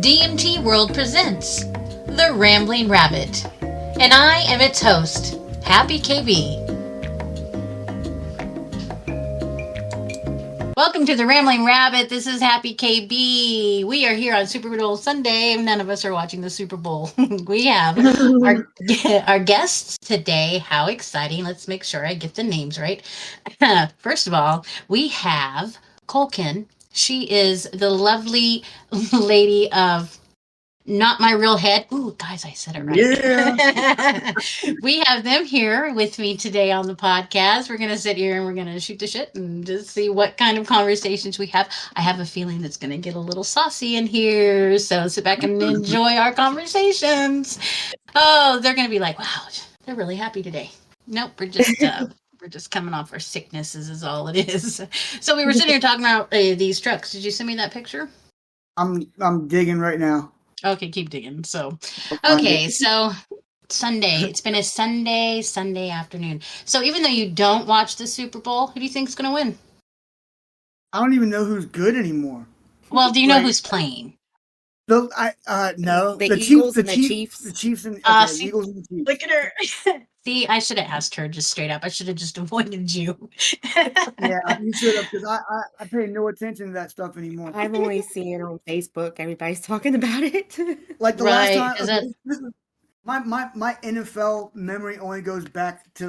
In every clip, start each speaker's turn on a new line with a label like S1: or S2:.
S1: DMT World presents The Rambling Rabbit, and I am its host, HappyKB. Welcome to The Rambling Rabbit. This is HappyKB. We are here on Superbowl Sunday. None of us are watching the Super Bowl. We have our guests today. How exciting. Let's make sure I get the names right. First of all, we have Colekin. She is the lovely lady of Not My Real Head. Ooh, guys, I said it right.
S2: Yeah.
S1: We have them here with me today on the podcast. We're going to sit here and we're going to shoot the shit and just see what kind of conversations we have. I have a feeling it's going to get a little saucy in here. So sit back and enjoy our conversations. Oh, they're going to be like, wow, they're really happy today. Nope, we're just coming off our sicknesses is all it is. So we were sitting here talking about these trucks. Did you send me that picture?
S2: I'm digging right now.
S1: Okay, keep digging. So Sunday. It's been a Sunday afternoon. So even though you don't watch the Super Bowl, who do you think's going to win?
S2: I don't even know who's good anymore.
S1: Well, do you know who's playing?
S2: No.
S3: The Eagles and the Chiefs.
S2: The Chiefs and
S1: see,
S2: Eagles and the Chiefs.
S1: Look at her. See, I should have asked her just straight up. I should have just avoided you.
S2: Yeah, you should have, because I pay no attention to that stuff anymore.
S3: I've only seen it on Facebook. Everybody's talking about it.
S2: Like the last time. My NFL memory only goes back to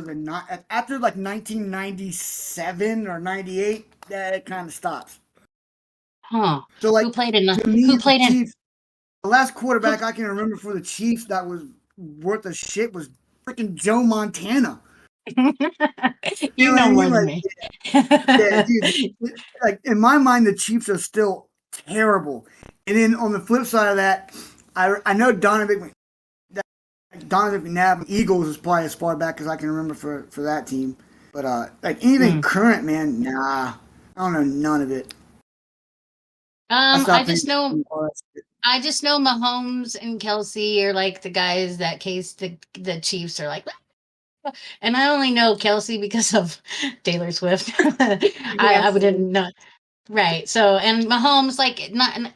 S2: after like 1997 or 98. That it kind of stops.
S1: Huh?
S2: So like
S1: who played in?
S2: The last quarterback I can remember for the Chiefs that was worth a shit was freaking Joe Montana.
S1: You know more than me.
S2: Yeah, dude. Like in my mind, the Chiefs are still terrible. And then on the flip side of that, I know Donovan McNabb, Eagles is probably as far back as I can remember for that team. But like anything current, man, nah, I don't know none of it.
S1: I just know Mahomes and Kelsey are like the guys that the Chiefs are like, and I only know Kelsey because of Taylor Swift. I wouldn't know. Right. So, and Mahomes,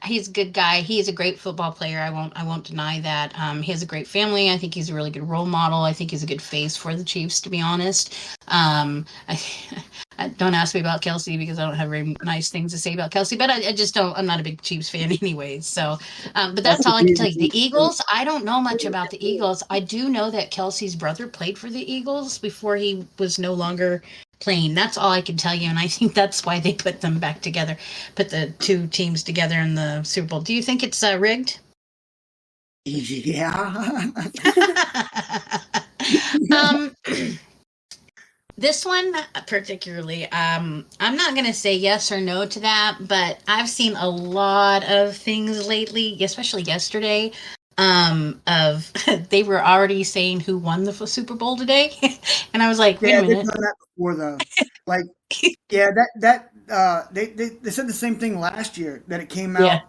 S1: he's a good guy. He's a great football player. I won't deny that. He has a great family. I think he's a really good role model. I think he's a good face for the Chiefs, to be honest. I don't ask me about Kelsey because I don't have very nice things to say about Kelsey, but I just don't, I'm not a big Chiefs fan anyways. So, but that's all I can tell you. The Eagles, I don't know much about the Eagles. I do know that Kelsey's brother played for the Eagles before he was no longer playing. That's all I can tell you, and I think that's why they put them back together, put the two teams together in the Super Bowl. Do you think it's rigged?
S2: Yeah.
S1: This one particularly, I'm not going to say yes or no to that, but I've seen a lot of things lately, especially yesterday, of they were already saying who won the Super Bowl today, and I was like, wait a minute.
S2: They've done that before though. Like, yeah, they said the same thing last year, that it came out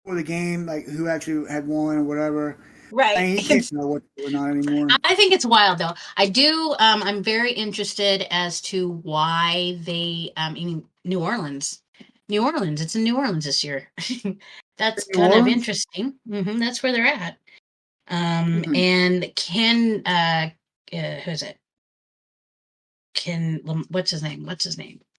S2: before the game, like who actually had won or whatever.
S1: Right.
S2: I mean, you can't know what's going on anymore.
S1: I think it's wild though. I do. I'm very interested as to why they. In New Orleans. It's in New Orleans this year. That's kind of interesting. Mm-hmm, that's where they're at. And who is it? What's his name?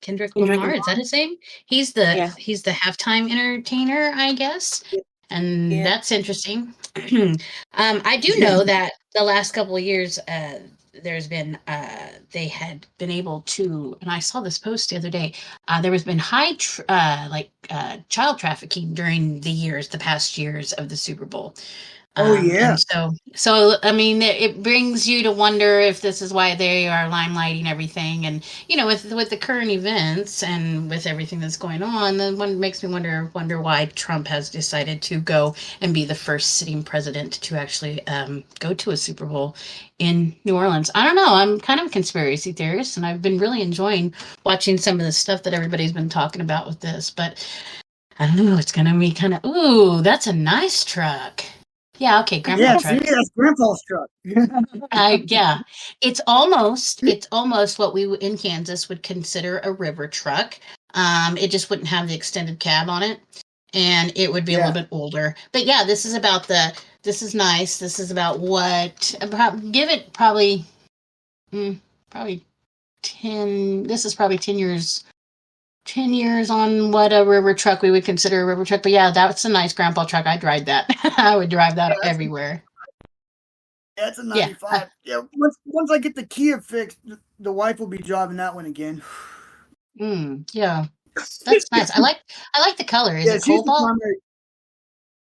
S1: Kendrick Lamar. Is that his name? He's the halftime entertainer, I guess. And that's interesting. I do know that the last couple of years, there's been they had been able to, and I saw this post the other day. There has been high child trafficking during the past years of the Super Bowl.
S2: Oh yeah.
S1: So I mean, it brings you to wonder if this is why they are limelighting everything, and with the current events and with everything that's going on, then one makes me wonder why Trump has decided to go and be the first sitting president to actually go to a Super Bowl in New Orleans. I don't know. I'm kind of a conspiracy theorist, and I've been really enjoying watching some of the stuff that everybody's been talking about with this, but I don't know. It's gonna be kind of, ooh, that's a nice truck. Yeah, okay, Grandpa's truck.
S2: Yeah, that's Grandpa's truck.
S1: Yeah, it's almost what we in Kansas would consider a river truck. It just wouldn't have the extended cab on it. and it would be a
S2: Yeah.
S1: little bit older. But yeah, this is nice. This is about give it probably 10, this is probably 10 years. 10 years on what a river truck we would consider a river truck. But yeah, that's a nice grandpa truck. I'd ride that. I would drive that everywhere.
S2: That's a
S1: Yeah.
S2: 95. Yeah. Once I get the Kia fixed, the wife will be driving that one again.
S1: Yeah. That's nice. I like the color. Is it
S2: she's the
S1: cobalt?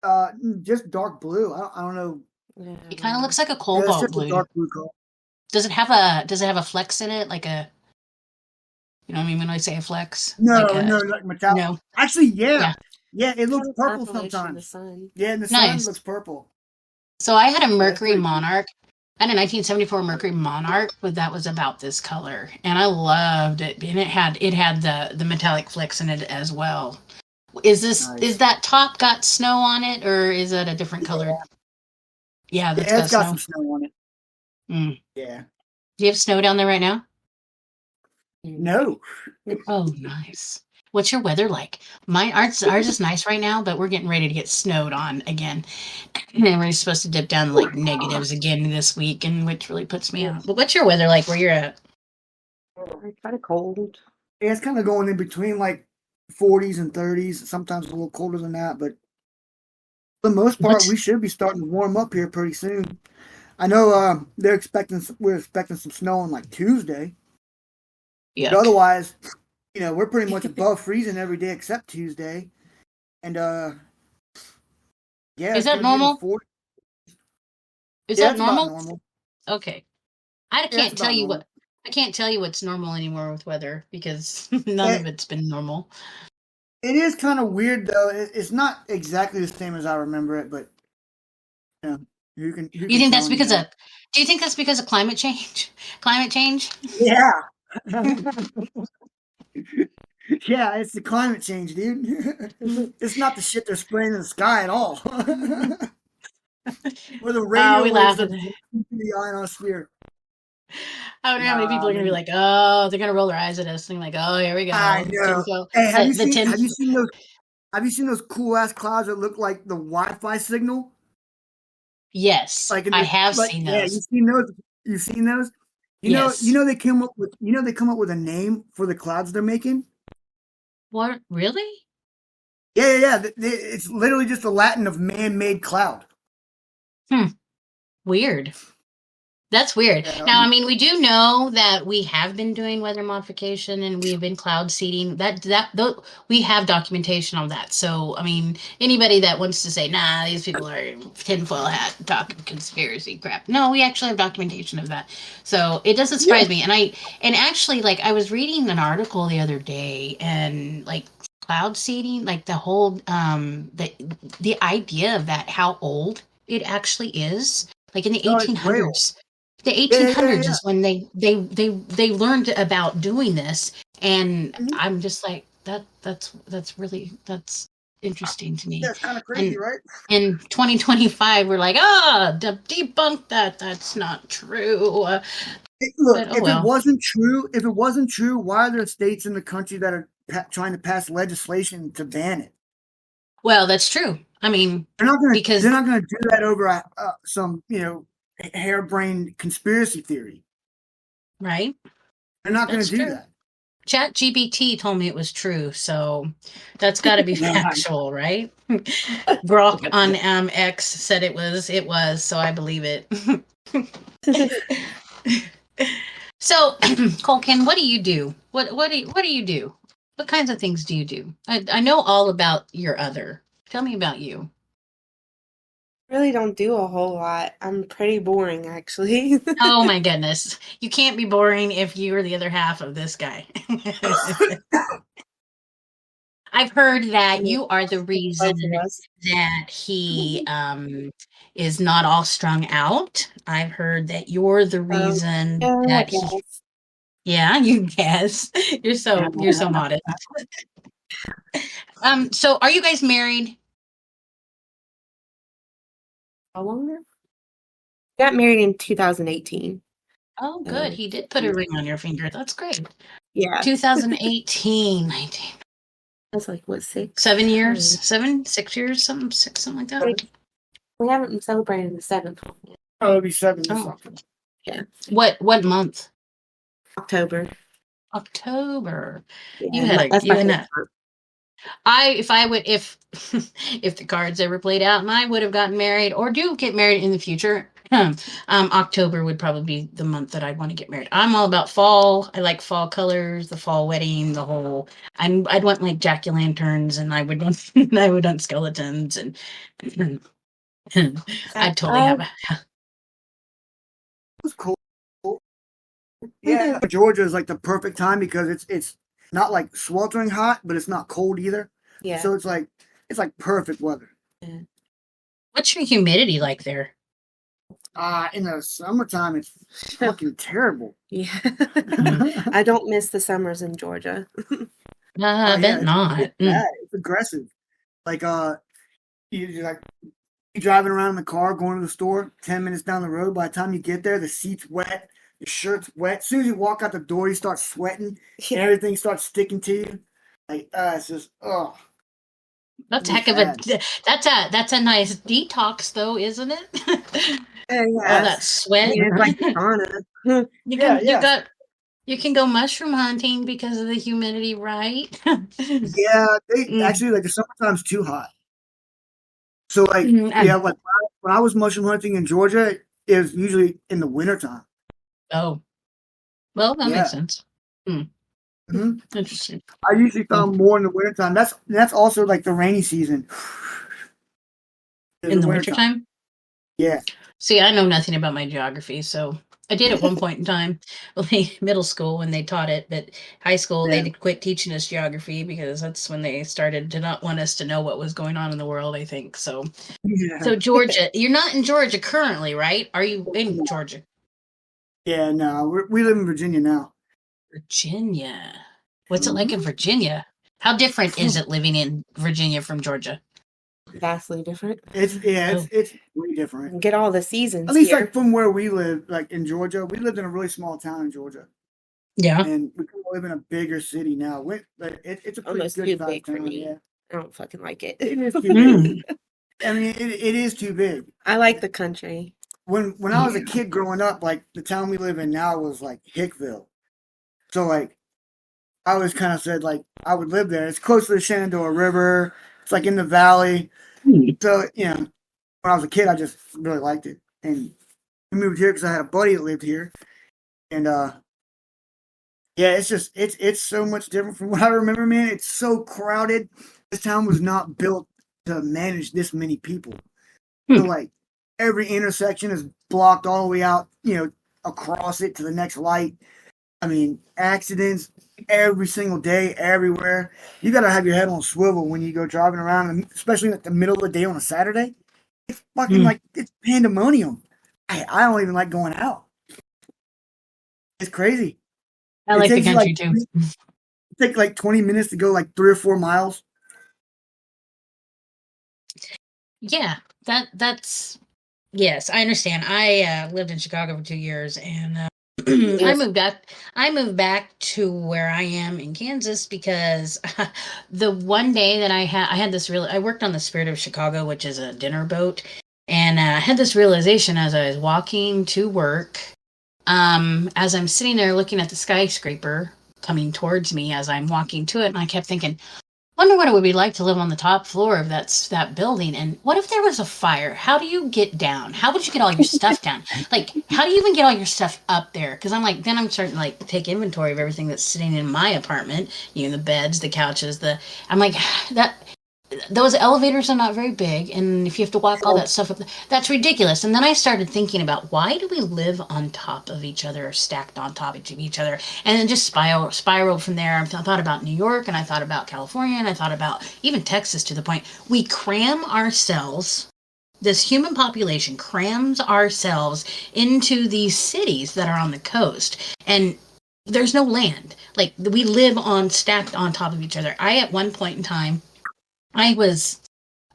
S2: primary. Just dark blue. I don't know.
S1: It kind of looks like a
S2: Yeah, it's
S1: cobalt
S2: just a
S1: blue.
S2: dark blue color.
S1: Does it have a flex in it? Like a, you know what I mean when I say a flex?
S2: No,
S1: like
S2: like metallic.
S1: No.
S2: Actually, yeah. It looks
S3: Kinda
S2: purple
S3: purplish in the
S2: sometimes.
S3: sun.
S2: Yeah, in the
S1: Nice.
S2: sun it looks purple.
S1: So I had a Mercury
S2: pretty cool.
S1: Monarch. I had a 1974 Mercury Monarch, but that was about this color, and I loved it. And it had the metallic flecks in it as well. Is that top got snow on it, or is that a different color? Yeah,
S2: It's got some snow on it. Yeah.
S1: Do you have snow down there right now?
S2: No.
S1: Oh, nice. What's your weather like? Ours is nice right now, but we're getting ready to get snowed on again. And we're supposed to dip down like negatives again this week, and which really puts me out. But what's your weather like where you're at?
S3: It's kind of cold.
S2: Yeah, it's kind of going in between like 40s and 30s, sometimes a little colder than that, but for the most part, we should be starting to warm up here pretty soon. I know we're expecting some snow on like Tuesday.
S1: Yeah.
S2: But otherwise, we're pretty much above freezing every day except Tuesday. And
S1: is that normal? Is that normal? Okay. I can't tell you what's normal anymore with weather because none of it's been normal.
S2: It is kind of weird though. It's not exactly the same as I remember it, but you think
S1: that's because of? Do you think that's because of climate change? Climate change?
S2: Yeah. Yeah, it's the climate change, dude. It's not the shit they're spraying in the sky at all. Where the radio waves are the ionosphere.
S1: I wonder how many people are going to be like, oh, they're going to roll their eyes at us and like, oh, here we go.
S2: I know. Hey, have you seen those cool ass clouds that look like the Wi-Fi signal?
S1: Yes, I have seen those.
S2: Yeah, you've seen those. You've seen those. You know they come up with a name for the clouds they're making.
S1: What, really?
S2: Yeah. It's literally just a Latin of man-made cloud.
S1: Weird. That's weird. Yeah. Now, I mean, we do know that we have been doing weather modification and we've been cloud seeding. We have documentation on that. So, I mean, anybody that wants to say, nah, these people are tinfoil hat talking conspiracy crap. No, we actually have documentation of that. So it doesn't surprise me. And actually, like, I was reading an article the other day and like cloud seeding, like the whole, the idea of that, how old it actually is, like in the 1800s. The 1800s is when they learned about doing this, and I'm just like that's interesting to me.
S2: That's kind of crazy, right?
S1: In 2025, we're like, debunk that. That's not true.
S2: If it wasn't true, why are there states in the country that are trying to pass legislation to ban it?
S1: Well, that's true. I mean,
S2: they're not going to do that over some harebrained conspiracy theory,
S1: right?
S2: They're not going to do that.
S1: ChatGPT told me it was true, so that's got to be factual, right? Brock on X said it was, so I believe it. So, Colekin, what do you do? What do you do? What kinds of things do you do? I know all about your other. Tell me about you.
S3: Really don't do a whole lot. I'm pretty boring, actually.
S1: Oh my goodness. You can't be boring if you're the other half of this guy. I've heard that you are the reason that he is not all strung out. I've heard that you're the reason that he... Yeah, you guess. You're so modest. So are you guys married?
S3: How long now? Got married in 2018.
S1: Oh, good. He did put a ring on your finger. That's great.
S3: Yeah.
S1: 2018, 19.
S3: That's like what, 6?
S1: 7 years, 6 years, something like that.
S3: We haven't celebrated the 7th one yet.
S2: Oh, it'll be 7 or
S1: Oh.
S2: something.
S3: Yeah,
S1: What month?
S3: October.
S1: October.
S3: Yeah,
S1: You had
S3: that's
S1: you
S3: my
S1: and
S3: favorite month.
S1: if if the cards ever played out and I would have gotten married or do get married in the future, October would probably be the month that I'd want to get married. I'm all about fall. I like fall colors, the fall wedding, the whole. I'd want like jack-o'-lanterns, and I would want I would want skeletons, and I'd totally have a.
S2: It was cool. Yeah, Georgia is like the perfect time because it's not like sweltering hot, but it's not cold either.
S3: Yeah.
S2: So it's like perfect weather.
S3: Yeah.
S1: What's your humidity like there?
S2: In the summertime, it's fucking terrible.
S3: Yeah. I don't miss the summers in Georgia.
S1: I bet not.
S2: It's bad. It's aggressive. Like you're driving around in the car, going to the store. 10 minutes down the road, by the time you get there, the seat's wet, the shirt's wet. As soon as you walk out the door, you start sweating, and everything starts sticking to you. Like it's just
S1: That's a heck of a. That's a nice detox, though, isn't it? All that sweat.
S3: Yeah, it's like sauna.
S1: You can go mushroom hunting because of the humidity, right?
S2: Yeah, actually like the summertime's too hot. So like like when I was mushroom hunting in Georgia, it was usually in the wintertime.
S1: Oh, well, that makes sense.
S2: Mm-hmm.
S1: Interesting.
S2: I usually found more in the wintertime. That's also like the rainy season.
S1: In the wintertime?
S2: Yeah.
S1: See, I know nothing about my geography, so I did at one point in time, middle school when they taught it, but high school they did quit teaching us geography because that's when they started to not want us to know what was going on in the world, I think. So, So Georgia, you're not in Georgia currently, right? Are you in Georgia?
S2: Yeah, no, we live in Virginia now.
S1: Virginia. What's it like in Virginia? How different is it living in Virginia from Georgia?
S3: Vastly different.
S2: It's way different.
S3: Get all the seasons.
S2: At least
S3: here.
S2: like from where we live, like in Georgia, we lived in a really small town in Georgia.
S1: Yeah.
S2: And we live in a bigger city now. It's a pretty good size town. Yeah.
S3: I don't fucking like it.
S2: It is too big. I mean, it is too big.
S3: I like the country.
S2: When I was a kid growing up, like the town we live in now was like Hickville. So like I always kind of said like I would live there. It's close to the Shenandoah River. It's like in the valley. So, when I was a kid, I just really liked it. And we moved here because I had a buddy that lived here. And, it's so much different from what I remember, man. It's so crowded. This town was not built to manage this many people. So, like, every intersection is blocked all the way out, across it to the next light. I mean, accidents every single day, everywhere. You got to have your head on a swivel when you go driving around, and especially at the middle of the day on a Saturday. It's fucking like it's pandemonium. I don't even like going out. It's crazy.
S1: I like the country too.
S2: It takes like 20 minutes to go like 3 or 4 miles.
S1: Yeah, that's yes, I understand. I lived in Chicago for 2 years, and I moved back to where I am in Kansas because the one day that I had this I worked on the Spirit of Chicago, which is a dinner boat, and I had this realization as I was walking to work, as I'm sitting there looking at the skyscraper coming towards me as I'm walking to it, and I kept thinking, wonder what it would be like to live on the top floor of that building. And what if there was a fire? How do you get down? How would you get all your stuff down? Like, how do you even get all your stuff up there? Because I'm like, then I'm starting to like take inventory of everything that's sitting in my apartment. The beds, the couches, I'm like, those elevators are not very big, and if you have to walk all that stuff up, that's ridiculous. And then I started thinking about, why do we live on top of each other, or stacked on top of each other? And then just spiraled from there. I thought about New York, and I thought about California, and I thought about even Texas, to the point we cram ourselves. This human population crams ourselves into these cities that are on the coast, and there's no land. Like, we live stacked on top of each other. At one point in time,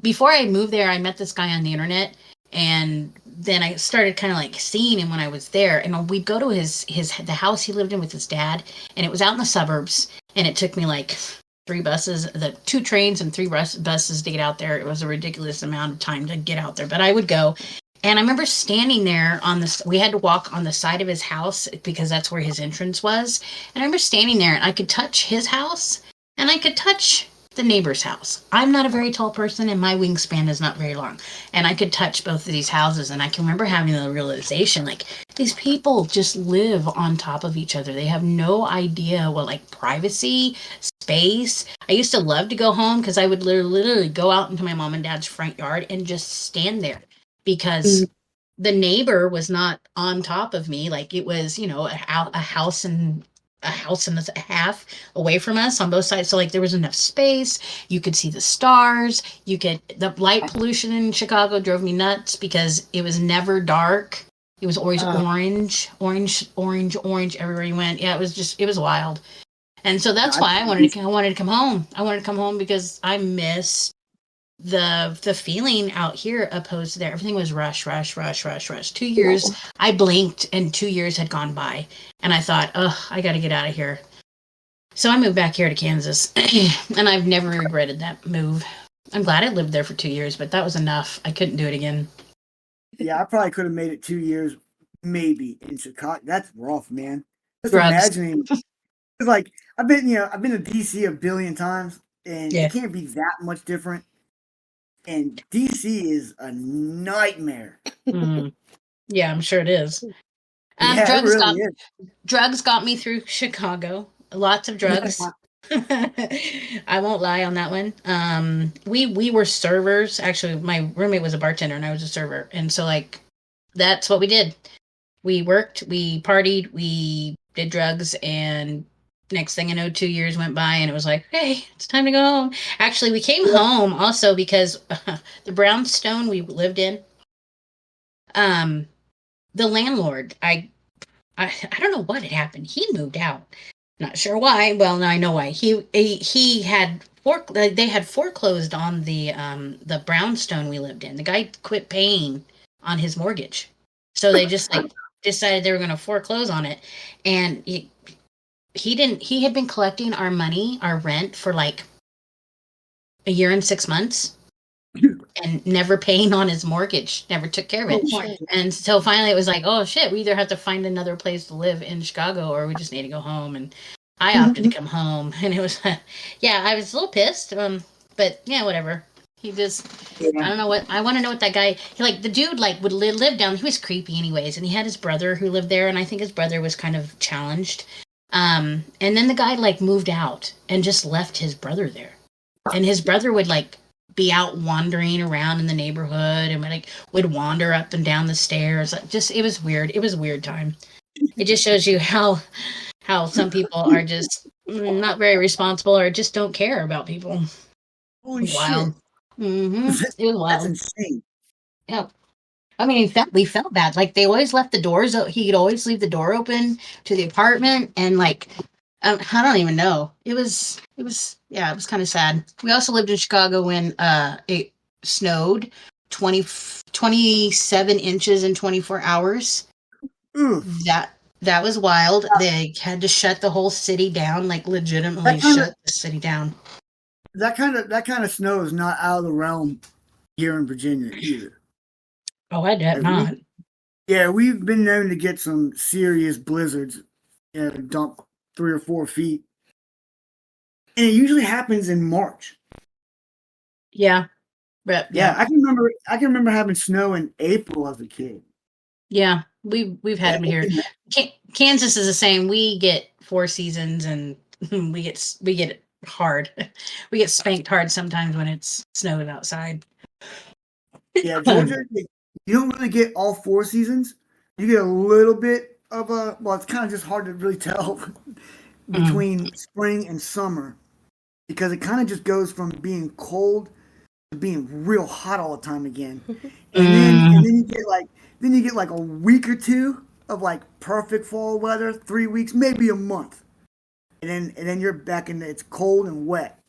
S1: before I moved there, I met this guy on the internet, and then I started kind of like seeing him when I was there, and we'd go to the house he lived in with his dad, and it was out in the suburbs, and it took me like 3 buses, the 2 trains and 3 buses to get out there. It was a ridiculous amount of time to get out there, but I would go. And I remember standing there on this, we had to walk on the side of his house because that's where his entrance was. And I remember standing there and I could touch his house and I could touch the neighbor's house. I'm not a very tall person and my wingspan is not very long. And I could touch both of these houses. And I can remember having the realization, like, these people just live on top of each other. They have no idea what, like, privacy, space. I used to love to go home because I would literally go out into my mom and dad's front yard and just stand there because the neighbor was not on top of me. Like, it was, you know, a house and a half away from us on both sides. So like there was enough space. You could see the stars. The light pollution in Chicago drove me nuts because it was never dark. It was always orange everywhere you went. Yeah, it was wild. And so that's why I wanted to come home. I wanted to come home because I missed the feeling out here opposed to there. Everything was rush. 2 years, I blinked and 2 years had gone by. And I thought, I got to get out of here. So I moved back here to Kansas. And I've never regretted that move. I'm glad I lived there for 2 years, but that was enough. I couldn't do it again.
S2: Yeah, I probably could have made it 2 years, maybe, in Chicago. That's rough, man. Just
S1: Drugs.
S2: imagining. It's like, I've been to DC a billion times, and
S1: Yeah.
S2: it can't be that much different. And DC is a nightmare.
S1: Yeah, I'm sure it is.
S2: Yeah, it really is.
S1: Drugs got me through Chicago. Lots of drugs. I won't lie on that one. We were servers. Actually, my roommate was a bartender and I was a server. And so like that's what we did. We worked, we partied, we did drugs, and next thing I know, 2 years went by and it was like, hey, it's time to go home. Actually, we came home also because the brownstone we lived in, the landlord, I don't know what had happened. He moved out. Not sure why. Well, no, I know why. He had they had foreclosed on the brownstone we lived in. The guy quit paying on his mortgage, so they just like decided they were going to foreclose on it. And he had been collecting our money, our rent, for like a year and 6 months. And never paying on his mortgage, never took care of it. And so finally it was like, oh shit, we either have to find another place to live in Chicago or we just need to go home. And I opted to come home. And it was, yeah, I was a little pissed. But yeah, whatever. He just, I don't know what, I want to know what that guy, the dude would live down, he was creepy anyways. And he had his brother who lived there. And I think his brother was kind of challenged. And then the guy moved out and just left his brother there. And his brother would be out wandering around in the neighborhood and would wander up and down the stairs. It was weird. It was a weird time. It just shows you how some people are just not very responsible or just don't care about people.
S2: Holy
S1: wild.
S2: Shit.
S1: Mm-hmm. It was wild.
S2: That's insane.
S1: Yeah. I mean, we felt bad. They always left the doors. He'd always leave the door open to the apartment, and I don't even know. It was kind of sad. We also lived in Chicago when it snowed 27 inches in 24 hours. That was wild. They had to shut the whole city down, legitimately shut the city down.
S2: That kind of snow is not out of the realm here in Virginia either.
S1: Oh, I bet not.
S2: We've been known to get some serious blizzards, dump 3 or 4 feet. And it usually happens in March.
S1: Yeah. But,
S2: yeah. I can remember having snow in April as a kid.
S1: Yeah. We've had them here. Kansas is the same. We get 4 seasons and we get it hard. We get spanked hard sometimes when it's snowed outside.
S2: Yeah, Georgia, you don't really get all 4 seasons. You get a little bit of it's kind of just hard to really tell between spring and summer, because it kind of just goes from being cold to being real hot all the time again. And then you get a week or 2 of perfect fall weather, 3 weeks, maybe a month. And then you're back in it's cold and wet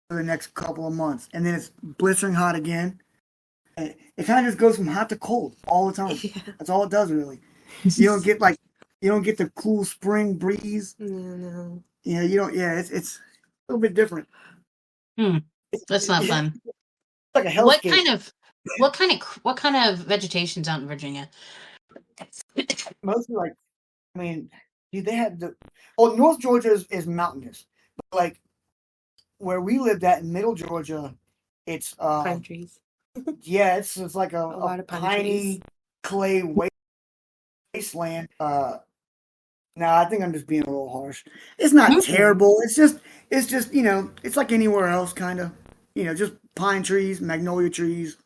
S2: for the next couple of months. And then it's blistering hot again. And it kind of just goes from hot to cold all the time. Yeah. That's all it does, really. You don't get the cool spring breeze.
S3: No.
S2: Yeah, you don't. Yeah, it's a little bit different.
S1: That's not
S2: It's
S1: fun.
S2: like a
S1: What
S2: hellscape.
S1: kind of what kind of vegetation's out in Virginia?
S2: Mostly like, I mean, they had North Georgia is mountainous. But like where we lived at in Middle Georgia, it's
S3: Pine trees.
S2: yeah, it's like
S3: A lot of pine
S2: piney
S3: trees.
S2: clay wasteland. No, I think I'm just being a little harsh. It's not terrible. It's just it's like anywhere else, kind of. Just pine trees, magnolia trees,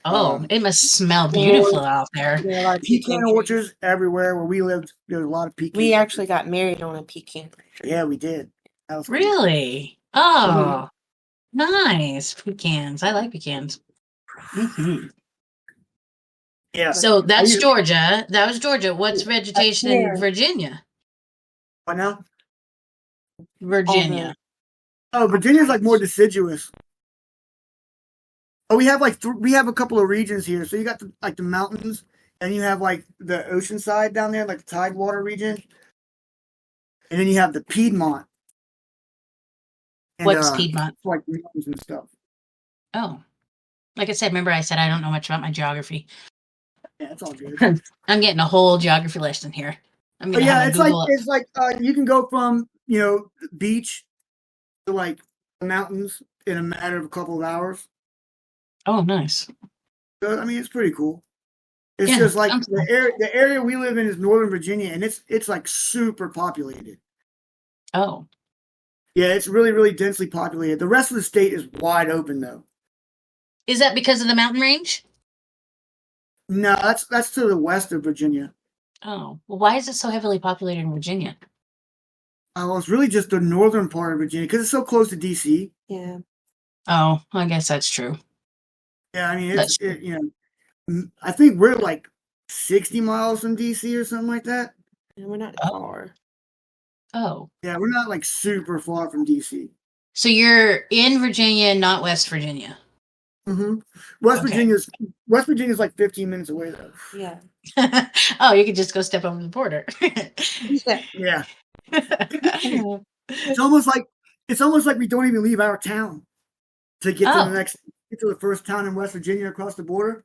S1: Oh, it must smell beautiful
S2: or
S1: out there.
S3: There are a lot of
S2: pecan
S3: pecan trees.
S2: orchards everywhere. Where we lived, there was a lot of pecan.
S3: We actually got married on a pecan tree.
S2: Yeah, we did. That was cool.
S1: Really? Oh, nice. Pecans. I like pecans. Mm-hmm.
S2: Yeah.
S1: So that's Georgia. That was Georgia. What's vegetation in
S3: Here.
S1: Virginia?
S2: What now?
S1: Virginia.
S2: Oh, Virginia's like more deciduous. Oh, we have like we have a couple of regions here. So you got the mountains, and you have like the ocean side down there, like the Tidewater region, and then you have the Piedmont. And,
S1: What's Piedmont?
S2: like mountains and stuff.
S1: Oh, like I said, remember I said I don't know much about my geography.
S2: Yeah, it's all good.
S1: I'm getting a whole geography lesson here. I'm gonna have
S2: it's
S1: Google
S2: like you can go from beach to like the mountains in a matter of a couple of hours.
S1: Oh, nice.
S2: So I mean, it's pretty cool. It's
S1: Yeah,
S2: just like
S1: sounds cool.
S2: the area we live in is Northern Virginia, and it's like super populated.
S1: Oh,
S2: Yeah, it's really, really densely populated. The rest of the state is wide open, though.
S1: is that because of the mountain range?
S2: No, that's to the west of Virginia.
S1: Oh, well, why is it so heavily populated in Virginia?
S2: Well, it's really just the northern part of Virginia because it's so close to DC.
S3: Yeah.
S1: Oh, I guess that's true.
S2: Yeah, I mean,
S1: That's
S2: I think we're like 60 miles from DC or something like that.
S3: And we're not
S1: Oh.
S3: far.
S1: Oh,
S2: Yeah, we're not like super far from DC.
S1: so you're in Virginia, not West Virginia.
S2: Mm-hmm. West
S1: Okay.
S2: Virginia's like 15 minutes away though.
S3: Yeah.
S1: Oh, you could just go step over the border.
S2: Yeah. It's almost like we don't even leave our town to get to the first town in West Virginia across the border.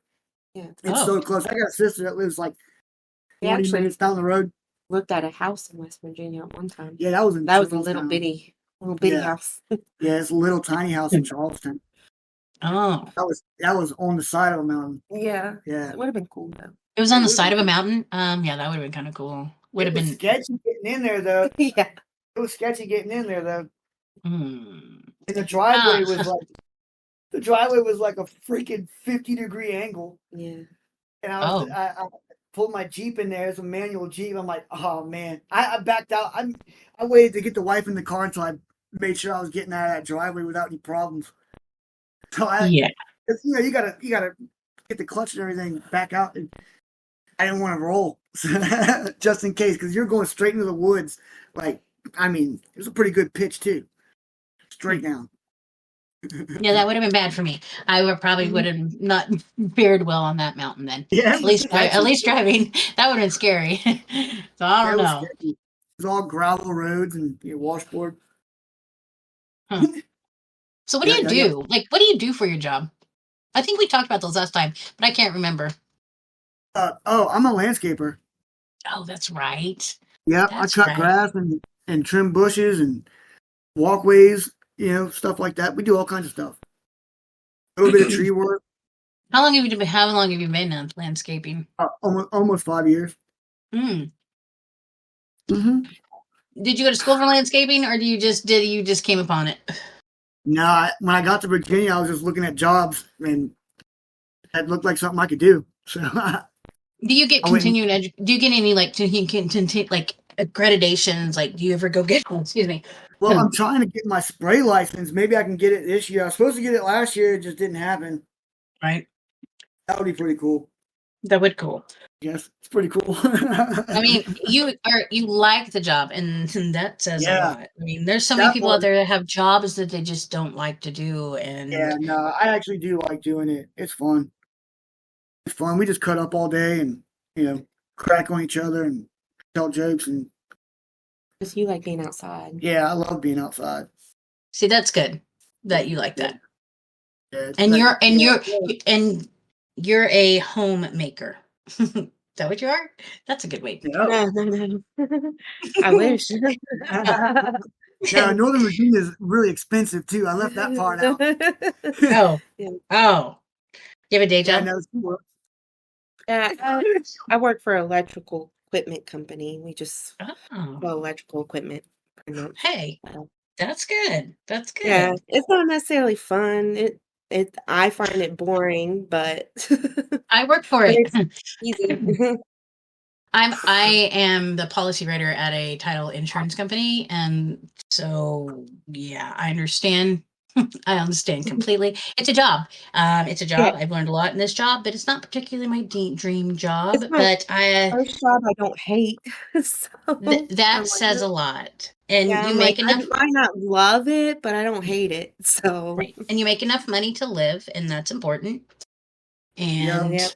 S3: Yeah.
S2: It's so close. I got a sister that lives like
S3: We
S2: 20
S3: actually
S2: minutes down the road.
S3: looked at a house in West Virginia at one time.
S2: Yeah, that was in
S3: That was a
S2: Charlestown.
S3: little bitty
S2: Yeah.
S3: house.
S2: Yeah, it's a little tiny house in Charleston.
S1: Oh,
S2: That was on the side of a mountain.
S3: Yeah.
S2: Yeah.
S3: It would have been cool though.
S1: it was on the side of a mountain. Yeah, that would have been kind of cool. Would have
S2: It was
S1: been.
S2: sketchy getting in there though.
S3: Yeah.
S2: It was sketchy getting in there though.
S1: Hmm.
S2: And the driveway was like a freaking 50-degree angle.
S3: Yeah.
S2: And I pulled my Jeep in there. It's a manual Jeep. I'm like, oh man. I backed out. I waited to get the wife in the car until I made sure I was getting out of that driveway without any problems. So
S1: Yeah.
S2: you gotta get the clutch and everything back out. And I didn't want to roll just in case because you're going straight into the woods. Like, I mean, it was a pretty good pitch too, straight down.
S1: Yeah, that would have been bad for me. I would have not fared well on that mountain then.
S2: Yeah,
S1: At least driving, that would have been scary. So I don't know.
S2: Sketchy. It was all gravel roads and washboard.
S1: Huh. So what do you do? Like, what do you do for your job? I think we talked about those last time, but I can't remember.
S2: I'm a landscaper.
S1: Oh, that's right.
S2: Yeah, I cut grass and trim bushes and walkways, stuff like that. We do all kinds of stuff. A little bit of tree work.
S1: How long have you been on landscaping?
S2: Almost 5 years.
S1: Mm.
S2: Mm-hmm.
S1: Did you go to school for landscaping, or you just came upon it?
S2: No, when I got to Virginia, I was just looking at jobs, and that looked like something I could do. So,
S1: do you get continuing? Do you get any like accreditations? Like, do you ever go get? Excuse me.
S2: Well, I'm trying to get my spray license. Maybe I can get it this year. I was supposed to get it last year. It just didn't happen.
S1: Right.
S2: That would be pretty cool.
S1: That would cool.
S2: Yes, it's pretty cool.
S1: I mean, you like the job, and that says a lot. I mean, there's so many people out there that have jobs that they just don't like to do. And
S2: yeah, no, I actually do like doing it. It's fun. It's fun. We just cut up all day and crack on each other and tell jokes and.
S3: Because you like being outside.
S2: Yeah, I love being outside.
S1: See, that's good. that you like that.
S2: Yeah,
S1: And
S2: like,
S1: you're a homemaker. Is that what you are? That's a good way to
S2: yeah.
S3: No. I wish.
S2: Now, Northern Virginia is really expensive too. I left that part out.
S1: Oh,
S3: Yeah.
S1: oh. You have a day
S2: Yeah,
S1: job?
S2: no, it's cool.
S3: I work for an electrical equipment company. We just
S1: Oh,
S3: sell electrical equipment, pretty much.
S1: hey, that's good. That's
S3: Yeah,
S1: good.
S3: it's not necessarily fun. I find it boring, but
S1: I work for
S3: but
S1: it.
S3: it's easy.
S1: I am the policy writer at a title insurance company, and so yeah, I understand. I understand completely. It's a job. It's a
S3: Yeah,
S1: job. I've learned a lot in this job, but it's not particularly my dream job.
S3: it's my
S1: But
S3: first job I don't hate. So
S1: that
S3: I'm like,
S1: says a lot, and
S3: yeah,
S1: you
S3: I'm like,
S1: make
S3: I
S1: enough,
S3: might not love it, but I don't hate it. So
S1: right? And you make enough money to live, and that's important.
S2: Yeah.
S1: And
S3: yeah.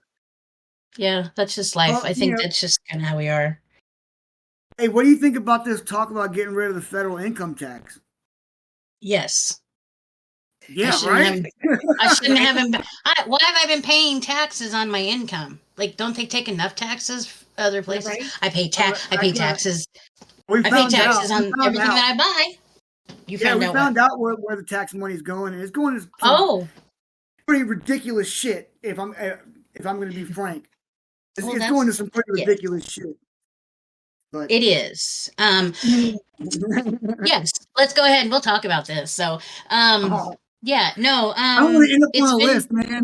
S1: yeah, that's just life.
S2: Well,
S1: I think that's just kind of how we are.
S2: hey, what do you think about this talk about getting rid of the federal income tax?
S1: Yes, I
S2: Yeah,
S1: shouldn't
S2: right.
S1: have. I shouldn't
S3: Right?
S1: have been. Why have I been paying taxes on my income? Like, don't they take enough taxes other places?
S3: Right?
S1: I pay taxes.
S2: We
S1: I pay
S2: found out.
S1: taxes
S2: We
S1: on
S2: found
S1: everything
S2: out.
S1: that I buy. You
S2: Yeah,
S1: found
S2: we
S1: out what?
S2: found out where the tax money is going. It's going to some
S1: Oh,
S2: pretty ridiculous shit. If I'm going to be frank,
S1: well,
S2: it's going to
S1: that's
S2: some pretty
S1: yes,
S2: ridiculous shit. But
S1: it is.
S2: oh,
S1: Yes, let's go ahead and we'll talk about this. So, um,
S2: I
S1: yeah, no,
S2: don't want to end up on
S1: it's
S2: a
S1: been.
S2: list, man.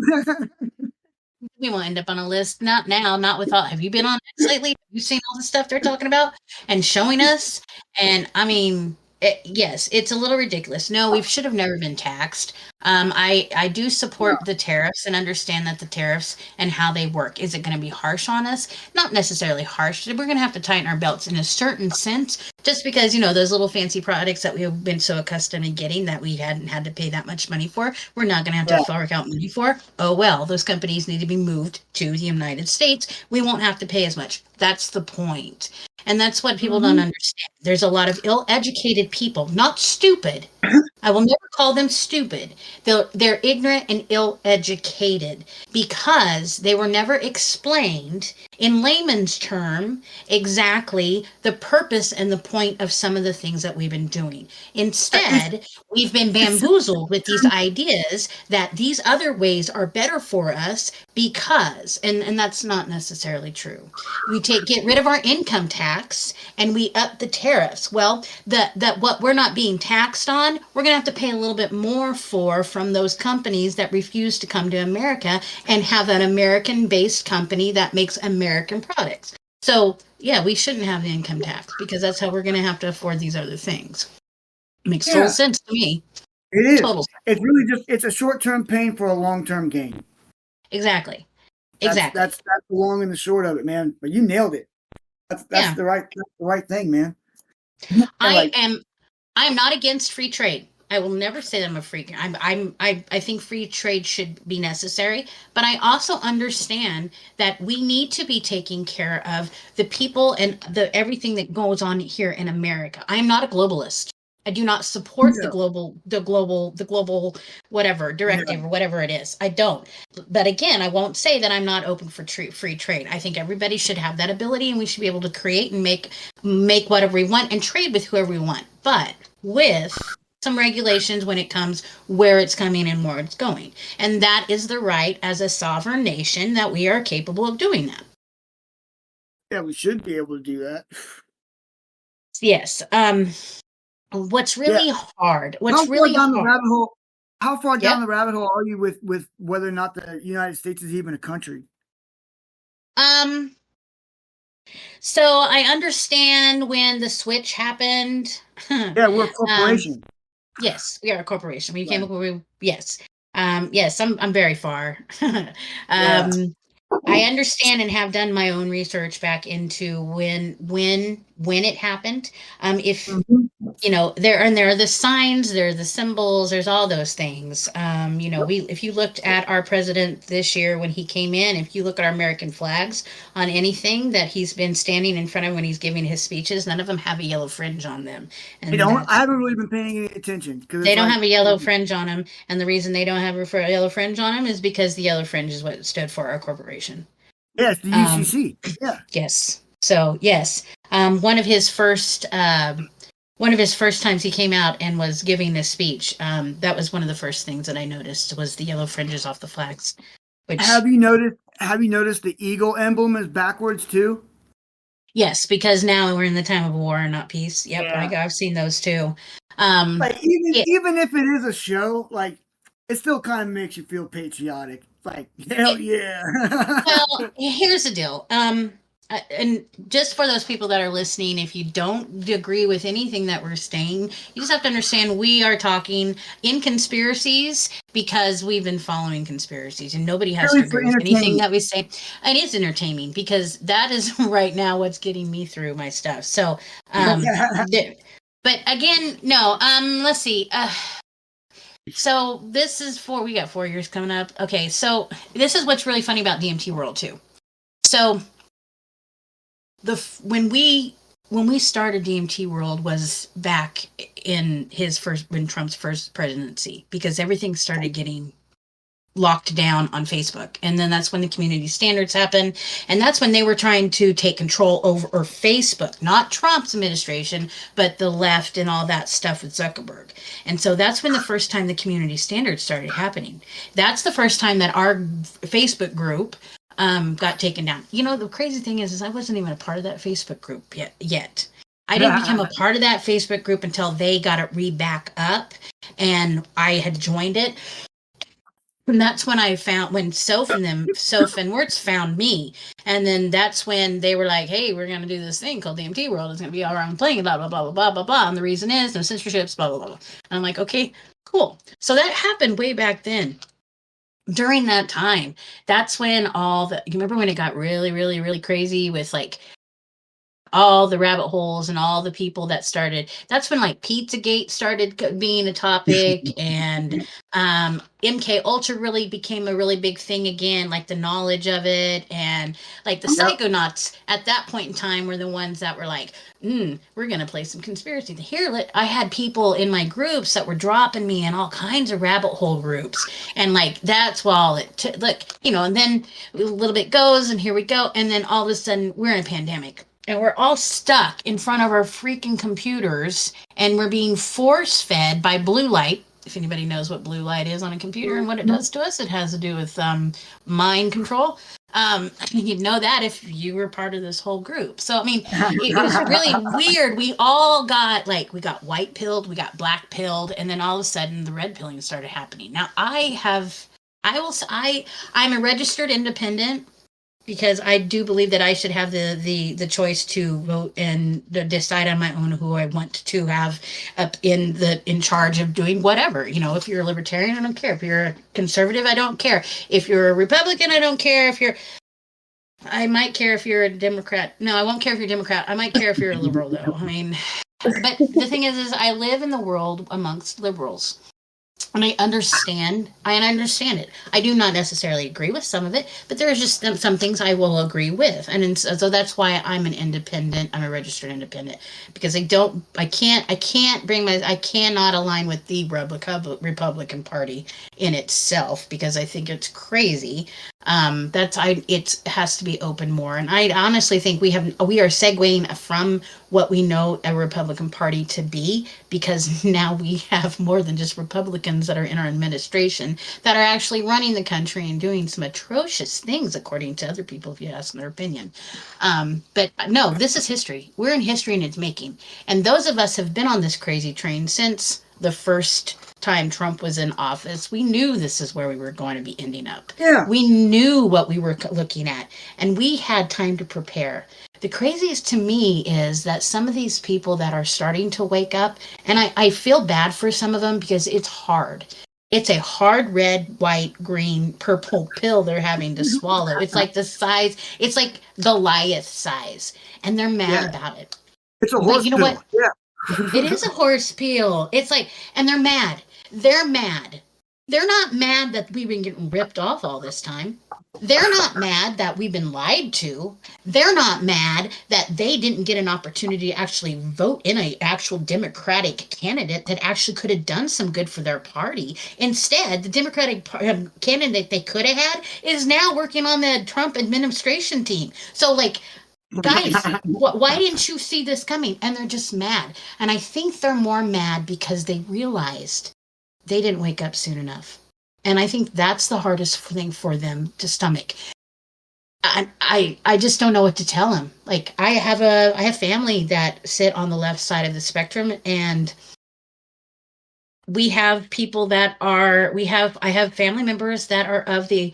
S1: We won't end up on a list. Not now. Not with all. Have you been on X lately? Have you seen all the stuff they're talking about and showing us? And I mean, yes, it's a little ridiculous. No, we should have never been taxed. I do support the tariffs and understand that the tariffs and how they work. Is it going to be harsh on us? Not necessarily harsh. We're going to have to tighten our belts in a certain sense, just because those little fancy products that we have been so accustomed to getting that we hadn't had to pay that much money for. We're not going to have to
S2: Yeah,
S1: fork out money for. Oh well, those companies need to be moved to the United States. We won't have to pay as much. That's the point. And that's what people don't
S2: hmm
S1: understand. There's a lot of ill-educated people, not stupid. I will never call them stupid. They're ignorant and ill-educated because they were never explained in layman's term exactly the purpose and the point of some of the things that we've been doing.
S2: it's,
S1: Instead, we've been
S2: it's
S1: bamboozled with these ideas that these other ways are better for us because, and that's not necessarily true. We get rid of our income tax and we up the tariffs. Well, that what we're not being taxed on, we're going to have to pay a little bit more for from those companies that refuse to come to America and have an American-based company that makes American products. So, yeah, we shouldn't have the income tax because that's how we're going to have to afford these other things. Makes total
S2: yeah,
S1: sense to me.
S2: it is.
S1: Total.
S2: It's really it's a short-term pain for a long-term gain.
S1: Exactly.
S2: That's
S1: Exactly.
S2: that's that's the long and the short of it, man. But you nailed it. That's
S1: Yeah.
S2: the right thing, man. And
S1: I
S2: like,
S1: am I'm not against free trade. I will never say that I'm a free. I think free trade should be necessary, but I also understand that we need to be taking care of the people and the everything that goes on here in America. I am not a globalist. I do not support
S2: yeah,
S1: the global whatever
S2: yeah,
S1: directive or whatever it is. I don't. But again, I won't say that I'm not open for free trade. I think everybody should have that ability, and we should be able to create and make whatever we want and trade with whoever we want, but with some regulations when it comes where it's coming and where it's going. And that is the right as a sovereign nation that we are capable of doing that.
S2: yeah. We should be able to do that.
S1: Yes. What's
S2: Yeah.
S1: really hard?
S2: How
S1: What's
S2: far
S1: really
S2: down the
S1: hard?
S2: rabbit hole? How far down
S1: Yep.
S2: the rabbit hole are you with whether or not the United States is even a country?
S1: Um, so I understand when the switch happened.
S2: Yeah, we're a
S1: um,
S2: corporation.
S1: yes, we are a corporation. We came
S2: Yeah,
S1: up with yes. Yes, I'm very far.
S2: yeah.
S1: um, I understand and have done my own research back into when it happened. If
S2: Mhm.
S1: there are the signs, there are the symbols, there's all those things. If you looked at our president this year when he came in, if you look at our American flags on anything that he's been standing in front of when he's giving his speeches, none of them have a yellow fringe on them. And
S2: They don't. I haven't really been paying any attention because
S1: they don't have a yellow fringe on them, and the reason they don't have a yellow fringe on them is because the yellow fringe is what stood for our corporation.
S2: Yes, the UCC. Yeah.
S1: Yes. So yes, one of his first times he came out and was giving this speech, that was one of the first things that I noticed was the yellow fringes off the flags. Which,
S2: have you noticed the eagle emblem is backwards too?
S1: Yes, because now we're in the time of war and not peace. Yep, yeah. I've seen those too.
S2: Even if it is a show, like it still kind of makes you feel patriotic. Like hell yeah.
S1: Well, here's the deal. And just for those people that are listening, if you don't agree with anything that we're saying, you just have to understand we are talking in conspiracies because we've been following conspiracies and nobody has to agree with anything that we say. It is entertaining because that is right now what's getting me through my stuff. So, but again, no, let's see. So this is we got 4 years coming up. Okay. So this is what's really funny about DMT World too. So, when we started DMT World was back in when Trump's first presidency, because everything started getting locked down on Facebook, and then that's when the community standards happened, and that's when they were trying to take control over Facebook, not Trump's administration, but the left and all that stuff with Zuckerberg. And so that's when the first time the community standards started happening. That's the first time that our Facebook group got taken down. The crazy thing is I wasn't even a part of that Facebook group yet. I didn't become a part of that Facebook group until they got it back up, and I had joined it. And that's when I found, when Soph and Words found me. And then that's when they were like, hey, we're going to do this thing called DMT World. It's going to be all around playing, blah, blah, blah, blah, blah, blah, blah. And the reason is no censorships, blah, blah, blah. And I'm like, okay, cool. So that happened way back then. During that time, that's when you remember when it got really, really, really crazy with like all the rabbit holes and all the people that started. That's when like Pizzagate started being a topic, and MK Ultra really became a really big thing again, like the knowledge of it, and like the psychonauts at that point in time were the ones that were like, we're gonna play some conspiracy. I had people in my groups that were dropping me in all kinds of rabbit hole groups, and like that's while and then a little bit goes, and here we go, and then all of a sudden we're in a pandemic. And we're all stuck in front of our freaking computers, and we're being force-fed by blue light. If anybody knows what blue light is on a computer and what it does to us, it has to do with mind control. You'd know that if you were part of this whole group. So, I mean, it was really weird. We all got, we got white-pilled, we got black-pilled, and then all of a sudden the red pilling started happening. Now, I'm a registered independent, because I do believe that I should have the choice to vote and decide on my own who I want to have up in charge of doing whatever. If you're a libertarian, I don't care. If you're a conservative, I don't care. If you're a Republican, I don't care. I might care if you're a Democrat. No, I won't care if you're a Democrat. I might care if you're a liberal, though. I mean, but the thing is I live in the world amongst liberals. And I understand it. I do not necessarily agree with some of it, but there's just some things I will agree with. And so that's why I'm an independent. I'm a registered independent, because I cannot align with the Republican Party in itself, because I think it's crazy. It has to be open more. And I honestly think we are segueing from what we know a Republican Party to be, because now we have more than just Republicans that are in our administration that are actually running the country and doing some atrocious things, according to other people, if you ask their opinion. But no, this is history. We're in history and it's making. And those of us have been on this crazy train since the first time Trump was in office. We knew this is where we were going to be ending up. Yeah. We knew what we were looking at, and we had time to prepare. The craziest to me is that some of these people that are starting to wake up, and I feel bad for some of them, because it's hard. It's a hard red, white, green, purple pill they're having to swallow. It's like it's like Goliath size, and they're mad about it.
S2: It's a horse pill. What? Yeah.
S1: It is a horse peel. It's like, and they're mad. They're mad. They're not mad that we've been getting ripped off all this time. They're not mad that we've been lied to. They're not mad that they didn't get an opportunity to actually vote in an actual Democratic candidate that actually could have done some good for their party. Instead, the Democratic candidate they could have had is now working on the Trump administration team. So, like, guys, why didn't you see this coming? And they're just mad. And I think they're more mad because they realized they didn't wake up soon enough. And I think that's the hardest thing for them to stomach. I just don't know what to tell them. Like, I have family that sit on the left side of the spectrum, and we have people that are I have family members that are of the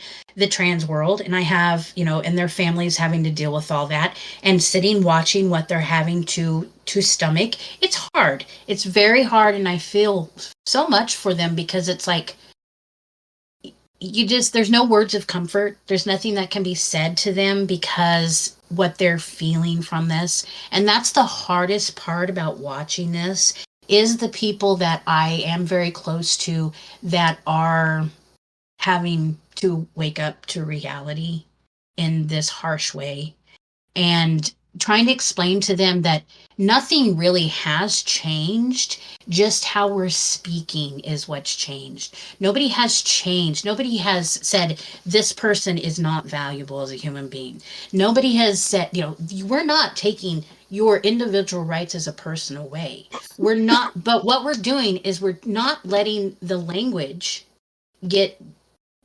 S1: trans world, and I have, and their families having to deal with all that and sitting watching what they're having to stomach. It's hard. It's very hard, and I feel so much for them because it's like there's no words of comfort. There's nothing that can be said to them because what they're feeling from this. And that's the hardest part about watching this is the people that I am very close to that are having to wake up to reality in this harsh way, and trying to explain to them that nothing really has changed. Just how we're speaking is what's changed. Nobody has changed. Nobody has said this person is not valuable as a human being. Nobody has said, we're not taking your individual rights as a person away. We're not, but what we're doing is we're not letting the language get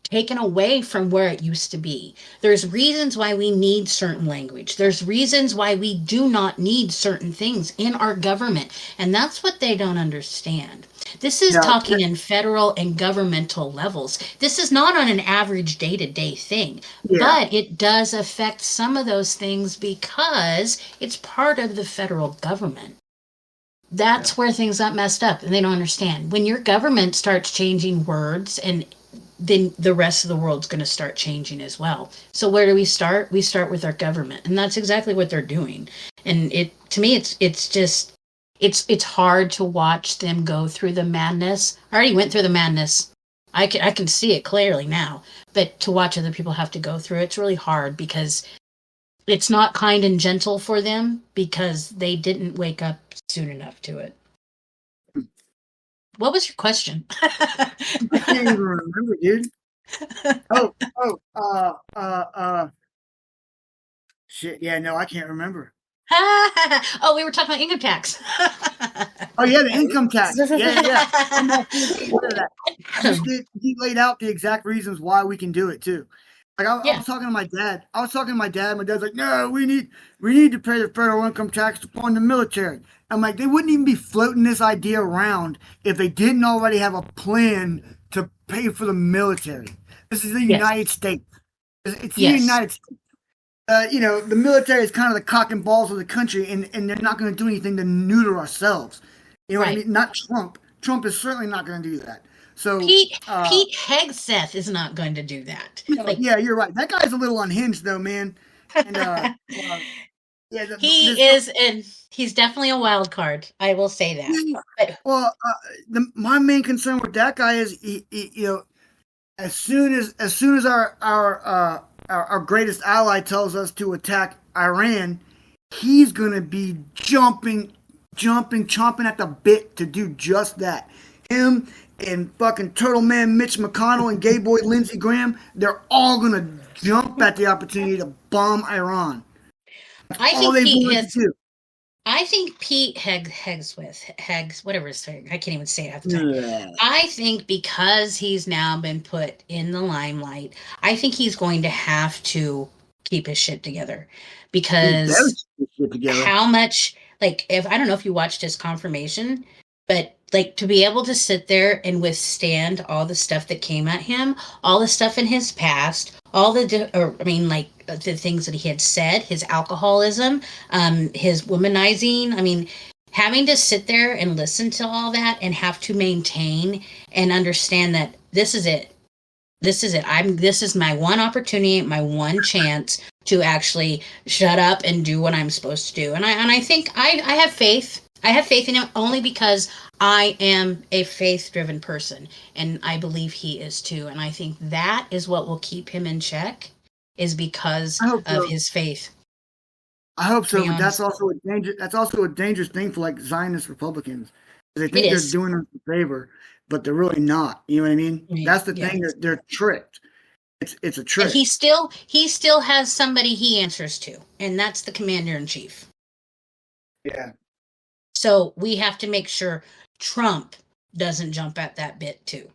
S1: taken away from where it used to be. There's reasons why we need certain language. There's reasons why we do not need certain things in our government. And that's what they don't understand. This is talking in federal and governmental levels. This is not on an average day-to-day thing, but it does affect some of those things because it's part of the federal government. That's where things got messed up, and they don't understand. When your government starts changing words, and then the rest of the world's going to start changing as well. So where do we start? We start with our government, and that's exactly what they're doing. And to me, it's hard to watch them go through the madness. I already went through the madness. I can see it clearly now, but to watch other people have to go through it's really hard because it's not kind and gentle for them because they didn't wake up soon enough to it. What was your question?
S2: I can't even remember, dude. Shit. Yeah, no, I can't remember.
S1: Oh, we were talking about income tax.
S2: Oh yeah, the income tax. Yeah. He laid out the exact reasons why we can do it too. Like I was talking to my dad. My dad's like, "No, we need to pay the federal income tax upon the military." I'm like, they wouldn't even be floating this idea around if they didn't already have a plan to pay for the military. This is the United States. It's the United States. The military is kind of the cock and balls of the country, and they're not going to do anything to neuter ourselves. You know what I mean? Not Trump. Trump is certainly not going to do that. So
S1: Pete Hegseth is not going to do that.
S2: Yeah, you're right. That guy's a little unhinged, though, man. And
S1: he's definitely a wild card. I will say that.
S2: Well, my main concern with that guy is as soon as our greatest ally tells us to attack Iran, he's gonna be chomping at the bit to do just that. Him and fucking Turtle Man Mitch McConnell and Gay Boy Lindsey Graham, they're all gonna jump at the opportunity to bomb Iran.
S1: I think Pete Hegseth, whatever his name, I can't even say it half the time. Yeah. I think because he's now been put in the limelight, I think he's going to have to keep his shit together. Because how much, if I don't know if you watched his confirmation, but to be able to sit there and withstand all the stuff that came at him, all the stuff in his past, the things that he had said, his alcoholism, his womanizing. Having to sit there and listen to all that and have to maintain and understand that this is it. This is my one opportunity, my one chance to actually shut up and do what I'm supposed to do. And I think I have faith. I have faith in him only because I am a faith-driven person, and I believe he is too. And I think that is what will keep him in check, is because
S2: I hope
S1: of
S2: so.
S1: his faith.
S2: I hope
S1: To
S2: so,
S1: be
S2: but that's
S1: honest,
S2: also a danger. That's also a dangerous thing for like Zionist Republicans. They
S1: it
S2: think they're
S1: is.
S2: doing us a favor, but they're really not. You know what I mean?
S1: I mean,
S2: That's the
S1: yeah.
S2: thing. They're tricked. It's a
S1: And
S2: trick.
S1: he still has somebody he answers to, and that's the commander in chief.
S2: Yeah.
S1: So we have to make sure Trump doesn't jump at that bit too,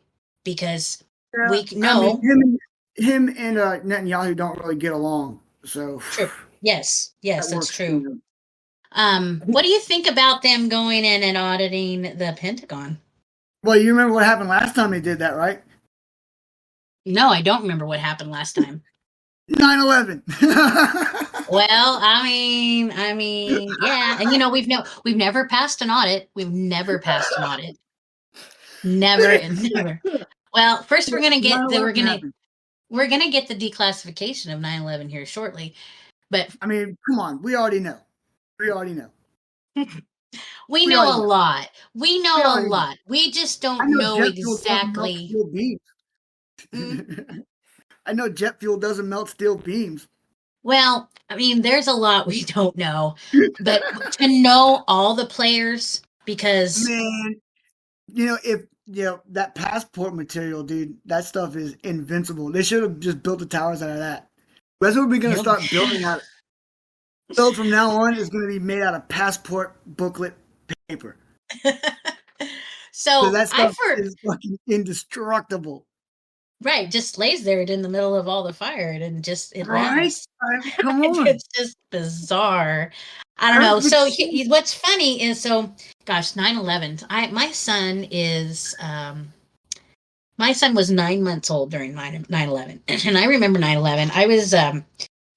S1: because
S2: Yeah.
S1: we
S2: I mean,
S1: know.
S2: him and Netanyahu don't really get along, so
S1: True. Yes,
S2: that
S1: yes, that's
S2: works between
S1: true.
S2: them.
S1: What do you think about them going in and auditing the Pentagon?
S2: Well, you remember what happened last time they did that, right?
S1: No, I don't remember what happened last time.
S2: 9/11.
S1: Well, yeah, and we've never passed an audit. We've never passed an audit. Never and never. Well, first we're gonna get the
S2: 9/11 happened.
S1: we're gonna get the declassification of 9/11 here shortly, but
S2: I mean, come on. We already know. We already know.
S1: we
S2: We
S1: know
S2: already
S1: a
S2: know.
S1: lot. We
S2: We
S1: know a
S2: already know.
S1: lot. We just
S2: I
S1: don't
S2: know
S1: know
S2: jet fuel doesn't melt
S1: exactly.
S2: steel beams.
S1: Mm.
S2: I know jet fuel doesn't melt steel beams.
S1: Well, I mean, there's a lot we don't know, but to know all the players, because
S2: Man, if that passport material, dude, that stuff is invincible. They should have just built the towers out of that. That's what we're gonna
S1: you
S2: start building out. Build from now on is gonna be made out of passport booklet paper.
S1: know.
S2: So
S1: So
S2: that
S1: I've
S2: stuff
S1: heard,
S2: is fucking indestructible.
S1: right, just lays there in the middle of all the fire and just it
S2: Right?
S1: lasts.
S2: I mean, come on.
S1: It's just bizarre. I don't know.
S2: Perfect
S1: So
S2: sense.
S1: what's funny is, gosh, 9/11. My son is my son was 9 months old during 9/11, and I remember 9/11.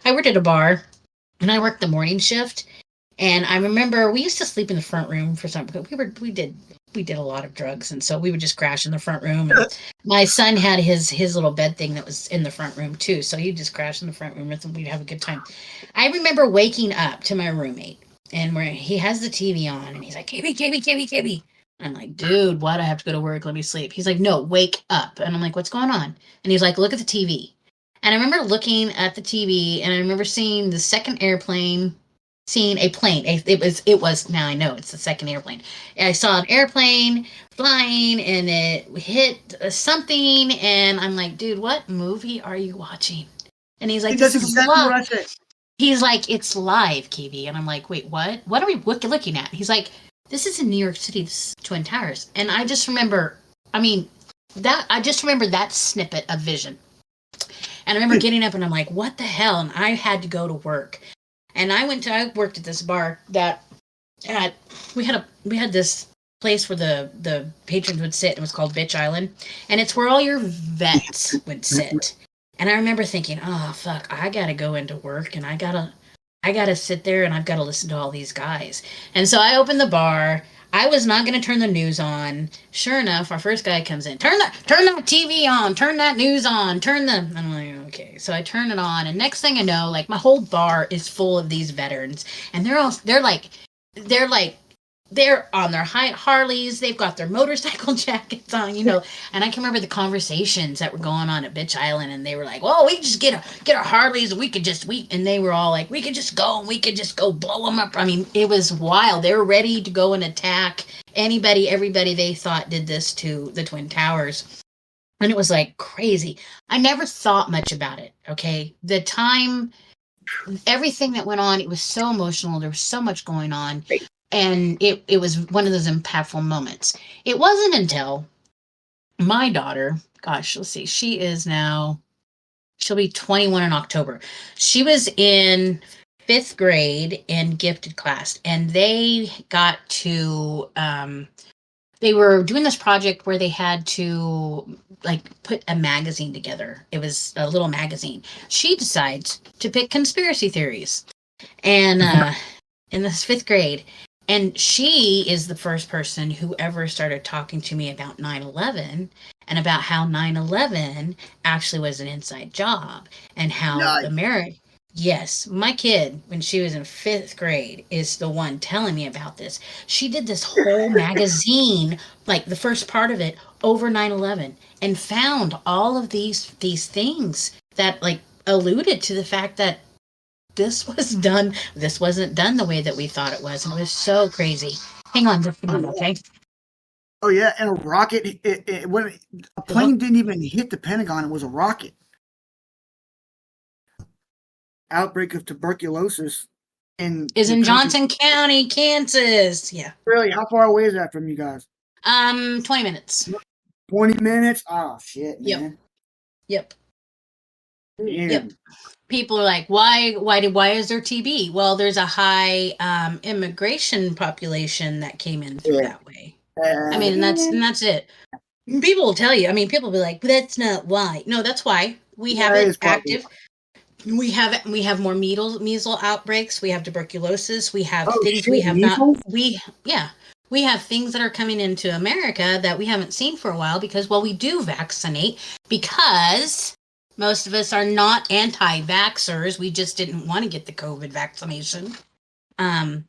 S1: I worked at a bar, and I worked the morning shift. And I remember we used to sleep in the front room for some. We did a lot of drugs, and so we would just crash in the front room. And my son had his little bed thing that was in the front room too, so he'd just crash in the front room with him. We'd have a good time. I remember waking up to my roommate, and where he has the TV on, and he's like, "KB, KB, KB, KB." I'm like, "Dude, why do I have to go to work? Let me sleep." He's like, "No, wake up." And I'm like, "What's going on?" And he's like, "Look at the TV." And I remember looking at the TV, and I remember seeing the second airplane, seeing a plane. It was now I know it's the second airplane. I saw an airplane flying, and it hit something, and I'm like, "Dude, what movie are you watching?" And he's like,
S2: That's
S1: "This is
S2: exactly
S1: live."
S2: what I said.
S1: He's like, "It's live, KB." And I'm like, "Wait, what? What are we looking at?" He's like, "This is in New York City, this Twin Towers." And I just remember, I mean, I just remember that snippet of vision. And I remember getting up, and I'm like, "What the hell?" And I had to go to work. And I worked at this bar that had, we had this place where the patrons would sit. It was called Bitch Island. And it's where all your vets would sit. And I remember thinking, "Oh fuck, I gotta go into work, and I gotta sit there, and I've gotta listen to all these guys." And so I opened the bar. I was not gonna turn the news on. Sure enough, our first guy comes in. Turn that TV on. Turn that news on. I'm like, okay. So I turn it on, and next thing I know, like, my whole bar is full of these veterans, and they're like they're on their Harleys. They've got their motorcycle jackets on. And I can remember the conversations that were going on at Bitch Island, and they were like, "Well, we can just get our Harleys, and and they were all like, we could just go, and we could just go blow them up." I mean, it was wild. They were ready to go and attack everybody they thought did this to the Twin Towers. And it was like crazy. I never thought much about it. Okay. The time, everything that went on, it was so emotional. There was so much going on. And it was one of those impactful moments. It wasn't until my daughter, gosh, let's see, she'll be 21 in October. She was in 5th grade in gifted class, and they got to, they were doing this project where they had to, like, put a magazine together. It was a little magazine. She decides to pick conspiracy theories, and in this 5th grade. And she is the first person who ever started talking to me about 9/11, and about how 9/11 actually was an inside job, and how
S2: Nice.
S1: Yes, my kid, when she was in 5th grade, is the one telling me about this. She did this whole magazine, like the first part of it, over 9/11, and found all of these things that like alluded to the fact that this wasn't done the way that we thought it was, and it was so crazy. Hang on just a
S2: Oh
S1: moment,
S2: yeah.
S1: okay?
S2: Oh yeah, and a rocket. When a plane didn't even hit the Pentagon, it was a rocket. Outbreak of tuberculosis in
S1: Is
S2: the
S1: in
S2: country.
S1: Johnson County, Kansas. Yeah.
S2: Really, how far away is that from you guys?
S1: 20 minutes.
S2: 20 minutes? Oh shit,
S1: Yep.
S2: man.
S1: Yep.
S2: Damn.
S1: Yep. People are like, why is there TB? Well, there's a high immigration population that came in through
S2: Yeah.
S1: that way. I mean, and that's it. People will tell you. I mean, people will be like, but that's not why. No, that's why. We have
S2: That
S1: it
S2: is probably
S1: active. We have more measles outbreaks. We have tuberculosis. We have
S2: oh
S1: things we
S2: shit,
S1: have not.
S2: measles?
S1: We have things that are coming into America that we haven't seen for a while because, well, we do vaccinate because most of us are not anti-vaxxers. We just didn't want to get the COVID vaccination. Um,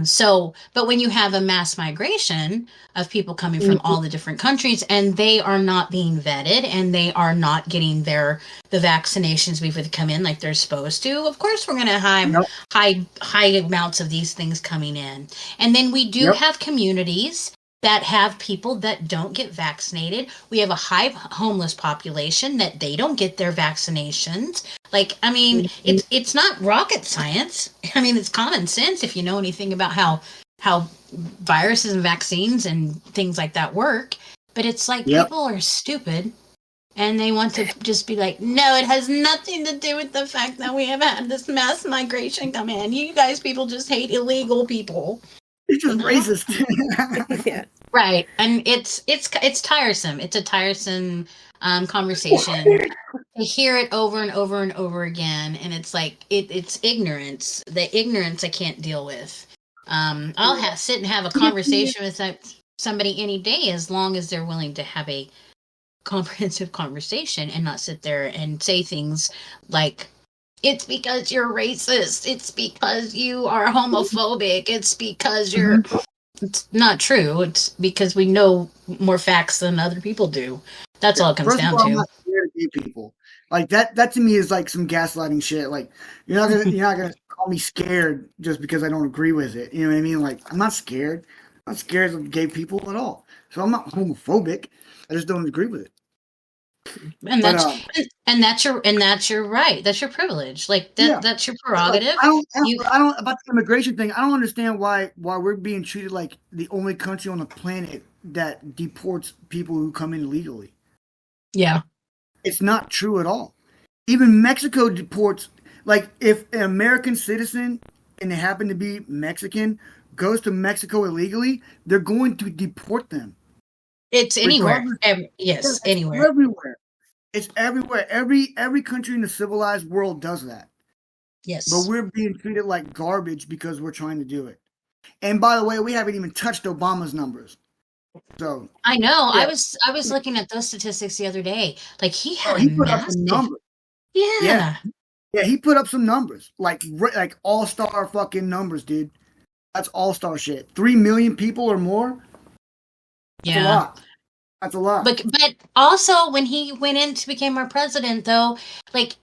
S1: so, but when you have a mass migration of people coming from all the different countries and they are not being vetted and they are not getting the vaccinations before they come in like they're supposed to, of course we're going to have
S2: Yep.
S1: high amounts of these things coming in. And then we do
S2: Yep.
S1: have communities that have people that don't get vaccinated. We have a high homeless population that they don't get their vaccinations. Like, I mean, it's not rocket science. I mean, it's common sense if you know anything about how viruses and vaccines and things like that work. But it's like
S2: Yep.
S1: people are stupid and they want to just be like, no, it has nothing to do with the fact that we have had this mass migration come in. You guys people just hate illegal people.
S2: It's just racist.
S3: Yeah.
S1: Right, and it's tiresome. It's a tiresome conversation. I hear it over and over and over again, and it's like it's ignorance. The ignorance I can't deal with. I'll sit and have a conversation with somebody any day as long as they're willing to have a comprehensive conversation and not sit there and say things like, it's because you're racist, it's because you are homophobic, it's because you're it's not true. It's because we know more facts than other people do. That's all it comes
S2: First
S1: down
S2: of all, I'm
S1: to.
S2: not scared of gay people. Like that to me is like some gaslighting shit. Like you're not gonna call me scared just because I don't agree with it. You know what I mean? Like I'm not scared. I'm not scared of gay people at all. So I'm not homophobic. I just don't agree with it.
S1: And
S2: But
S1: that's your right. That's your privilege. Like
S2: yeah.
S1: that's your
S2: But, like,
S1: prerogative.
S2: I don't about the immigration thing. I don't understand why we're being treated like the only country on the planet that deports people who come in illegally.
S1: Yeah.
S2: It's not true at all. Even Mexico deports, like if an American citizen and they happen to be Mexican goes to Mexico illegally, they're going to deport them.
S1: It's anywhere.
S2: Yes, it's
S1: Anywhere.
S2: everywhere. It's everywhere. Every country in the civilized world does that.
S1: Yes.
S2: But we're being treated like garbage because we're trying to do it. And by the way, we haven't even touched Obama's numbers. So
S1: I know.
S2: yeah.
S1: I was looking at those statistics the other day. Like he had
S2: he
S1: a
S2: put up some
S1: massive.
S2: numbers.
S1: Yeah.
S2: Yeah, he put up some numbers. Like all-star fucking numbers, dude. That's all-star shit. 3 million people or more? That's a lot. That's a lot.
S1: But also when he went in to become our president though, like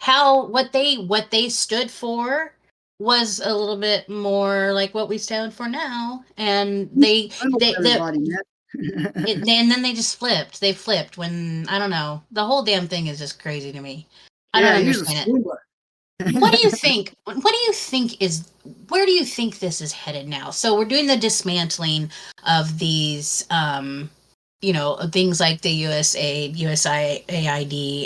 S1: what they stood for was a little bit more like what we stand for now, and
S2: everybody, man.
S1: and then they just flipped. They flipped when I don't know. The whole damn thing is just crazy to me. I don't understand it. What do you think? What do you think is? Where do you think this is headed now? So we're doing the dismantling of these, things like the USAID,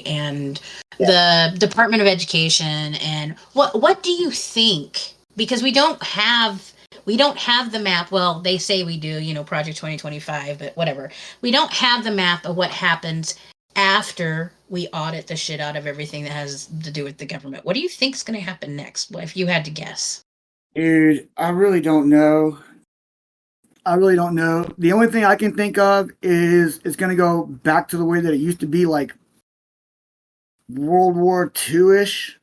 S1: and the Department of Education, and what do you think? Because we don't have the map. Well, they say we do, Project 2025, but whatever. We don't have the map of what happens after we audit the shit out of everything that has to do with the government. What do you think is going to happen next? If you had to guess.
S2: Dude, I really don't know. The only thing I can think of is it's going to go back to the way that it used to be, like World War II-ish.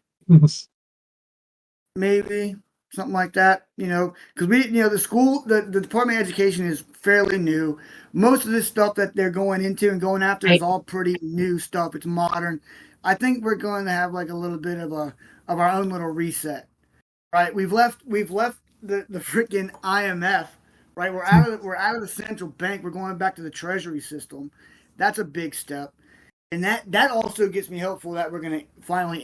S2: maybe something like that. Because the school, the Department of Education is fairly new. Most of this stuff that they're going into and going after is
S1: Right.
S2: all pretty new stuff. It's modern. I think we're going to have like a little bit of our own little reset. Right? We've left the freaking IMF. Right? We're out of the central bank. We're going back to the treasury system. That's a big step. And that also gets me hopeful that we're going to finally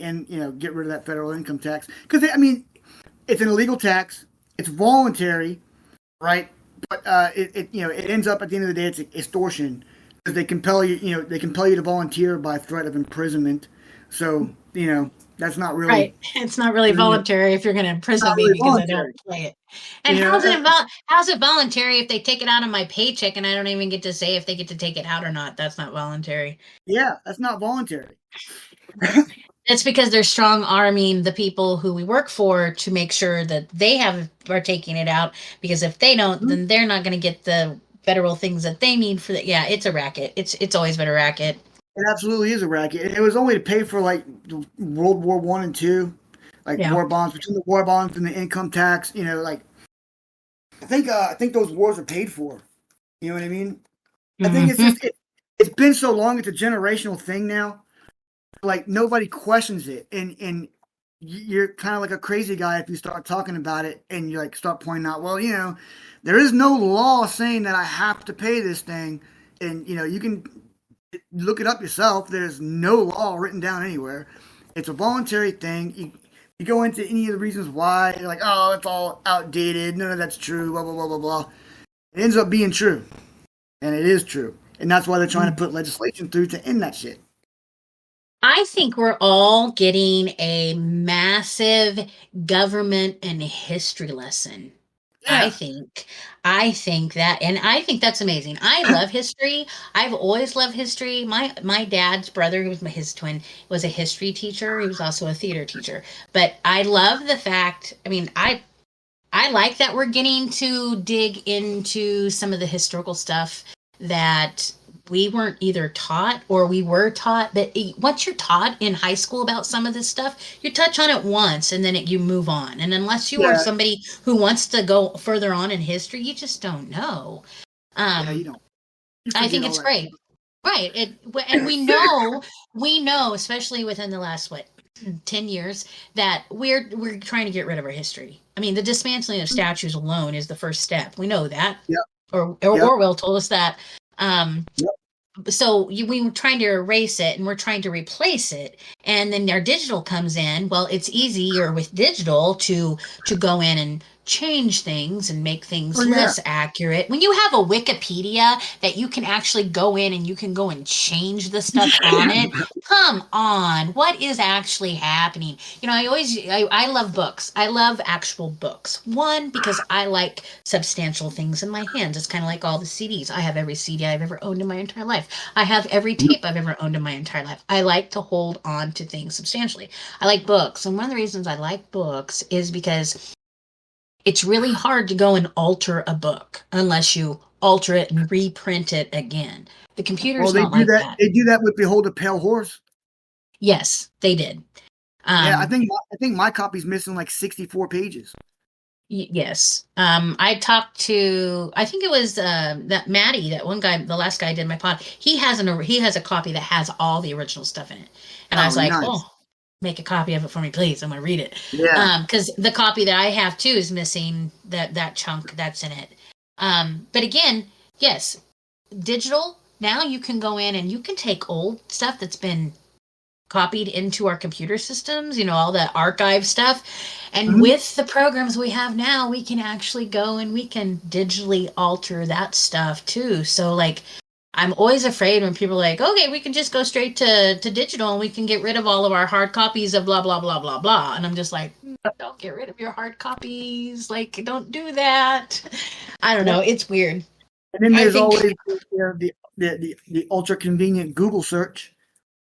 S2: get rid of that federal income tax, because it's an illegal tax, it's voluntary, right? But it ends up at the end of the day it's extortion, because they compel you to volunteer by threat of imprisonment. So that's not really
S1: Right. It's not really voluntary if you're going to imprison
S2: not
S1: me
S2: really
S1: because I don't
S2: voluntary.
S1: play it. And
S2: You know,
S1: how's it voluntary if they take it out of my paycheck and I don't even get to say if they get to take it out or not? That's not voluntary.
S2: yeah, that's not voluntary.
S1: It's because they're strong arming the people who we work for to make sure that they are taking it out, because if they don't, then they're not going to get the federal things that they need for that. Yeah, it's a racket. It's always been a racket.
S2: It absolutely is a racket. It was only to pay for like World War One and Two, like
S1: Yeah.
S2: war bonds, between the war bonds and the income tax. Like I think those wars are paid for. You know what I mean? I think it's just it's been so long. It's a generational thing now. Like nobody questions it, and you're kind of like a crazy guy if you start talking about it and you like start pointing out, well, there is no law saying that I have to pay this thing, and you can look it up yourself. There's no law written down anywhere. It's a voluntary thing. You go into any of the reasons why, you're like, oh, it's all outdated. None of that's true. Blah blah blah blah blah. It ends up being true, and it is true, and that's why they're trying to put legislation through to end that shit.
S1: I think we're all getting a massive government and history lesson.
S2: Yeah.
S1: I think that, and I think that's amazing. I love history. I've always loved history. My dad's brother, who was his twin, was a history teacher. He was also a theater teacher. But I love the fact, I like that we're getting to dig into some of the historical stuff that we weren't either taught or we were taught. But once you're taught in high school about some of this stuff, you touch on it once and then you move on. And unless you are somebody who wants to go further on in history, you just don't know.
S2: You don't.
S1: I think it's great. Right. And we know, especially within the last, 10 years, that we're trying to get rid of our history. I mean, the dismantling of statues alone is the first step. We know that.
S2: Yep.
S1: Orwell told us that.
S2: Yep.
S1: So we were trying to erase it and we're trying to replace it. And then our digital comes in. Well, it's easier with digital to go in and change things and make things less accurate. When you have a Wikipedia that you can actually go in and you can go and change the stuff on it, come on, what is actually happening? I love books. I love actual books. One, because I like substantial things in my hands. It's kind of like all the CDs. I have every CD I've ever owned in my entire life. I have every tape I've ever owned in my entire life. I like to hold on to things substantially. I like books. And one of the reasons I like books is because it's really hard to go and alter a book unless you alter it and reprint it again. The computer's not like that.
S2: They do that with Behold a Pale Horse.
S1: Yes, they did.
S2: I think my copy's missing like 64 pages.
S1: Yes. I talked to, I think it was that Maddie, that one guy, the last guy I did my pod. He has a copy that has all the original stuff in it, and I was like, nice. Make a copy of it for me, please. I'm gonna read it.
S2: Yeah.
S1: Because the copy that I have too is missing that chunk that's in it. But again, yes, digital. Now you can go in and you can take old stuff that's been copied into our computer systems, all the archive stuff. And with the programs we have now, we can actually go and we can digitally alter that stuff too. So I'm always afraid when people are like, okay, we can just go straight to digital and we can get rid of all of our hard copies of blah, blah, blah, blah, blah. And I'm just like, don't get rid of your hard copies. Don't do that. I don't know. It's weird.
S2: And then there's always the ultra convenient Google search.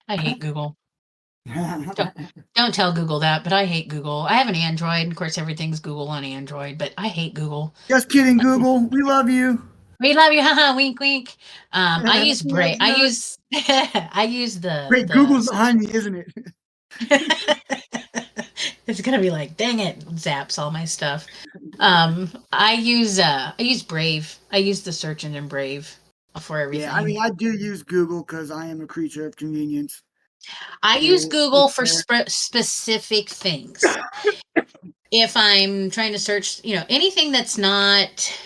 S1: I hate Google. Don't tell Google that, but I hate Google. I have an Android. Of course, everything's Google on Android, but I hate Google.
S2: Just kidding, Google. We love you.
S1: We love you, haha, wink, wink. I use Brave. I use the.
S2: Wait, Google's behind me, isn't it?
S1: It's gonna be like, dang it, zaps all my stuff. I use Brave. I use the search engine Brave for
S2: Yeah, I mean,
S1: everything.
S2: I do use Google because I am a creature of convenience.
S1: I use
S2: Full,
S1: Google
S2: full
S1: for
S2: fair.
S1: specific things. If I'm trying to search, anything that's not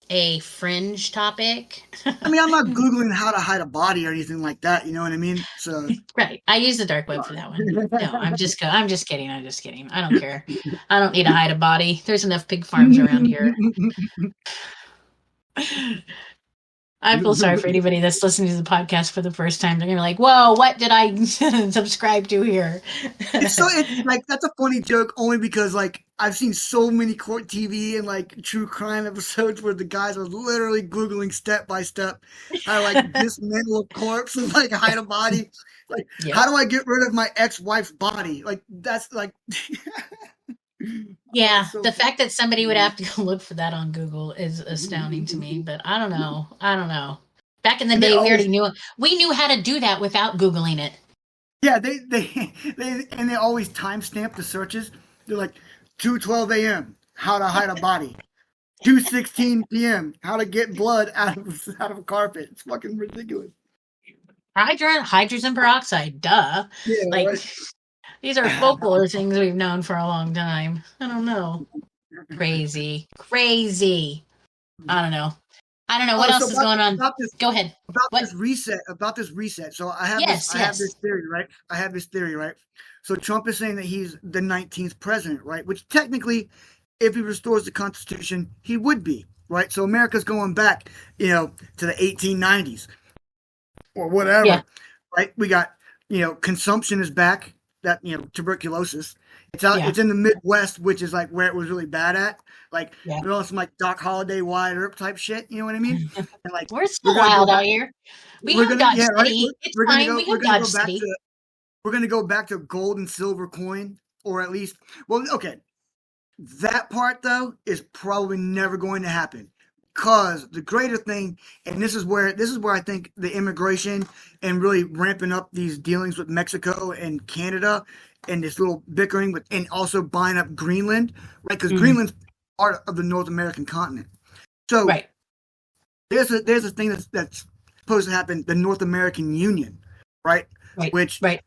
S1: a fringe topic.
S2: I mean, I'm not Googling how to hide a body or anything like that. You know what I mean? So.
S1: Right. I use the dark web for that one. No, I'm just kidding. I'm just kidding. I don't care. I don't need to hide a body. There's enough pig farms around here. I feel sorry for anybody that's listening to the podcast for the first time. They're gonna be like, "Whoa, what did I subscribe to here?"
S2: It's like that's a funny joke only because like I've seen so many court TV and like true crime episodes where the guys are literally Googling step by step how to like dismantle a corpse and like hide a body. Like,
S1: Yep.
S2: how do I get rid of my ex-wife's body? Like that's like
S1: Yeah,
S2: so
S1: the fact that somebody would have to go look for that on Google is astounding to me. But I don't know. I don't know. Back in the
S2: and they
S1: day, we
S2: always
S1: already knew it. We knew how to do that without Googling it.
S2: yeah, they always timestamp the searches. They're like 2:12 a.m. how to hide a body. 2:16 p.m. how to get blood out of a carpet. It's fucking ridiculous.
S1: Hydrogen peroxide, duh.
S2: Yeah,
S1: Like
S2: right.
S1: these are folklore things we've known for a long time. I don't know. Crazy. Crazy. I don't know. I don't know. What
S2: Oh, so
S1: else is going on?
S2: about this
S1: Go ahead. What?
S2: about this reset. So I have
S1: Yes,
S2: I have
S1: yes.
S2: this theory, right? I have this theory, right? So Trump is saying that he's the 19th president, right? Which technically, if he restores the Constitution, he would be, right? So America's going back, to the 1890s or whatever,
S1: Yeah.
S2: right? We got, consumption is back. That tuberculosis. It's out.
S1: Yeah.
S2: It's in the Midwest, which is like where it was really bad at. Like
S1: Yeah.
S2: some like Doc Holliday, Wyatt Earp type shit. You know what I mean? And like
S1: We're still wild out here. We have Dodge City. It's fine. We have Dodge City.
S2: We're gonna go back to gold and silver coin, or at least, well, okay. That part though is probably never going to happen, because the greater thing, and this is where I think the immigration and really ramping up these dealings with Mexico and Canada and this little bickering with, and also buying up Greenland, right? Because Greenland's part of the North American continent. So
S1: right.
S2: there's a thing that's supposed to happen, the North American Union, right?
S1: Right.
S2: Which
S1: right.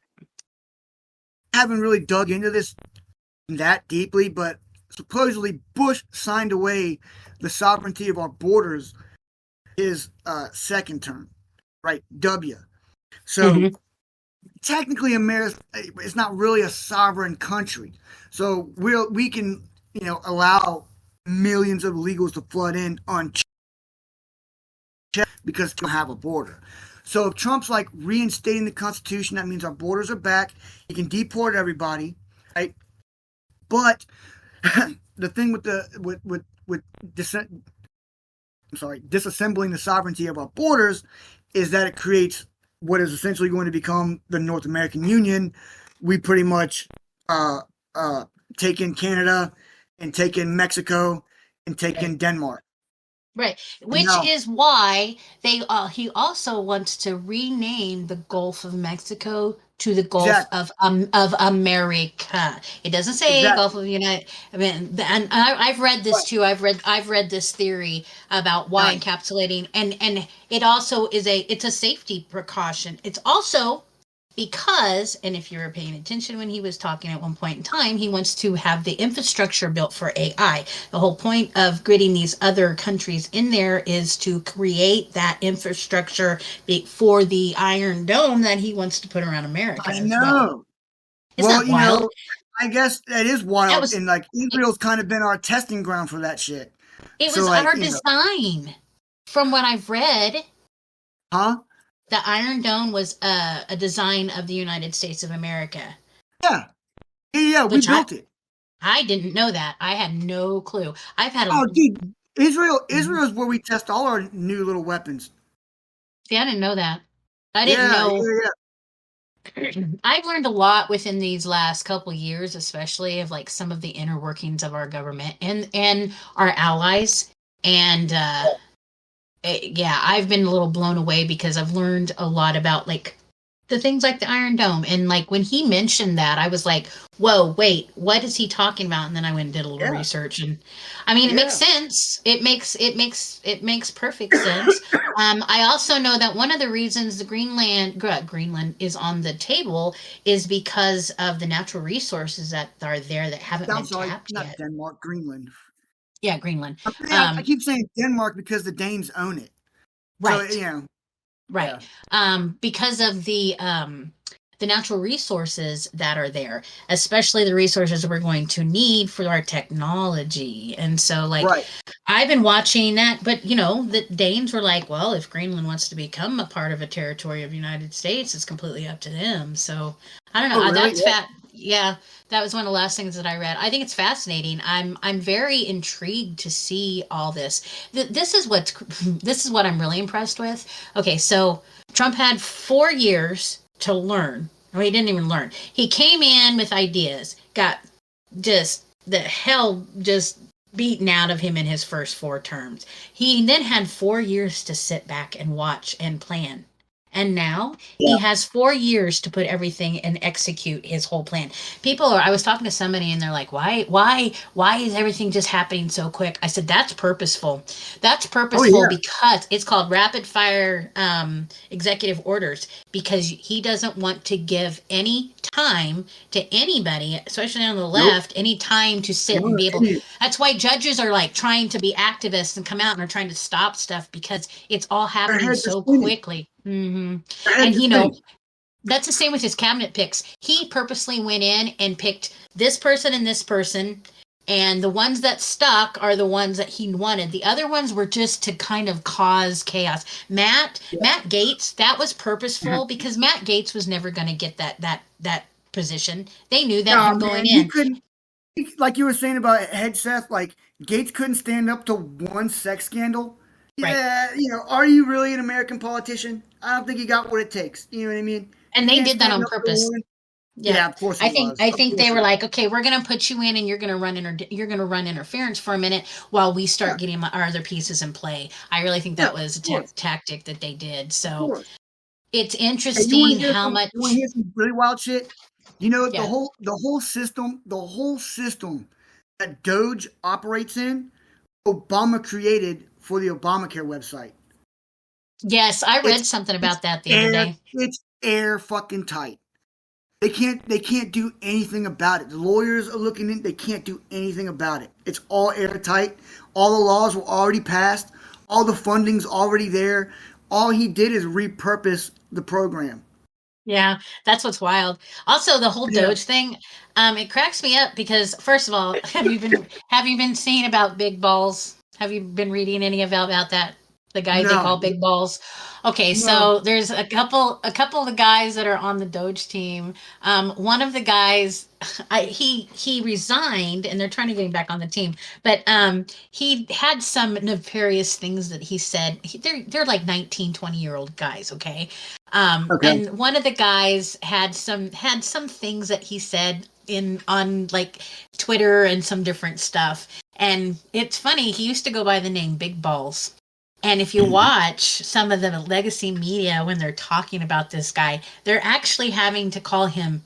S2: I haven't really dug into this that deeply, but supposedly Bush signed away the sovereignty of our borders his second term, right? W. So technically, America is not really a sovereign country. So we can allow millions of illegals to flood in on because we don't have a border. So if Trump's like reinstating the Constitution, that means our borders are back. He can deport everybody, right? But the thing with disassembling the sovereignty of our borders is that it creates what is essentially going to become the North American Union. We pretty much take in Canada and take in Mexico and take in Denmark.
S1: Right, which is why he also wants to rename the Gulf of Mexico to the Gulf of America. It doesn't say Gulf of the United. I mean, and I've read this too. I've read this theory about why encapsulating, and it also it's a safety precaution. It's also because, and if you were paying attention when he was talking at one point in time, he wants to have the infrastructure built for AI. The whole point of gritting these other countries in there is to create that infrastructure for the Iron Dome that he wants to put around America.
S2: I know.
S1: Isn't that wild?
S2: I guess that is wild. And like Israel's kind of been our testing ground for that shit.
S1: It was our design, from what I've read.
S2: Huh?
S1: The Iron Dome was a design of the United States of America.
S2: Yeah, we built it.
S1: I didn't know that. I had no clue. I've had
S2: dude, Israel is where we test all our new little weapons.
S1: See, I didn't know that. I didn't know. Yeah. I've learned a lot within these last couple of years, especially of like some of the inner workings of our government and our allies. And I've been a little blown away because I've learned a lot about like the things like the Iron Dome. And like when he mentioned that, I was like, whoa, wait, what is he talking about? And then I went and did a little
S2: Yeah,
S1: research, and I mean, it makes
S2: yeah.
S1: sense. It makes perfect sense. I also know that one of the reasons the Greenland is on the table is because of the natural resources that are there that haven't
S2: I'm
S1: been
S2: sorry,
S1: tapped
S2: not
S1: yet.
S2: Denmark, Greenland.
S1: Yeah, Greenland.
S2: I
S1: Um,
S2: keep saying Denmark because the Danes own it. So
S1: right. Right.
S2: yeah.
S1: Because of the natural resources that are there, especially the resources we're going to need for our technology. And so, like,
S2: Right.
S1: I've been watching that, but the Danes were like, well, if Greenland wants to become a part of a territory of the United States, it's completely up to them. So I don't know.
S2: Oh, really?
S1: That's
S2: Yeah.
S1: fat. Yeah, that was one of the last things that I read. I think it's fascinating. I'm very intrigued to see all this. This is what this is what I'm really impressed with. Okay, so Trump had 4 years to learn. Well, he didn't even learn. He came in with ideas, got just the hell just beaten out of him in his first 4 terms. He then had 4 years to sit back and watch and plan. And now he
S2: Yeah.
S1: has 4 years to put everything and execute his whole plan. I was talking to somebody and they're like, why is everything just happening so quick? I said, that's purposeful. That's
S2: Oh,
S1: purposeful
S2: yeah.
S1: because it's called rapid fire executive orders, because he doesn't want to give any time to anybody, especially on the
S2: Nope.
S1: left, any time to sit and
S2: You're an
S1: be able.
S2: idiot.
S1: That's why judges are like trying to be activists and come out and are trying to stop stuff because it's all
S2: Their
S1: happening
S2: heads are
S1: so
S2: spinning.
S1: quickly.
S2: Their
S1: And
S2: heads are spinning.
S1: that's the same with his cabinet picks. He purposely went in and picked this person and this person, and the ones that stuck are the ones that he wanted. The other ones were just to kind of cause chaos. Matt Gates, that was purposeful because Matt Gates was never going to get that position. They knew that
S2: No,
S1: from going
S2: man, he
S1: in.
S2: couldn't. Like you were saying about Hegseth, like Gates couldn't stand up to one sex scandal.
S1: Right.
S2: Yeah, are you really an American politician? I don't think you got what it takes. You know what I mean? You
S1: And they
S2: can't
S1: did that
S2: stand
S1: on
S2: up to
S1: purpose.
S2: one.
S1: Yeah.
S2: Yeah, of course
S1: I
S2: it
S1: think
S2: was.
S1: I
S2: Of
S1: think they
S2: course
S1: were
S2: it was.
S1: like, okay, we're gonna put you in, and you're gonna run interference for a minute while we
S2: Yeah,
S1: start getting our other pieces in play. I really think
S2: yeah,
S1: that
S2: of
S1: was a
S2: course,
S1: tactic that they did.
S2: of
S1: So
S2: course.
S1: it's
S2: Hey, you want
S1: interesting
S2: to hear
S1: how
S2: some? You want to
S1: much.
S2: hear some really wild shit?
S1: Yeah.
S2: The whole system that Doge operates in, Obama created for the Obamacare website.
S1: Yes, I read
S2: It's
S1: something
S2: it's
S1: about that the other day.
S2: air fucking tight. They can't do anything about it. The lawyers are looking in, they can't do anything about it. It's all airtight. All the laws were already passed. All the funding's already there. All he did is repurpose the program.
S1: Yeah, that's what's wild. Also, the whole
S2: Yeah.
S1: Doge thing, it cracks me up because first of all, have you been seeing about big balls? Have you been reading any about that? The guys they
S2: No.
S1: call big balls. Okay,
S2: No.
S1: so there's a couple of the guys that are on the Doge team. One of the guys, he resigned, and they're trying to get him back on the team. But he had some nefarious things that he said. They're like 19, 20-year-old guys. Okay,
S2: Okay.
S1: and one of the guys had some things that he said in on like Twitter and some different stuff. And it's funny, he used to go by the name Big Balls. And if you watch some of the legacy media when they're talking about this guy, they're actually having to call him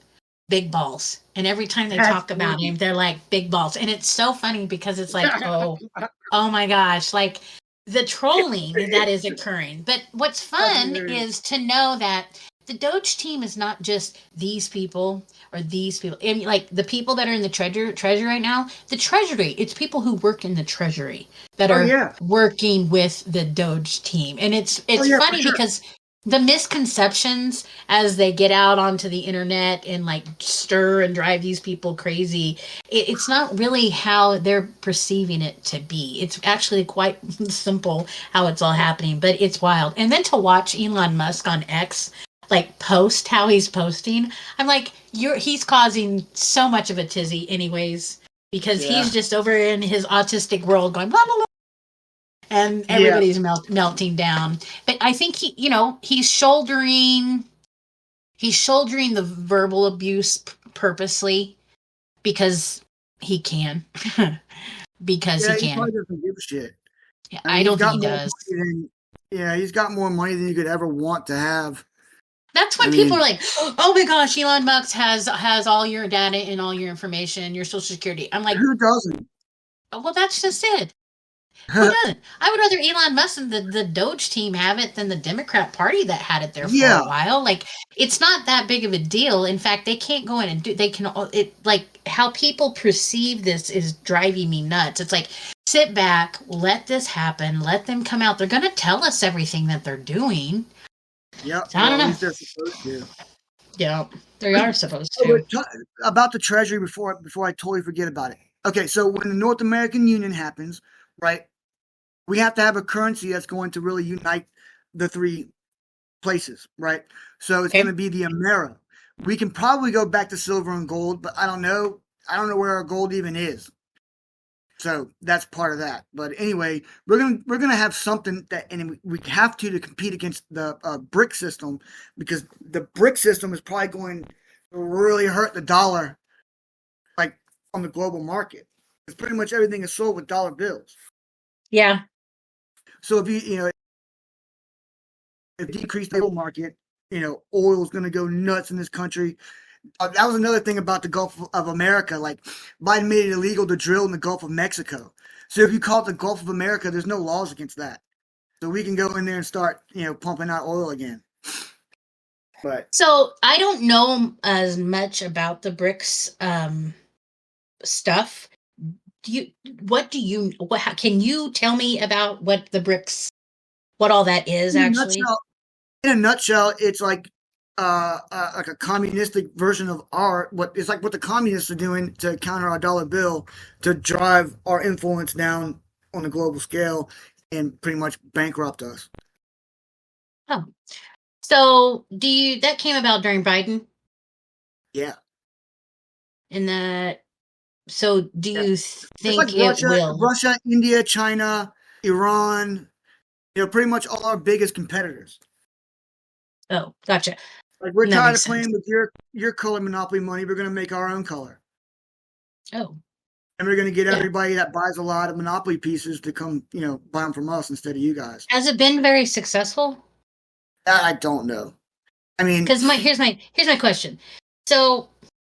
S1: Big Balls. And every time they
S2: That's
S1: talk about
S2: funny.
S1: him, they're like Big Balls. And it's so funny because it's like, oh my gosh, like the trolling that is occurring. But what's
S2: That's
S1: fun
S2: hilarious.
S1: is to know that the Doge team is not just these people or these people. And like the people that are in the treasury right now, the treasury, it's people who work in the treasury that
S2: Oh
S1: are
S2: yeah.
S1: working with the Doge team. And it's
S2: Oh
S1: it's
S2: yeah, for
S1: funny
S2: sure.
S1: because the misconceptions as they get out onto the internet and like stir and drive these people crazy, it's not really how they're perceiving it to be. It's actually quite simple how it's all happening, but it's wild. And then to watch Elon Musk on X like post how he's posting, I'm like, he's causing so much of a tizzy anyways, because
S2: Yeah.
S1: he's just over in his autistic world going blah blah blah, and
S2: Yeah.
S1: everybody's melting down. But I think he's shouldering the verbal abuse purposely because he can. Because he
S2: Yeah, he
S1: can.
S2: probably doesn't give a shit.
S1: Yeah,
S2: I mean,
S1: I
S2: he's
S1: don't think
S2: got
S1: he
S2: more
S1: does.
S2: money than yeah, he's got more money than you could ever want to have.
S1: That's
S2: I
S1: when people
S2: mean,
S1: are like, "Oh my gosh, Elon Musk has all your data and all your information, your social security." I'm like,
S2: who doesn't?
S1: oh, "Well, that's just it. Who doesn't? I would rather Elon Musk and the Doge team have it than the Democrat Party that had it there for a
S2: Yeah,
S1: while. Like, it's not that big of a deal. In fact, they can't go in and do. They can. It like how people perceive this is driving me nuts. It's like sit back, let this happen, let them come out. They're gonna tell us everything that they're doing.
S2: yeah.
S1: So I
S2: Well,
S1: don't
S2: at
S1: know.
S2: least they're supposed to.
S1: Yeah, they are supposed
S2: Oh,
S1: to.
S2: about the Treasury before I totally forget about it. Okay, so when the North American Union happens, right, we have to have a currency that's going to really unite the three places, right? So it's going
S1: Okay.
S2: to be the Amera. We can probably go back to silver and gold, but I don't know. I don't know where our gold even is. So that's part of that. But anyway, we're gonna have something that, and we have to compete against the brick system, because the brick system is probably going to really hurt the dollar, like on the global market. Because pretty much everything is sold with dollar bills.
S1: Yeah.
S2: So if if you decrease the oil market, oil is going to go nuts in this country. That was another thing about the Gulf of America. Like, Biden made it illegal to drill in the Gulf of Mexico. So if you call it the Gulf of America, there's no laws against that. So we can go in there and start, pumping out oil again. But
S1: So I don't know as much about the BRICS stuff. Do you? What do you? What? How, can you tell me about what the BRICS? What all that is
S2: in a
S1: actually?
S2: nutshell, in a nutshell, it's like a communistic version of what it's like what the communists are doing to counter our dollar bill, to drive our influence down on the global scale and pretty much bankrupt us.
S1: Oh, so do you? That came about during Biden,
S2: Yeah.
S1: and that. So do
S2: Yeah.
S1: you
S2: It's like
S1: think it will?
S2: Russia, India, China, Iran, pretty much all our biggest competitors.
S1: Oh, gotcha.
S2: Like, we're
S1: That
S2: tired
S1: makes
S2: of
S1: sense.
S2: playing with your color monopoly money. We're going to make our own color.
S1: Oh,
S2: And we're going to get
S1: yeah.
S2: everybody that buys a lot of monopoly pieces to come, buy them from us instead of you guys.
S1: Has it been very successful?
S2: That I don't know. I mean,
S1: Because here's my question. So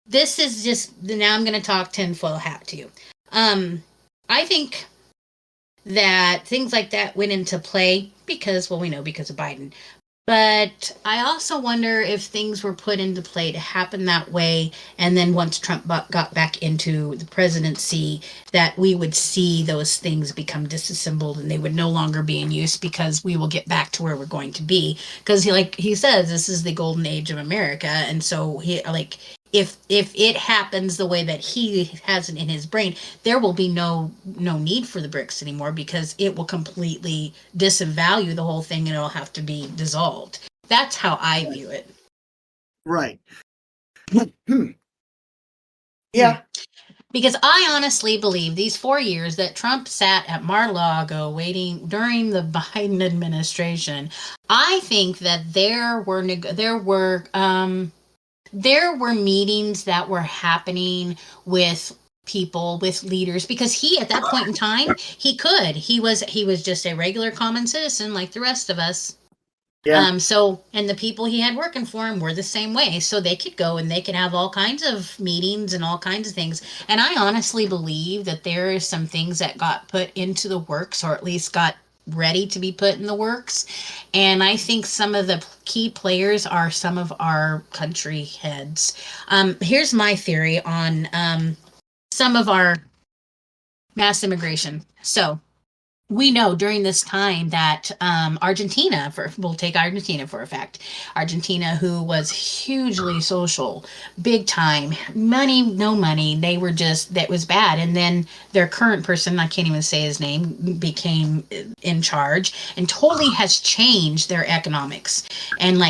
S1: this is just now I'm going to talk tinfoil hat to you. I think that things like that went into play because, well, we know because of Biden. But I also wonder if things were put into play to happen that way. And then once Trump got back into the presidency, that we would see those things become disassembled and they would no longer be in use because we will get back to where we're going to be. Because like he says, this is the golden age of America. And so if it happens the way that he has it in his brain, there will be no need for the BRICS anymore because it will completely disvalue the whole thing and it'll have to be dissolved. That's how I view it.
S2: right.
S1: Hmm.
S2: Yeah.
S1: Because I honestly believe these 4 years that Trump sat at Mar-a-Lago waiting during the Biden administration, I think that there were meetings that were happening with people, with leaders, because he at that point in time he was just a regular common citizen like the rest of us.
S2: Yeah.
S1: And the people he had working for him were the same way, so they could go and they could have all kinds of meetings and all kinds of things. And I honestly believe that there is some things that got put into the works, or at least got ready to be put in the works. And I think some of the key players are some of our country heads. Here's my theory on some of our mass immigration. So we know during this time that we'll take Argentina for a fact. Argentina, who was hugely social, big time, money, no money, they were just, that was bad. And then their current person, I can't even say his name, became in charge and totally has changed their economics and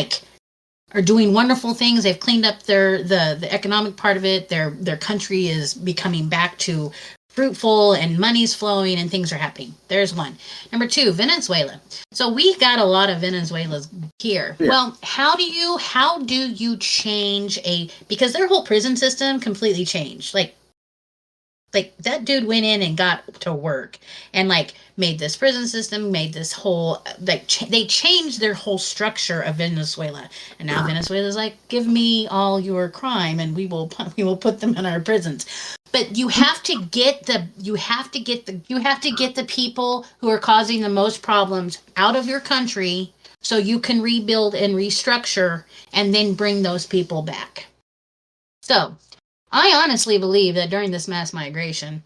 S1: are doing wonderful things. They've cleaned up the economic part of it. Their country is becoming back to fruitful and money's flowing and things are happening. There's one. Number two, Venezuela. So we got a lot of Venezuelans here.
S2: Yeah.
S1: Well, how do you change because their whole prison system completely changed. Like Like, that dude went in and got to work and, like, made this prison system, made this whole, like, they changed their whole structure of Venezuela. And now Venezuela's like, give me all your crime and we will put them in our prisons. But you have to get the people who are causing the most problems out of your country so you can rebuild and restructure and then bring those people back. So, I honestly believe that during this mass migration,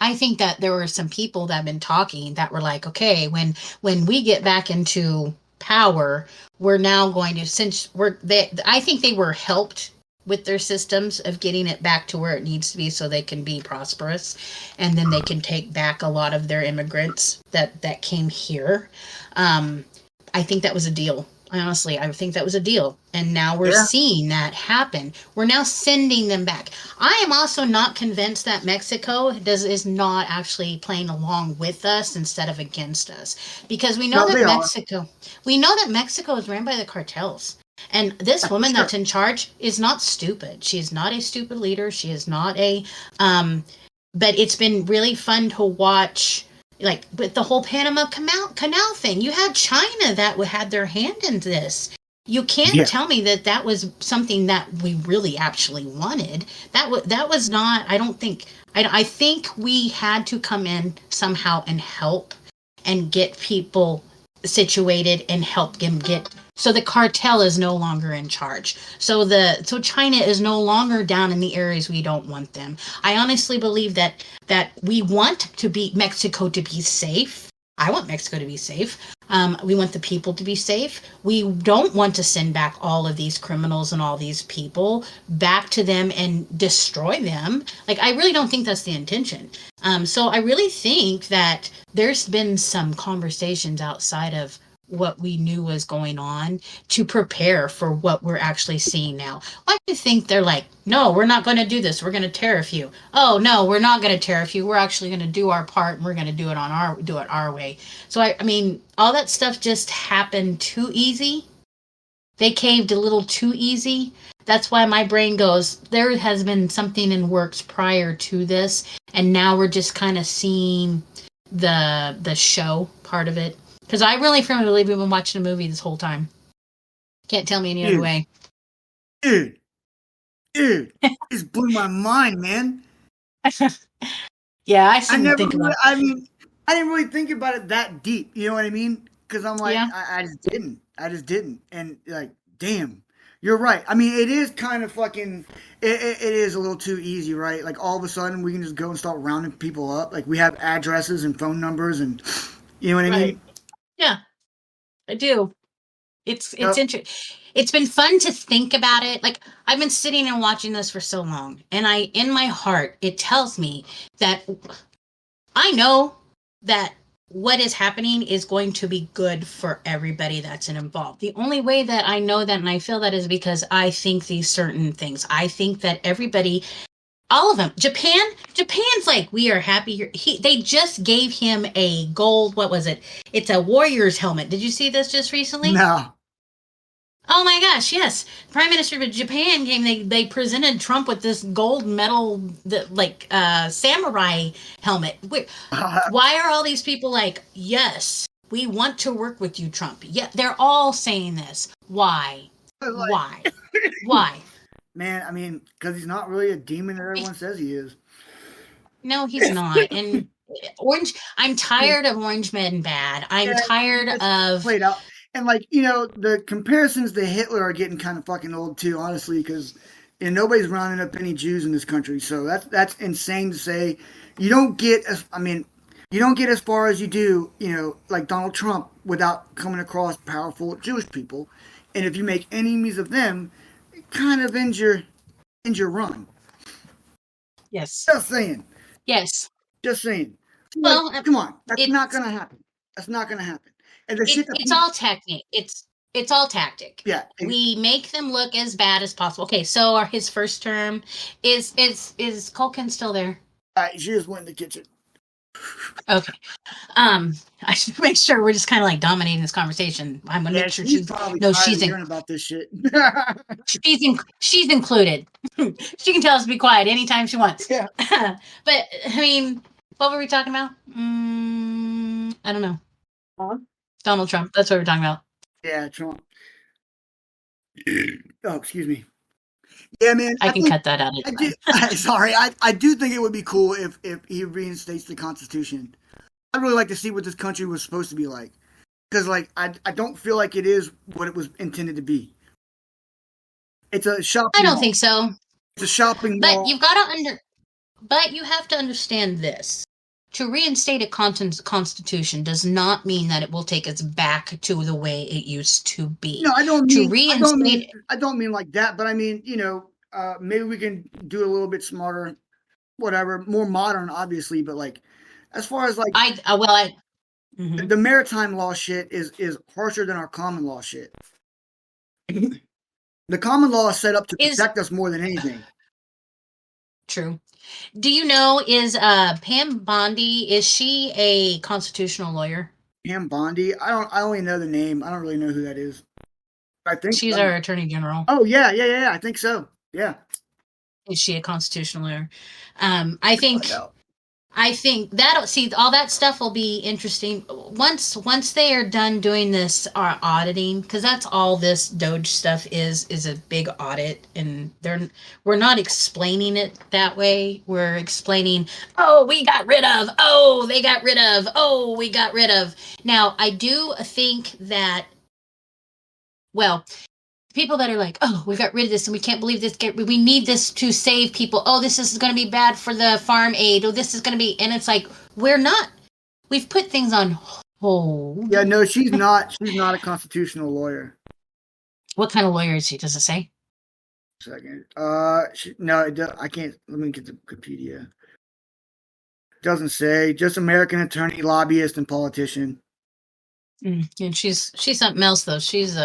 S1: I think that there were some people that have been talking that were like, okay, when we get back into power, we're now going to, I think they were helped with their systems of getting it back to where it needs to be so they can be prosperous, and then they can take back a lot of their immigrants that came here. I think that was a deal. Honestly, I think that was a deal. And now we're seeing that happen. We're now sending them back. I am also not convinced that Mexico is not actually playing along with us instead of against us. Because we know that Mexico is ran by the cartels. And this woman that's in charge is not stupid. She is not a stupid leader. She is not but it's been really fun to watch. Like, with the whole Panama Canal thing, you had China that had their hand in this. You can't tell me that was something that we really actually wanted. That was not, I don't think, I think we had to come in somehow and help and get people situated and help them get, so the cartel is no longer in charge. So China is no longer down in the areas we don't want them. I honestly believe that we want Mexico to be safe. I want Mexico to be safe. We want the people to be safe. We don't want to send back all of these criminals and all these people back to them and destroy them. Like, I really don't think that's the intention. So I really think that there's been some conversations outside of what we knew was going on to prepare for what we're actually seeing now. Why do you think they're like, no, we're not going to do this. We're going to tariff you. Oh, no, we're not going to tariff you. We're actually going to do our part, and we're going to do it our way. So, I mean, all that stuff just happened too easy. They caved a little too easy. That's why my brain goes, there has been something in works prior to this, and now we're just kind of seeing the show part of it. Because I really firmly believe we've been watching a movie this whole time. Can't tell me any other way.
S2: Dude, this blew my mind, man.
S1: Yeah, I didn't think about it.
S2: I mean, I didn't really think about it that deep. You know what I mean? Because I'm like, I just didn't. And like, damn, you're right. I mean, it is kind of fucking, it is a little too easy, right? Like, all of a sudden, we can just go and start rounding people up. Like, we have addresses and phone numbers and, you know what I mean?
S1: Yeah, I do. It's interesting. It's been fun to think about it. Like, I've been sitting and watching this for so long, and in my heart, it tells me that I know that what is happening is going to be good for everybody that's involved. The only way that I know that and I feel that is because I think these certain things. I think that everybody, all of them, Japan's like, we are happy. They just gave him a gold, what was it? It's a Warriors helmet. Did you see this just recently?
S2: No.
S1: Oh my gosh, yes. Prime Minister of Japan they presented Trump with this gold medal, samurai helmet. Why are all these people like, yes, we want to work with you, Trump? Yeah, they're all saying this. Why? Why?
S2: Man, I mean, because he's not really a demon that everyone says he is.
S1: No, he's not. And I'm tired of Orange Men bad. I'm tired of
S2: played out. And like, you know, the comparisons to Hitler are getting kind of fucking old too, honestly, because nobody's rounding up any Jews in this country. So that's insane to say. You don't get as far as you do, you know, like Donald Trump without coming across powerful Jewish people. And if you make enemies of them, it kind of ends your run.
S1: Yes.
S2: Just saying.
S1: Yes.
S2: Just saying.
S1: Well,
S2: like, come on. That's not going to happen. That's not going to happen. And
S1: it's all technique. It's all tactic.
S2: Yeah.
S1: We make them look as bad as possible. Okay, so his first term is Colekin still there?
S2: She just went in the kitchen.
S1: Okay. I should make sure we're just kind of like dominating this conversation. I'm gonna make sure
S2: she's probably
S1: no,
S2: tired of hearing about this shit.
S1: she's included. She can tell us to be quiet anytime she wants.
S2: Yeah.
S1: But I mean, what were we talking about? I don't know.
S2: Huh?
S1: Donald Trump. That's what we're talking about.
S2: Yeah, Trump. Oh, excuse me. Yeah, man.
S1: I can cut that out.
S2: I do, sorry, I do think it would be cool if he reinstates the Constitution. I'd really like to see what this country was supposed to be like. Because, like, I don't feel like it is what it was intended to be. It's a shopping
S1: I don't
S2: mall.
S1: think so.
S2: It's a shopping
S1: But
S2: mall.
S1: But you have to understand this. To reinstate a constitution does not mean that it will take us back to the way it used to be.
S2: No, I don't
S1: To
S2: mean
S1: reinstate
S2: I don't mean like that, but I mean, maybe we can do it a little bit smarter, whatever, more modern, obviously, but like as far as like
S1: mhm.
S2: the maritime law shit is harsher than our common law shit. The common law is set up to protect us more than anything.
S1: True. Do you know, is Pam Bondi, is she a constitutional lawyer?
S2: Pam Bondi? I only know the name. I don't really know who that is. I think
S1: she's our attorney general.
S2: Oh yeah. I think so. Yeah.
S1: Is she a constitutional lawyer? I think all that stuff will be interesting once they are done doing this auditing, because that's all this Doge stuff is a big audit, and we're not explaining it that way. We're explaining, oh, we got rid of, oh, they got rid of, oh, we got rid of. Now, I do think that, well, people that are like, oh, we got rid of this and we can't believe this. We need this to save people. Oh, this is going to be bad for the farm aid. Oh, this is going to be, and it's like, we've put things on hold.
S2: Yeah, no, she's not a constitutional lawyer.
S1: What kind of lawyer is she? Does it say?
S2: Second. I can't, let me get the Wikipedia. Doesn't say, just American attorney, lobbyist, and politician.
S1: And she's something else though. She's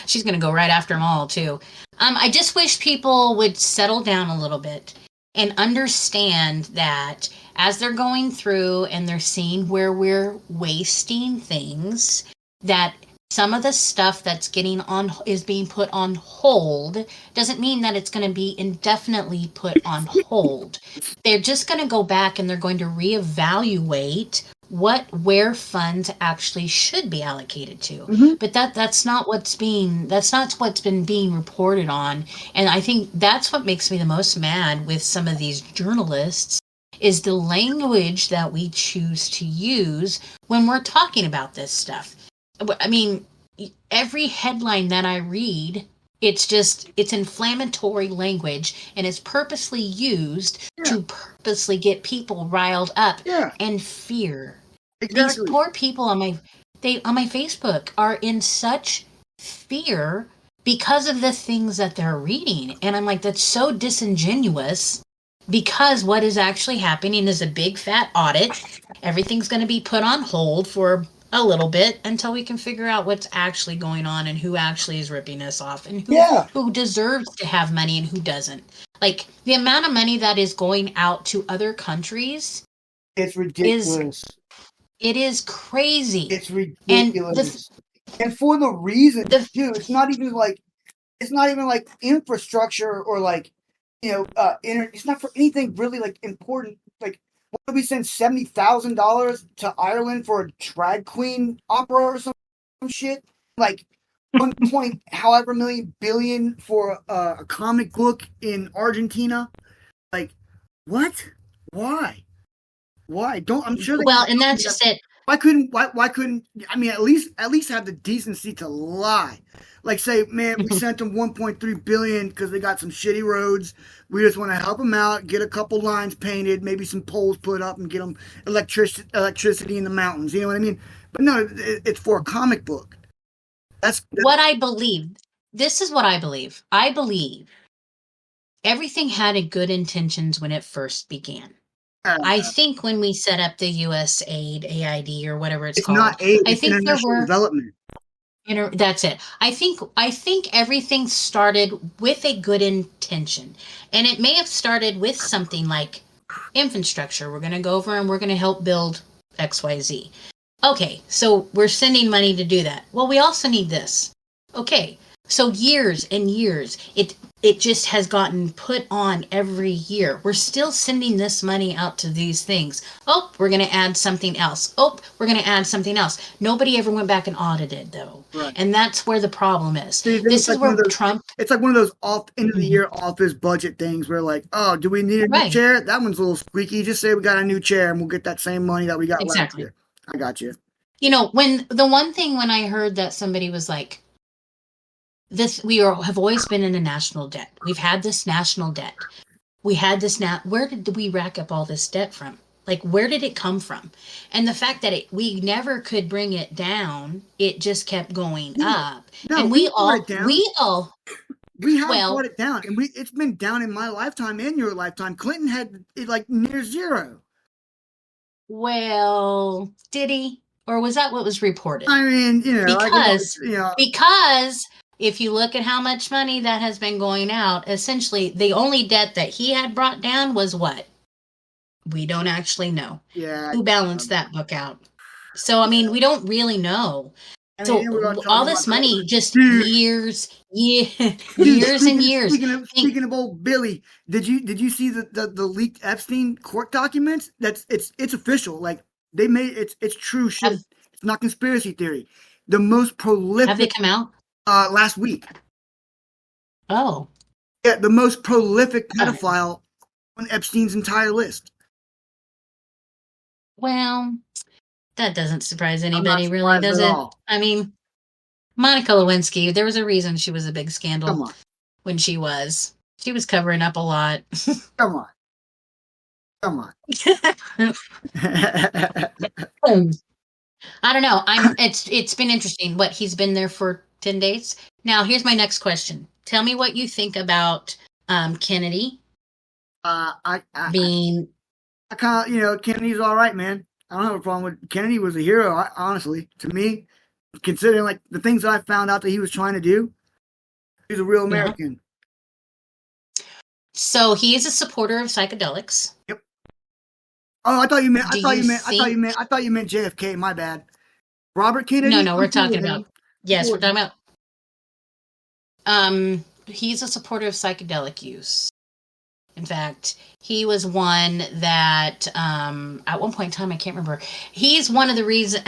S1: she's going to go right after them all, too. I just wish people would settle down a little bit and understand that as they're going through and they're seeing where we're wasting things, that some of the stuff that's is being put on hold doesn't mean that it's going to be indefinitely put on hold. They're just going to go back and they're going to reevaluate where funds actually should be allocated to.
S2: Mm-hmm.
S1: But that's not what's been being reported on. And I think that's what makes me the most mad with some of these journalists is the language that we choose to use when we're talking about this stuff. I mean, every headline that I read, it's inflammatory language, and it's purposely used to purposely get people riled up and fear.
S2: Exactly.
S1: These poor people on my Facebook are in such fear because of the things that they're reading. And I'm like, that's so disingenuous, because what is actually happening is a big fat audit. Everything's going to be put on hold for a little bit until we can figure out what's actually going on and who actually is ripping us off and who deserves to have money and who doesn't. Like, the amount of money that is going out to other countries,
S2: it's ridiculous.
S1: It is crazy.
S2: It's ridiculous. And for the reason too, it's not even like infrastructure or like, it's not for anything really like important. Like, what did we send $70,000 to Ireland for a drag queen opera or some shit? Like 1 however million billion for a comic book in Argentina? Like, what? Why? I'm sure.
S1: Well, and that's just it.
S2: Why couldn't? I mean, at least have the decency to lie. Like, say, man, we sent them 1.3 billion because they got some shitty roads. We just want to help them out, get a couple lines painted, maybe some poles put up, and get them electricity in the mountains. You know what I mean? But no, it's for a comic book. That's
S1: what I believe. This is what I believe. I believe everything had good intentions when it first began. I think when we set up the USAID, AID, or whatever it's called,
S2: not aid, it's international development.
S1: That's it. I think everything started with a good intention, and it may have started with something like infrastructure. We're going to go over and we're going to help build XYZ. Okay, so we're sending money to do that. Well, we also need this. Okay, so years and years, it just has gotten put on every year. We're still sending this money out to these things. Oh, we're going to add something else. Oh, we're going to add something else. Nobody ever went back and audited, though.
S2: Right.
S1: And that's where the problem is.
S2: See,
S1: This is
S2: like
S1: where Trump...
S2: It's like one of those end of the year office budget things where like, oh, do we need a new chair? That one's a little squeaky. Just say we got a new chair and we'll get that same money that we got last year. I got you.
S1: You know, when I heard that somebody was like, have always been in a national debt. We've had this national debt. We had this where did we rack up all this debt from? Like, where did it come from? And the fact that we never could bring it down, it just kept going up.
S2: No,
S1: and we have brought
S2: it down, and it's been down in my lifetime and your lifetime. Clinton had it like near zero.
S1: Well, did he? Or was that what was reported?
S2: I mean,
S1: because if you look at how much money that has been going out, essentially the only debt that he had brought down was what? We don't actually know.
S2: Yeah.
S1: Who balanced that book out? So, I mean, we don't really know. So all this money, just years and years.
S2: Speaking of old Billy, did you see the leaked Epstein court documents? It's official. Like they made it's true shit. It's not conspiracy theory. The most prolific.
S1: Have they come out?
S2: Last week.
S1: Oh.
S2: Yeah, the most prolific pedophile on Epstein's entire list.
S1: Well, that doesn't surprise anybody, really, does it? I mean, Monica Lewinsky, there was a reason she was a big scandal when she was. She was covering up a lot.
S2: Come on.
S1: I don't know. It's been interesting. What, he's been there for 10 days? Now, here's my next question. Tell me what you think about Kennedy.
S2: Kennedy's all right, man. I don't have a problem with Kennedy. Was a hero, honestly, to me, considering like the things that I found out that he was trying to do. He's a real American.
S1: Yeah. So he is a supporter of psychedelics.
S2: Yep. Oh, I thought you meant JFK. My bad. Robert Kennedy.
S1: No, we're talking about. Yes, we're talking about. He's a supporter of psychedelic use. In fact, he was one that at one point in time, I can't remember. He's one of the reasons.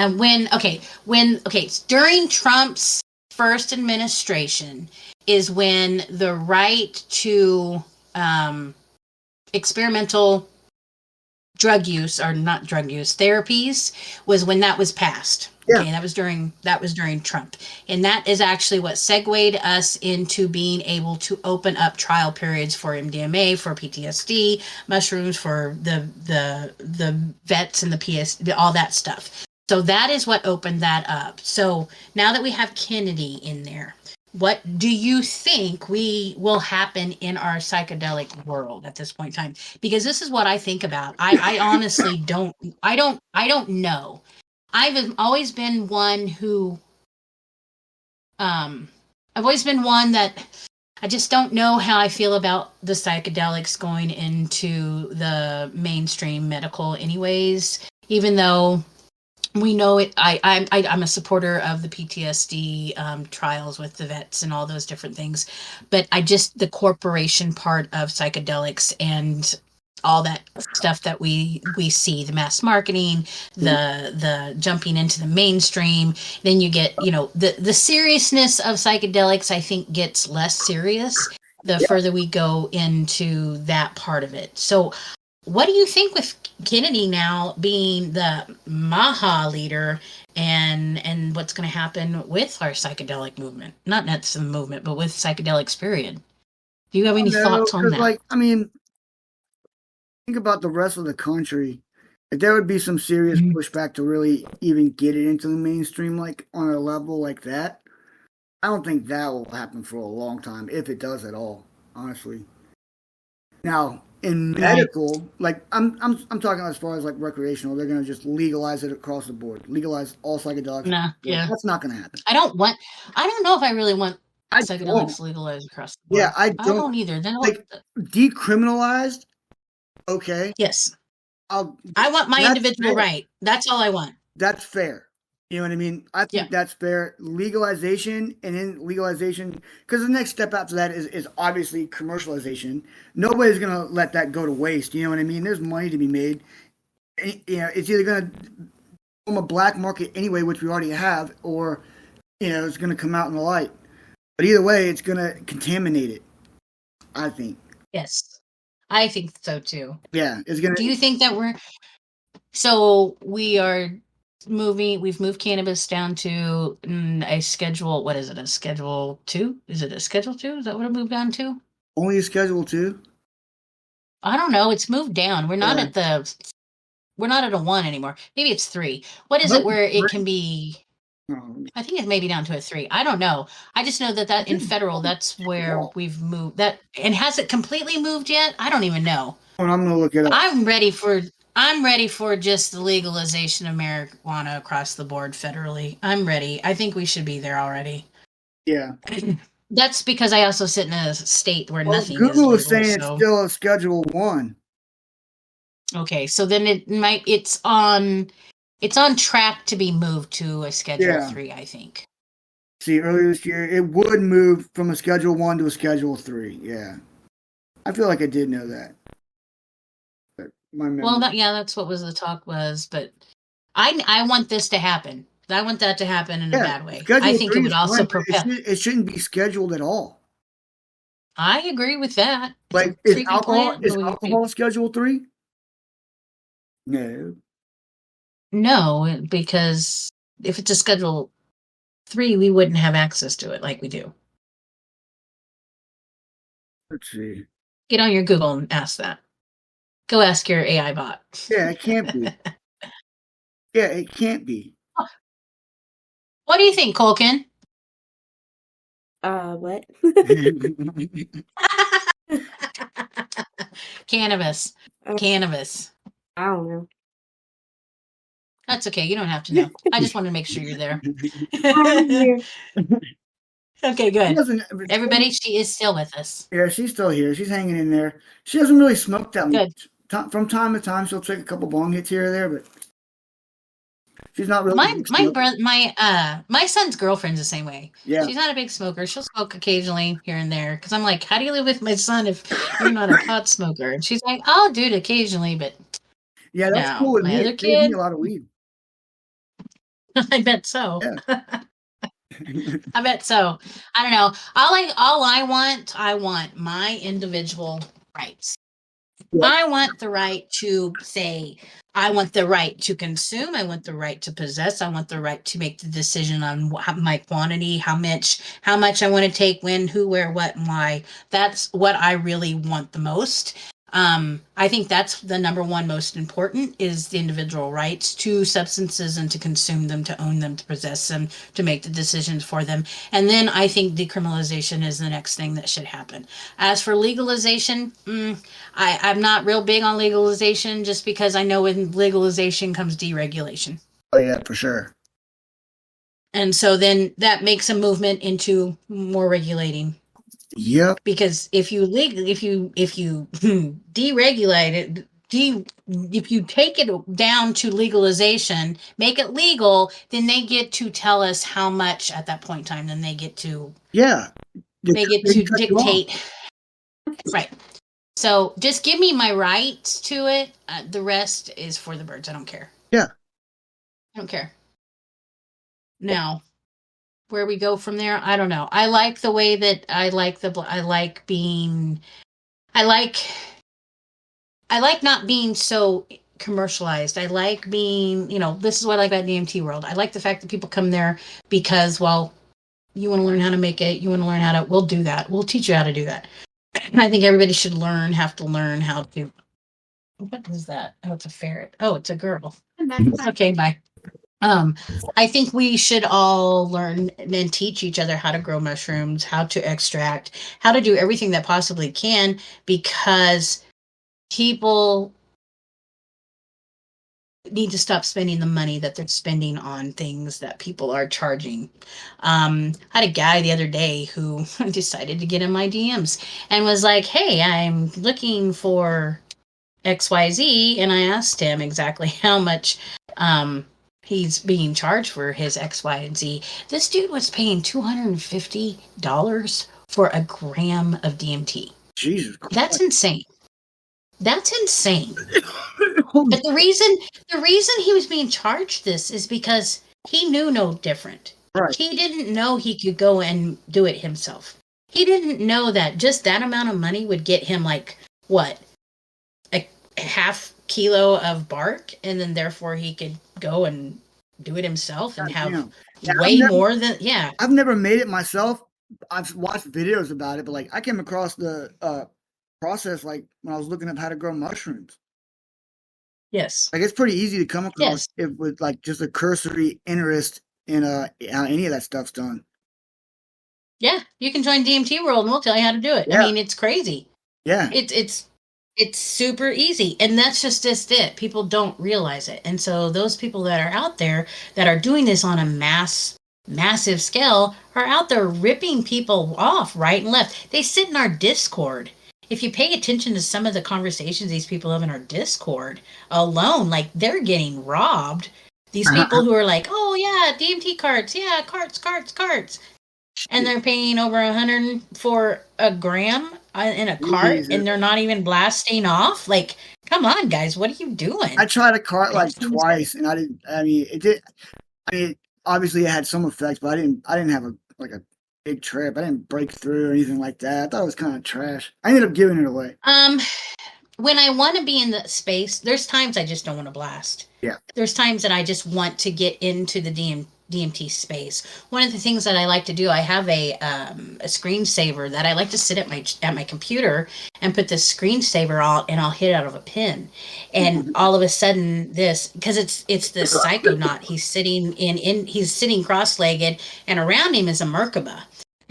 S1: During Trump's first administration is when the right to experimental drug use, or not drug use, therapies, was when that was passed.
S2: Yeah.
S1: Okay, that was during Trump. And that is actually what segued us into being able to open up trial periods for MDMA, for PTSD, mushrooms, for the vets and the PSD, all that stuff. So that is what opened that up. So now that we have Kennedy in there, what do you think will happen in our psychedelic world at this point in time? Because this is what I think about. I honestly don't know. I've always been one that I just don't know how I feel about the psychedelics going into the mainstream medical anyways, even though we know it. I'm a supporter of the PTSD trials with the vets and all those different things, but the corporation part of psychedelics and all that stuff that we see, the mass marketing, the jumping into the mainstream, then you get, the seriousness of psychedelics, I think, gets less serious the further we go into that part of it. So what do you think with Kennedy now being the Maha leader and what's going to happen with our psychedelic movement? Not the movement, but with psychedelics, period. Do you have any thoughts on that?
S2: Think about the rest of the country. If there would be some serious pushback to really even get it into the mainstream, like on a level like that, I don't think that will happen for a long time, if it does at all, honestly. Now, in medical, like I'm talking as far as like recreational, they're gonna just legalize it across the board, legalize all psychedelics.
S1: Nah, yeah,
S2: that's not gonna happen.
S1: I don't know if I really want psychedelics legalized across the board.
S2: Yeah, I
S1: don't either. Then
S2: like decriminalized. Okay,
S1: Yes.
S2: I'll.
S1: I want my
S2: That's
S1: individual
S2: fair.
S1: right. That's all I want.
S2: That's fair. You know what I mean? I
S1: Yeah.
S2: think that's fair. Legalization and then legalization, because the next step after that is obviously commercialization. Nobody's gonna let that go to waste. You know what I mean? There's money to be made. You know, it's either gonna form a black market anyway, which we already have, or it's gonna come out in the light. But either way, it's gonna contaminate it. I think.
S1: Yes. I think so too.
S2: Yeah, it's gonna.
S1: Do you think that we've moved cannabis down to a schedule, what is it, a schedule 2? Is it a schedule 2? Is that what it moved down to?
S2: Only a schedule 2?
S1: I don't know. It's moved down. We're not at a 1 anymore. Maybe it's 3. What is it where it can be? I think it's maybe down to a 3. I don't know. I just know that in federal, that's where we've moved that. And has it completely moved yet? I don't even know.
S2: Well, I'm gonna look it up.
S1: I'm ready for just the legalization of marijuana across the board federally. I'm ready. I think we should be there already.
S2: Yeah.
S1: That's because I also sit in a state where nothing
S2: Google
S1: is
S2: is saying
S1: so.
S2: it's still a Schedule 1.
S1: Okay, so then it's on track to be moved to a Schedule 3, I think.
S2: See, earlier this year, it would move from a Schedule 1 to a Schedule 3. Yeah. I feel like I did know that. But
S1: well, that's what the talk was, but I want this to happen. I want that to happen in a bad way. I think it would also propel.
S2: It shouldn't be scheduled at all.
S1: I agree with that.
S2: Like, is alcohol Schedule 3? No.
S1: No, because if it's a Schedule 3, we wouldn't have access to it like we do.
S2: Let's see.
S1: Get on your Google and ask that. Go ask your AI bot.
S2: Yeah, it can't be. Yeah, it can't be.
S1: What do you think, Colekin?
S3: What?
S1: Cannabis. Cannabis.
S3: I don't know.
S1: That's okay. You don't have to know. I just wanted to make sure you're there. Okay, good. Everybody, she is still with us.
S2: Yeah, she's still here. She's hanging in there. She doesn't really smoke that much. From time to time, she'll take a couple bong hits here or there, but she's not really.
S1: My son's girlfriend's the same way.
S2: Yeah,
S1: she's not a big smoker. She'll smoke occasionally here and there. Because I'm like, how do you live with my son if you're not a pot smoker? And she's like, I'll do it occasionally, but
S2: yeah, that's cool. With
S1: my
S2: me.
S1: other kid,
S2: a lot of weed.
S1: I bet so.
S2: Yeah.
S1: I bet so. I don't know. I want my individual rights. Yeah. I want the right to say, I want the right to consume. I want the right to possess. I want the right to make the decision on my quantity, how much I want to take, when, who, where, what, and why. That's what I really want the most. I think that's the number one most important is the individual rights to substances and to consume them, to own them, to possess them, to make the decisions for them. And then I think decriminalization is the next thing that should happen. As for legalization, I'm not real big on legalization just because I know with legalization comes deregulation.
S2: Oh yeah, for sure.
S1: And so then that makes a movement into more regulating.
S2: Yep.
S1: Because if you deregulate it, if you take it down to legalization, make it legal, then they get to tell us how much at that point in time. Then they get to dictate. Right. So just give me my rights to it. The rest is for the birds. I don't care.
S2: Yeah.
S1: I don't care. Now, where we go from there, I don't know. I like the way that I like not being so commercialized. I like being, this is what I like about DMT World. I like the fact that people come there because, well, you want to learn how to make it. You want to learn we'll do that. We'll teach you how to do that. I think everybody should have to learn how to. What is that? Oh, it's a ferret. Oh, it's a girl. Okay, bye. I think we should all learn and teach each other how to grow mushrooms, how to extract, how to do everything that possibly can, because people need to stop spending the money that they're spending on things that people are charging. I had a guy the other day who decided to get in my DMs and was like, hey, I'm looking for XYZ, and I asked him exactly how much he's being charged for his X, Y, and Z. This dude was paying $250 for a gram of DMT.
S2: Jesus Christ.
S1: That's insane. That's insane. But the reason he was being charged this is because he knew no different.
S2: Right.
S1: He didn't know he could go and do it himself. He didn't know that just that amount of money would get him like what? A half kilo of bark, and then therefore he could go and do it himself and have way more than
S2: I've never made it myself. I've watched videos about it, but like I came across the process like when I was looking up how to grow mushrooms.
S1: Yes.
S2: Like it's pretty easy to come across if with like just a cursory interest in how any of that stuff's done.
S1: Yeah, you can join DMT World and we'll tell you how to do it.
S2: Yeah.
S1: I mean, it's crazy.
S2: Yeah.
S1: It's super easy, and that's just it. People don't realize it, and so those people that are out there that are doing this on a massive scale are out there ripping people off right and left. They sit in our Discord. If you pay attention to some of the conversations these people have in our Discord alone, like they're getting robbed. These people who are like, oh yeah, DMT carts, yeah, carts. And they're paying over $100 for a gram in a cart, and they're not even blasting off. Like, come on, guys, what are you doing?
S2: I tried a cart like twice, and I didn't. I mean, it did. I mean, obviously it had some effects, but I didn't have a big trip. I didn't break through or anything like that. I thought it was kind of trash. I ended up giving it away.
S1: When I want to be in the space, there's times I just don't want to blast.
S2: Yeah.
S1: There's times that I just want to get into the DMT space. One of the things that I like to do, I have a screensaver that I like to sit at my computer and put this screensaver on, and I'll hit it out of a pen. And all of a sudden because it's this psychonaut. He's sitting cross-legged, and around him is a Merkaba.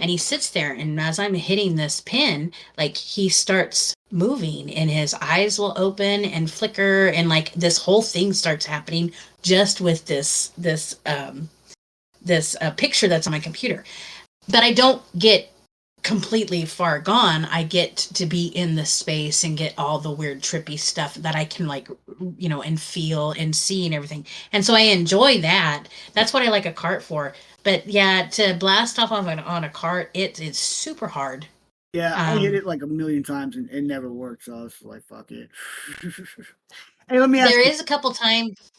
S1: And he sits there, and as I'm hitting this pin, like he starts moving, and his eyes will open and flicker, and like this whole thing starts happening just with this picture that's on my computer. But I don't get completely far gone. I get to be in the space and get all the weird trippy stuff that I can and feel and see and everything. And so I enjoy that. That's what I like a cart for. But yeah, to blast off on a cart, it's super hard.
S2: Yeah, I hit it like a million times and it never worked. So I was like, fuck it. Hey, let me ask you.
S1: There is a couple times.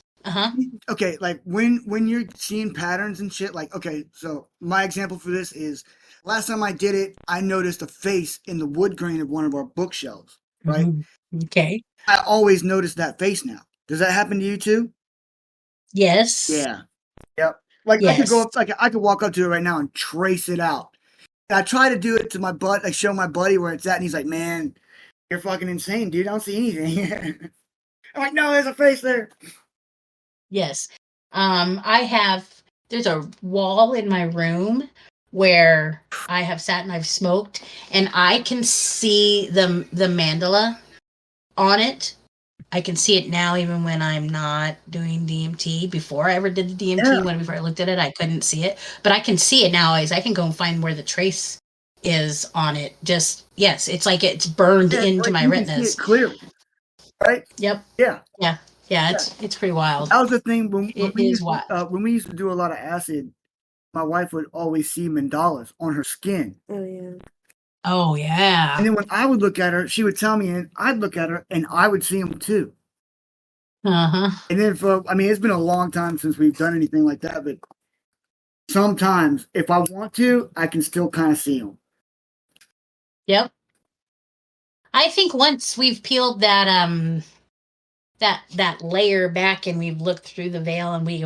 S2: Okay, like when you're seeing patterns and shit, like, okay, so my example for this is last time I did it, I noticed a face in the wood grain of one of our bookshelves, right?
S1: Okay.
S2: I always notice that face now. Does that happen to you too?
S1: Yes.
S2: Yeah. Yep. Like I could go up, like I could walk up to it right now and trace it out. And I try to do it to my butt, like show my buddy where it's at, and he's like, "Man, you're fucking insane, dude. I don't see anything." I'm like, "No, there's a face there."
S1: Yes. There's a wall in my room where I have sat and I've smoked, and I can see the mandala on it. I can see it now, even when I'm not doing DMT. Before I ever did the DMT, before I looked at it, I couldn't see it. But I can see it now. I can go and find where the trace is on it. It's like it's burned into my retinas.
S2: Can see it clearly, right?
S1: Yep.
S2: Yeah.
S1: It's pretty wild.
S2: That was the thing when we used to do a lot of acid. My wife would always see mandalas on her skin.
S3: Oh yeah.
S1: Oh yeah.
S2: And then when I would look at her, she would tell me, and I'd look at her, and I would see them too. And then it's been a long time since we've done anything like that, but sometimes if I want to, I can still kind of see them.
S1: Yep. I think once we've peeled that layer back and we've looked through the veil and we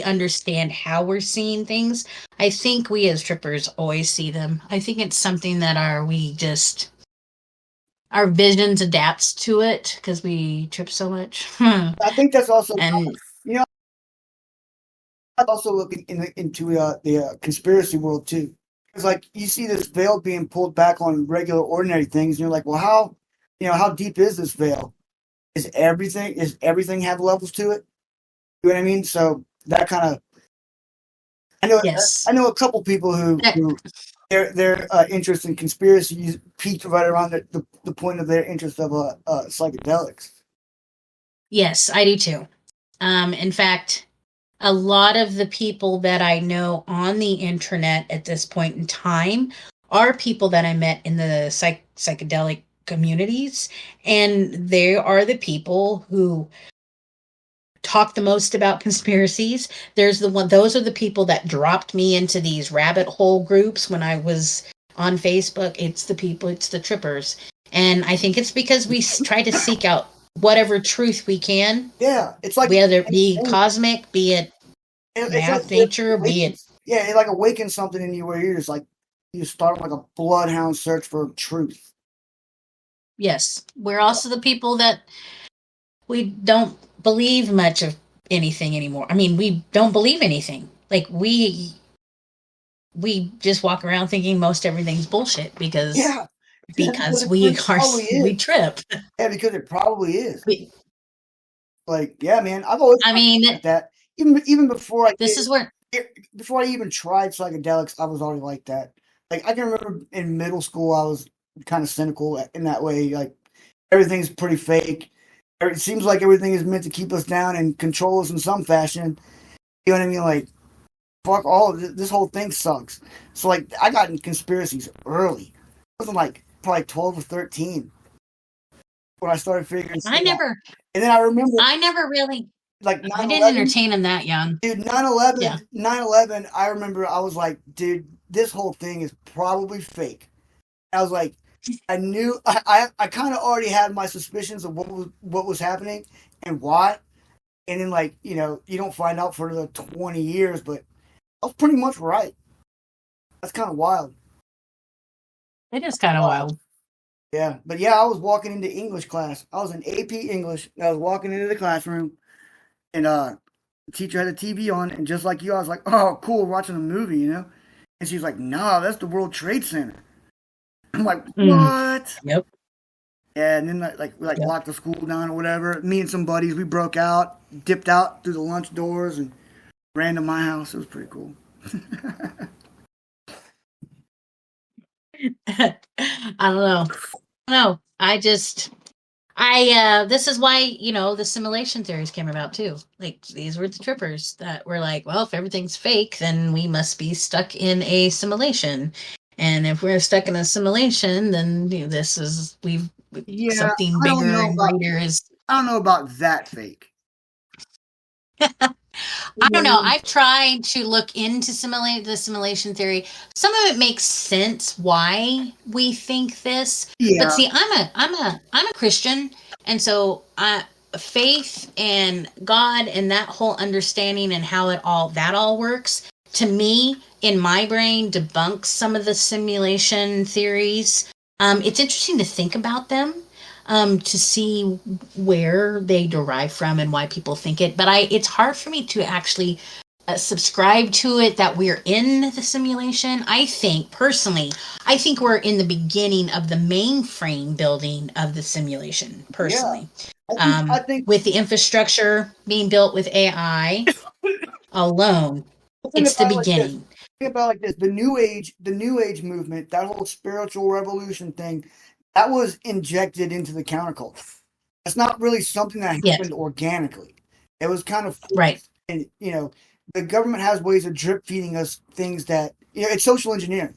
S1: understand how we're seeing things, I think we as trippers always see them. I think it's something that our visions adapts to it because we trip so much.
S2: I think that's also, I'm also looking into the conspiracy world too. It's like you see this veil being pulled back on regular ordinary things, and you're like, well, how deep is this veil? Does everything have levels to it? You know what I mean? So that kind of, I know a couple people who their interest in conspiracy peaked right around the point of their interest of psychedelics.
S1: Yes, I do too. In fact, a lot of the people that I know on the internet at this point in time are people that I met in the psychedelic communities, and they are the people who talk the most about conspiracies. Those are the people that dropped me into these rabbit hole groups when I was on Facebook. It's the trippers. And I think it's because we try to seek out whatever truth we can.
S2: Yeah, it's like
S1: whether it be cosmic, be it math, nature, be it.
S2: Yeah, it like awakens something in you where you're just like, you start like a bloodhound search for truth.
S1: Yes. We're also the people that we don't believe much of anything anymore. I mean, we don't believe anything. Like we just walk around thinking most everything's bullshit because we trip.
S2: Yeah, because it probably is. Like, yeah, man, I've always like that. Even before I before I even tried psychedelics, I was already like that. Like I can remember in middle school, I was kind of cynical in that way. Like everything's pretty fake. It seems like everything is meant to keep us down and control us in some fashion. You know what I mean? Like, fuck all of this. This whole thing sucks. So, like, I got in conspiracies early. I wasn't like probably 12 or 13 when I started figuring stuff out. And then I remember.
S1: I never really.
S2: Like,
S1: I didn't entertain him that young.
S2: Dude, 9/11, I remember I was like, dude, this whole thing is probably fake. I was like, I knew I kind of already had my suspicions of what was happening and why, and then like you don't find out for another 20 years, but I was pretty much right. That's kind of wild.
S1: It is kind of wild.
S2: Yeah, but yeah, I was walking into English class. I was in AP English. I was walking into the classroom, and the teacher had a TV on, and just like you, I was like, "Oh, cool, watching a movie," And she's like, "Nah, that's the World Trade Center." I'm like, what?
S1: Yep.
S2: Yeah, and then locked the school down or whatever. Me and some buddies, we broke out, dipped out through the lunch doors, and ran to my house. It was pretty cool.
S1: I don't know. No, this is why, the simulation theories came about too. Like these were the trippers that were like, well, if everything's fake, then we must be stuck in a simulation. And if we're stuck in a simulation, then something bigger and greater is.
S2: I don't know about that fake.
S1: I don't know. I've tried to look into the simulation theory. Some of it makes sense why we think this.
S2: Yeah.
S1: But see, I'm a Christian, and so faith and God and that whole understanding and how that all works, to me, in my brain, debunks some of the simulation theories. It's interesting to think about them. To see where they derive from and why people think it. But it's hard for me to actually subscribe to it that we're in the simulation. I think we're in the beginning of the mainframe building of the simulation, personally. Yeah. I think with the infrastructure being built with AI alone, it's the beginning.
S2: Think about it like this. The New Age movement, that whole spiritual revolution thing, that was injected into the counterculture. It's not really something that happened organically. It was kind of forced.
S1: Right.
S2: And the government has ways of drip feeding us things that it's social engineering.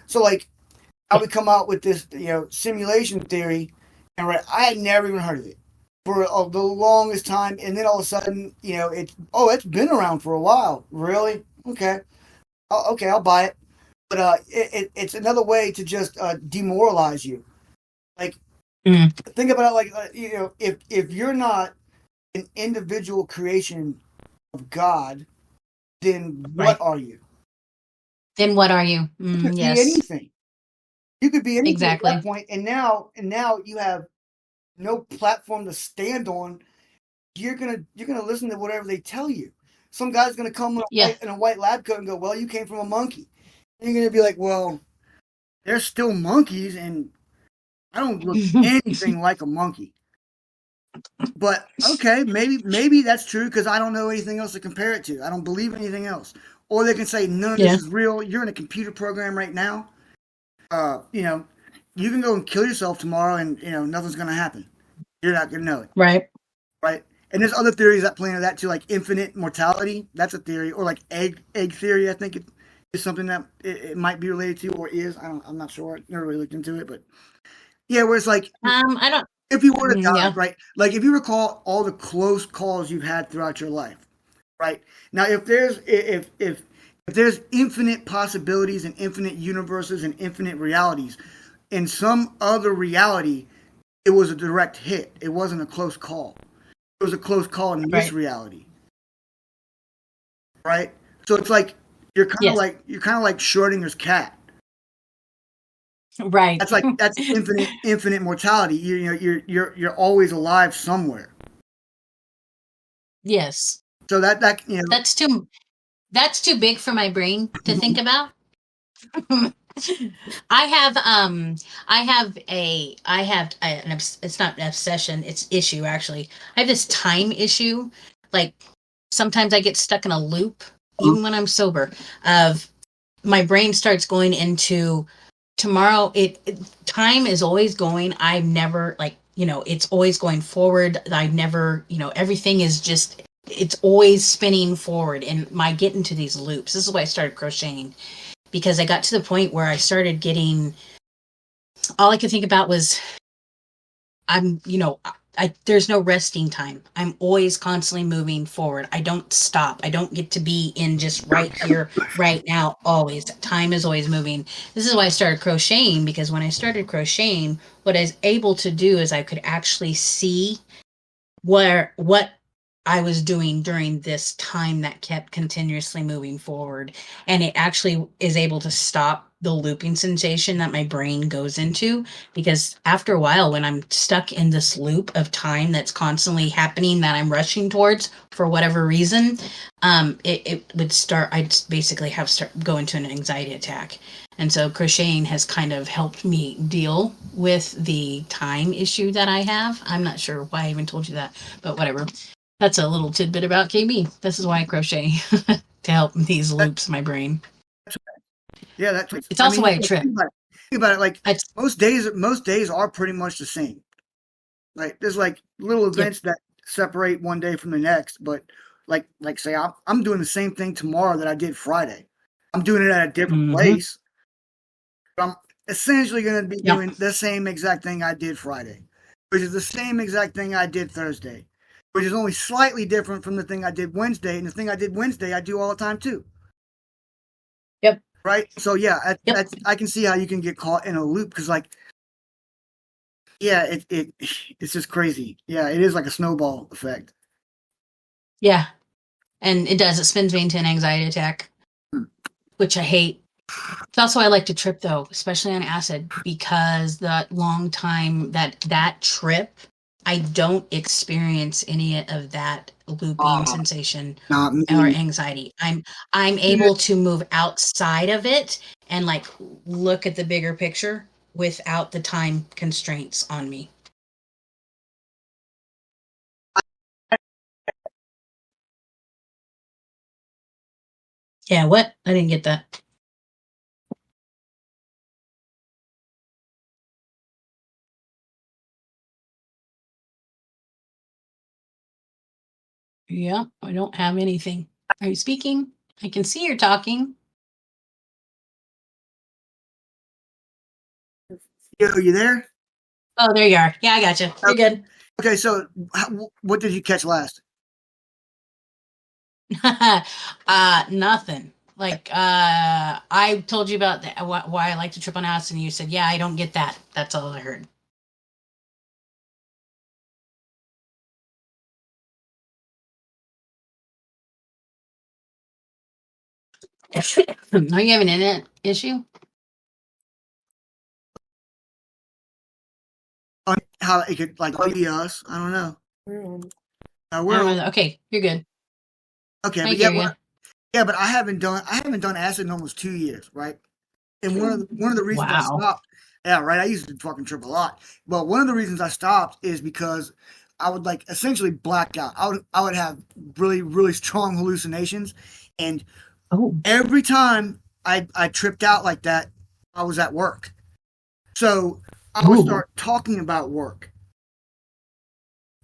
S2: So like, how we come out with this simulation theory, and I had never even heard of it for the longest time, and then all of a sudden it's been around for a while. Really? Okay. Okay, I'll buy it. But it's another way to just demoralize you. Like, think about it like, if you're not an individual creation of God, then what are you?
S1: Then what are you?
S2: You could be anything. You could be anything at that point, and now you have no platform to stand on. You're gonna listen to whatever they tell you. Some guy's gonna come in a white lab coat and go, "Well, you came from a monkey." And you're gonna be like, "Well, they're still monkeys, and I don't look anything like a monkey." But okay, maybe that's true because I don't know anything else to compare it to. I don't believe anything else. Or they can say, "None of this is real. You're in a computer program right now." you can go and kill yourself tomorrow, and nothing's gonna happen. You're not gonna know it,
S1: Right.
S2: right? And there's other theories that play into that too, like infinite mortality. That's a theory, or like egg theory. I think it is something that it might be related to, or is. I'm not sure. I never really looked into it, but yeah, where it's like
S1: I don't.
S2: if you were to die,
S1: Yeah.
S2: right? Like if you recall all the close calls you've had throughout your life, right? Now, if there's infinite possibilities and infinite universes and infinite realities, in some other reality, it was a direct hit. It wasn't a close call. It was a close call in this
S1: Right.
S2: reality, right? So it's like you're kind of
S1: Yes.
S2: like Schrodinger's cat.
S1: Right.
S2: That's infinite mortality. You're always alive somewhere.
S1: Yes.
S2: So that
S1: That's too big for my brain to think about. I have it's not an obsession, it's issue actually. I have this time issue. Like sometimes I get stuck in a loop, even when I'm sober, of my brain starts going into tomorrow. Time is always going. I've never it's always going forward. I've never, everything is just it's always spinning forward, and I get into these loops. This is why I started crocheting, because I got to the point where I started getting, all I could think about was there's no resting time. I'm always constantly moving forward. I don't stop. I don't get to be in just right here, right now, always. Time is always moving. This is why I started crocheting, because when I started crocheting, what I was able to do is I could actually see what I was doing during this time that kept continuously moving forward. And it actually is able to stop the looping sensation that my brain goes into. Because after a while, when I'm stuck in this loop of time that's constantly happening, that I'm rushing towards for whatever reason, it would I'd basically go into an anxiety attack. And so crocheting has kind of helped me deal with the time issue that I have. I'm not sure why I even told you that, but whatever. That's a little tidbit about KB. This is why I crochet, to help these loops in my brain.
S2: Yeah, that's.
S1: It's also why I trip.
S2: Think about it. Like most days are pretty much the same. Like there's like little events that separate one day from the next, but like say I'm doing the same thing tomorrow that I did Friday. I'm doing it at a different place. But I'm essentially going to be doing the same exact thing I did Friday, which is the same exact thing I did Thursday, which is only slightly different from the thing I did Wednesday. And the thing I did Wednesday, I do all the time too.
S1: Yep.
S2: Right. So yeah, I can see how you can get caught in a loop, because it's just crazy. Yeah, it is like a snowball effect.
S1: Yeah, and it does. It spins me into an anxiety attack, which I hate. It's also why I like to trip, though, especially on acid, because that long time that trip, I don't experience any of that looping sensation or anxiety. I'm able to move outside of it and like look at the bigger picture without the time constraints on me. Yeah, what? I didn't get that. Yeah, I don't have anything. Are you speaking? I can see you're talking.
S2: Yo, you there?
S1: Oh, there you are. Yeah, I got you. You're good.
S2: Okay, so what did you catch last?
S1: Nothing. Like, I told you about why I like to trip on acid, and you said, yeah, I don't get that. That's all I heard. Are you having an internet issue?
S2: How it could like be us? I don't know.
S1: Okay, you're good.
S2: Okay,
S1: I
S2: but but I haven't done acid in almost 2 years, right? And one of the reasons I stopped, yeah, right. I used to fucking trip a lot. Well, one of the reasons I stopped is because I would like essentially black out. I would have really, really strong hallucinations, and every time I tripped out like that, I was at work. So I would
S1: Ooh.
S2: start talking about work.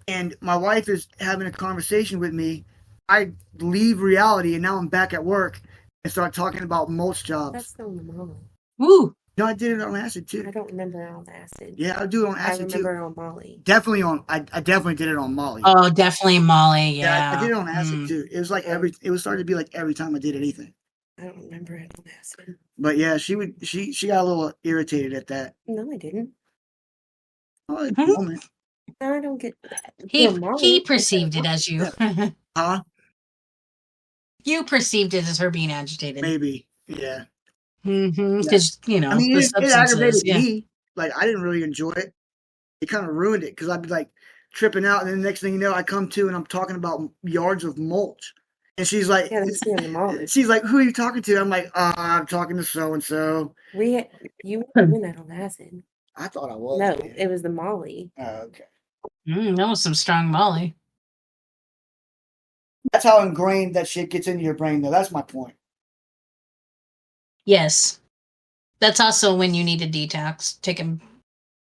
S2: And my wife is having a conversation with me. I leave reality and now I'm back at work and start talking about mulch jobs.
S3: That's still in the Molly.
S1: Ooh.
S2: No, I did it on acid too.
S3: I don't remember it on acid.
S2: Yeah, I do it on
S3: I
S2: acid too.
S3: remember it on Molly.
S2: Definitely on. I definitely did it on Molly.
S1: Oh, definitely Molly. Yeah.
S2: I did it on acid too. It was like it was starting to be like every time I did anything.
S3: I don't remember it on acid.
S2: But yeah, she got a little irritated at that.
S3: No, I didn't.
S2: Oh, at the moment.
S3: No, I don't get that.
S1: He perceived it as you.
S2: Huh?
S1: You perceived it as her being agitated.
S2: Maybe. Yeah.
S1: Because, you know,
S2: I mean,
S1: the
S2: it
S1: substances.
S2: aggravated
S1: Yeah.
S2: me. Like, I didn't really enjoy it. It kind of ruined it because I'd be like tripping out. And then the next thing you know, I come to and I'm talking about yards of mulch. And she's like,
S3: Yeah, that's in the Molly.
S2: she's like, who are you talking to? I'm like, I'm talking to so-and-so.
S3: You were doing that on acid.
S2: I thought I was.
S3: No,
S2: man.
S3: it was the Molly.
S2: Oh, okay.
S1: That was some strong Molly.
S2: That's how ingrained that shit gets into your brain, though. That's my point.
S1: Yes. That's also when you need to detox. Take a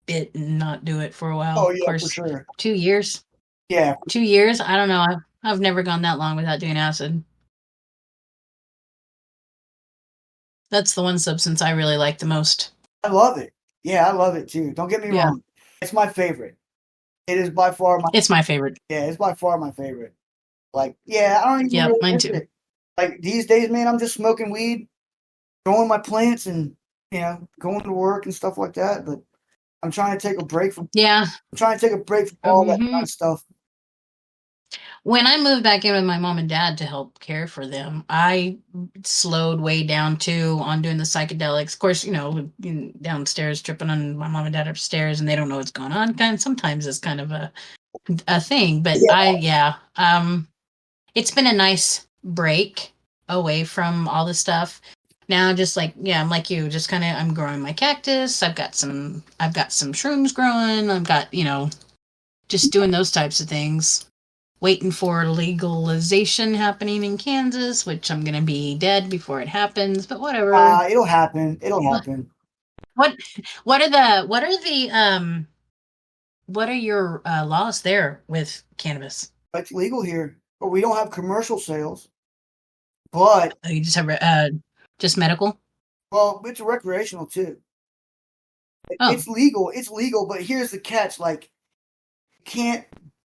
S1: bit and not do it for a while.
S2: Oh, yeah,
S1: of course,
S2: for sure.
S1: 2 years.
S2: Yeah.
S1: 2 years? I don't know. I've never gone that long without doing acid. That's the one substance I really like the most.
S2: I love it. Yeah, I love it too. Don't get me wrong. It's my favorite. It is by far my
S1: It's my favorite.
S2: Yeah, it's by far my favorite. Like, yeah, I don't even really
S1: mine
S2: miss
S1: too.
S2: it. Like these days, man, I'm just smoking weed, growing my plants and, going to work and stuff like that. But I'm trying to take a break from all that kind of stuff.
S1: When I moved back in with my mom and dad to help care for them, I slowed way down too on doing the psychedelics. Of course, downstairs tripping on my mom and dad upstairs, and they don't know what's going on. Sometimes it's kind of a thing, but it's been a nice break away from all the stuff. Now, just like I'm like you, just kind of I'm growing my cactus. I've got some shrooms growing. I've got just doing those types of things. Waiting for legalization happening in Kansas, which I'm gonna be dead before it happens. But whatever.
S2: It'll happen. It'll happen.
S1: What are your laws there with cannabis?
S2: It's legal here, but we don't have commercial sales. But
S1: You just have just medical.
S2: Well, it's recreational too.
S1: Oh.
S2: It's legal, but here's the catch: like, you can't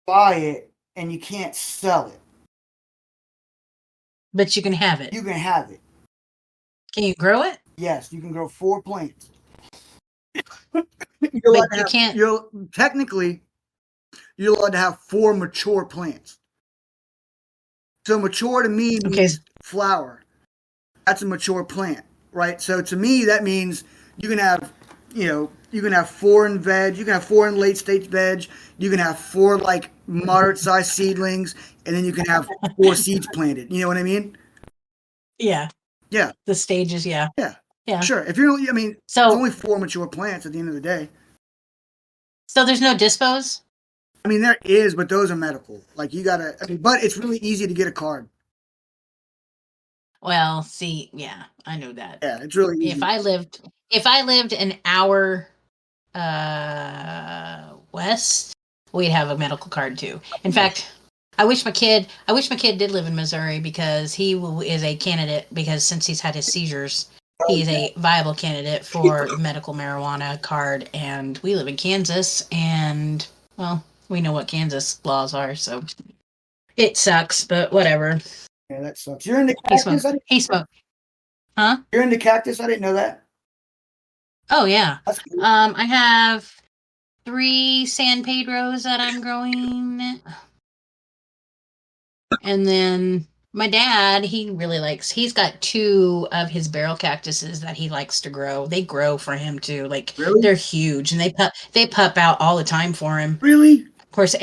S2: buy it and you can't sell it.
S1: But you can have it.
S2: You can have it.
S1: Can you grow it?
S2: Yes, you can grow 4 plants. Technically, you're allowed to have 4 mature plants. So mature to me means flower. That's a mature plant, right? So to me, that means you can have, you can have 4 in veg, you can have 4 in late stage veg, you can have 4 like moderate sized seedlings, and then you can have 4 seeds planted. You know what I mean?
S1: Yeah.
S2: Yeah.
S1: The stages, yeah.
S2: Yeah.
S1: Yeah.
S2: Sure. If you're,
S1: so
S2: there's only 4 mature plants at the end of the day.
S1: So there's no dispos?
S2: There is, but those are medical. Like you gotta, but it's really easy to get a card.
S1: Well, see, yeah, I know that.
S2: Yeah, it's really easy.
S1: If I lived an hour west, we'd have a medical card too. In fact, I wish my kid did live in Missouri because he is a candidate because since he's had his seizures, he is a viable candidate for the medical marijuana card, and we live in Kansas, and well, we know what Kansas laws are, so it sucks, but whatever.
S2: Yeah, that sucks. You're into cactus?
S1: He smoked. Huh?
S2: You're into cactus? I didn't know that.
S1: Oh, yeah.
S2: That's cool.
S1: I have 3 San Pedros that I'm growing. And then my dad, he's got 2 of his barrel cactuses that he likes to grow. They grow for him too. Like,
S2: really?
S1: They're huge and they pup out all the time for him.
S2: Really?
S1: Of course,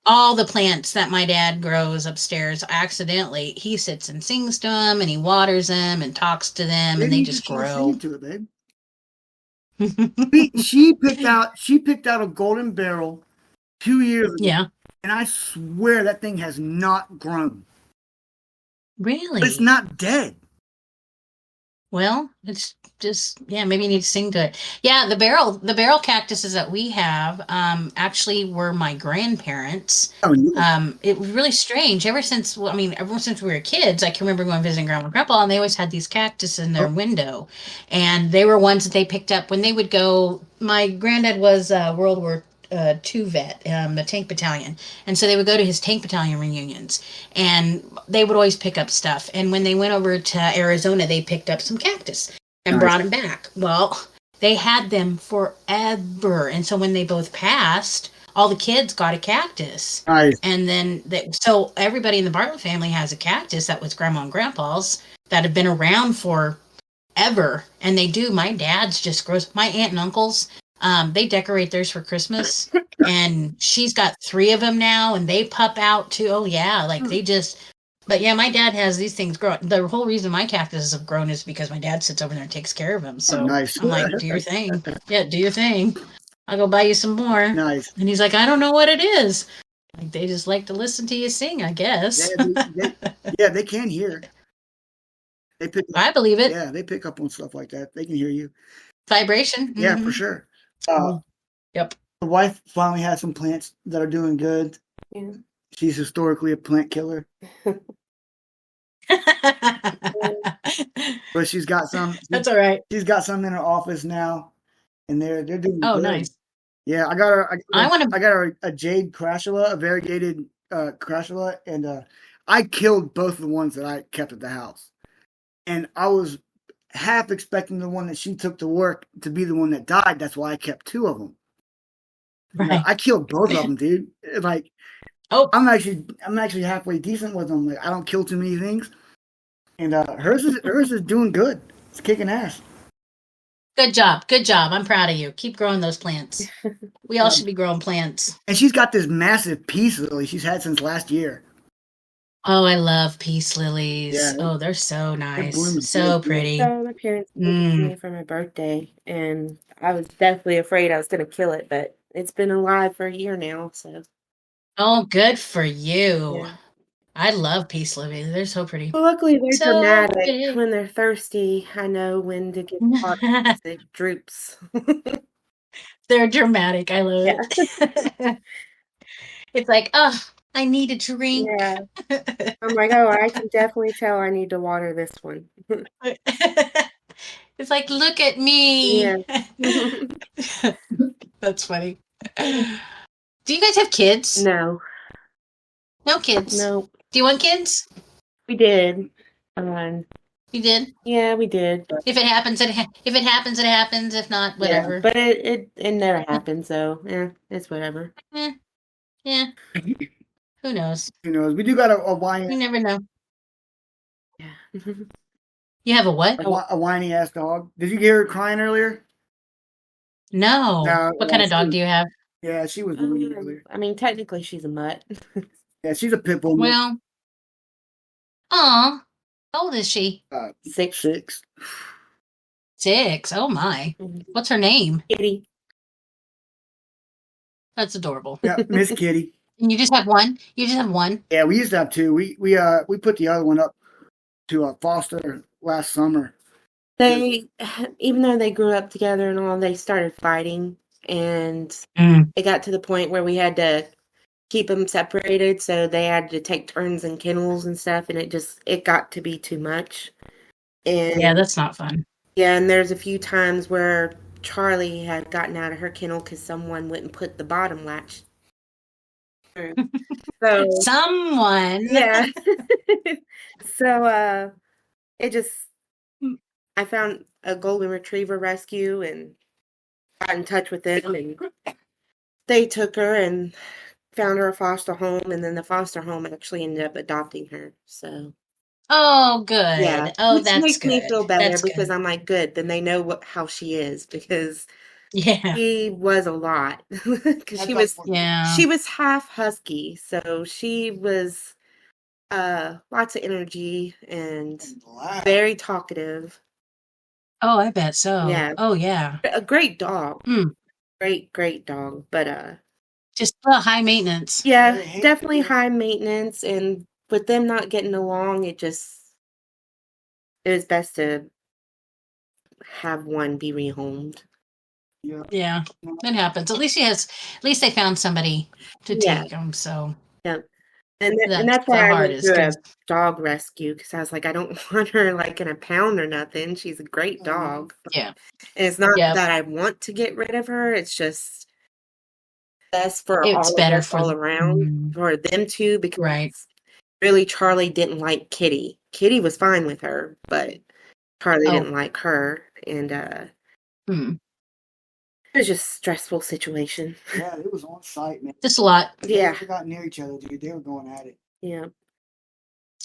S1: all the plants that my dad grows upstairs, accidentally, he sits and sings to them, and he waters them and talks to them, and they just grow.
S2: Sing to it, babe. she picked out a golden barrel 2 years ago.
S1: Yeah.
S2: And I swear that thing has not grown.
S1: Really?
S2: But it's not dead.
S1: Well, it's just maybe you need to sing to it. Yeah, the barrel cactuses that we have actually were my grandparents.
S2: Oh, no.
S1: It was really strange. Ever since we were kids, I can remember going visiting grandma and grandpa, and they always had these cactus in their
S2: Oh,
S1: window, and they were ones that they picked up when they would go. My granddad was World War II vet, the tank battalion, and so they would go to his tank battalion reunions, and they would always pick up stuff. And when they went over to Arizona, they picked up some cactus and
S2: nice.
S1: brought them back. Well, they had them forever, and so when they both passed, all the kids got a cactus.
S2: Nice.
S1: And then, so everybody in the Bartlett family has a cactus that was grandma and grandpa's that have been around for ever. And they do. My dad's just grows. My aunt and uncles, they decorate theirs for Christmas, and she's got 3 of them now, and they pup out too. Oh yeah, like they just. But yeah, my dad has these things grow. The whole reason my cactuses have grown is because my dad sits over there and takes care of them.
S2: Oh,
S1: So
S2: nice.
S1: I'm like, do your thing. Yeah, do your thing. I'll go buy you some more.
S2: Nice.
S1: And he's like, I don't know what it is. Like they just like to listen to you sing, I guess.
S2: Yeah, they can hear. They pick up,
S1: I believe it.
S2: yeah, they pick up on stuff like that. They can hear you.
S1: Vibration.
S2: Yeah, for sure.
S1: Yep.
S2: The wife finally has some plants that are doing good.
S3: Yeah.
S2: She's historically a plant killer, but she's got some.
S1: That's all right.
S2: She's got some in her office now, and they're doing
S1: Oh,
S2: good.
S1: nice.
S2: Yeah, I got her.
S1: I want
S2: I got her a jade crashula, a variegated crashula, and I killed both of the ones that I kept at the house, and I was half expecting the one that she took to work to be the one that died. That's why I kept 2 of them.
S1: Right.
S2: I killed both of them, dude. Like,
S1: Oh,
S2: I'm actually halfway decent with them. Like, I don't kill too many things, and hers is doing good. It's kicking ass.
S1: good job. Good job. I'm proud of you. Keep growing those plants. We all should be growing plants.
S2: And she's got this massive peace lily she's had since last year.
S1: Oh, I love peace lilies.
S2: Yeah.
S1: Oh, they're so nice.
S2: blooming
S1: So
S2: good.
S1: pretty.
S3: So my parents gave it to me for my birthday, and I was definitely afraid I was going to kill it, but it's been alive for a year now, so.
S1: Oh, good for you.
S3: Yeah.
S1: I love peace lilies. They're so pretty.
S3: Well, luckily they're
S1: So
S3: dramatic.
S1: big.
S3: When they're thirsty, I know when to get water. It droops.
S1: They're dramatic. I love
S3: Yeah.
S1: it. It's like, oh, I need a drink.
S3: Yeah. I'm like, oh, I can definitely tell I need to water this one.
S1: It's like, look at me.
S3: Yeah.
S1: That's funny. Do you guys have kids?
S3: No.
S1: No kids.
S3: No.
S1: Do you want kids?
S3: We did.
S1: You did.
S3: Yeah, we did.
S1: If it happens, it happens. It happens. If not, whatever.
S3: Yeah, but it never happened, so yeah, it's whatever.
S1: Yeah. Who knows?
S2: Who knows? We do got a
S1: You
S2: whiny,
S1: never know.
S3: Yeah.
S1: You have a what?
S2: a whiny ass dog. Did you hear her crying earlier?
S1: No.
S2: No,
S1: What kind of dog do you have?
S2: Yeah, she was whining earlier.
S3: I mean, technically she's a mutt.
S2: Yeah, she's a pit bull.
S1: Well, aw. How old is she?
S3: 6.
S2: 6.
S1: 6. Oh my.
S3: Mhm.
S1: What's her name?
S3: Kitty.
S1: That's adorable.
S2: Yeah, Miss Kitty.
S1: And you just have one? You just have one?
S2: Yeah, we used to have 2. We put the other one up to foster last summer.
S3: They, even though they grew up together and all, they started fighting, and it got to the point where we had to keep them separated, so they had to take turns in kennels and stuff, and it got to be too much. And
S1: Yeah, that's not fun.
S3: yeah, and there's a few times where Charlie had gotten out of her kennel because someone wouldn't put the bottom latch through. So
S1: Someone.
S3: yeah. So I found a golden retriever rescue and got in touch with them, and they took her and found her a foster home, and then the foster home actually ended up adopting her. So
S1: Oh, good.
S3: yeah,
S1: Oh,
S3: which
S1: that's
S3: makes
S1: good.
S3: me feel better
S1: That's
S3: because
S1: good.
S3: I'm like, good, then they know how she is, because
S1: Yeah.
S3: she was a lot. Because
S1: Yeah.
S3: she was half husky, so she was lots of energy and very talkative.
S1: Oh, I bet so.
S3: Yeah.
S1: Oh, yeah.
S3: A great dog.
S1: Mm.
S3: Great dog. But
S1: Just high maintenance.
S3: yeah,
S2: Very hateful.
S3: definitely high maintenance, and with them not getting along, it was best to have one be rehomed.
S1: Yeah, that happens. At least they found somebody to take them. So
S3: Yep. And
S1: that's
S3: that's
S1: the
S3: why I went
S1: hardest.
S3: through a dog rescue, because I was like, I don't want her like in a pound or nothing. She's a great dog.
S1: Yeah.
S3: And it's not
S1: Yep.
S3: that I want to get rid of her. It's just best for
S1: It's
S3: all
S1: better
S3: of us all around, for them two, because
S1: right.
S3: really Charlie didn't like Kitty. Kitty was fine with her, but Charlie didn't like her. And it was just a stressful situation.
S2: Yeah, it was on site, man.
S1: Just a lot.
S3: Yeah.
S2: They got near each other, dude. They were going at it.
S3: Yeah.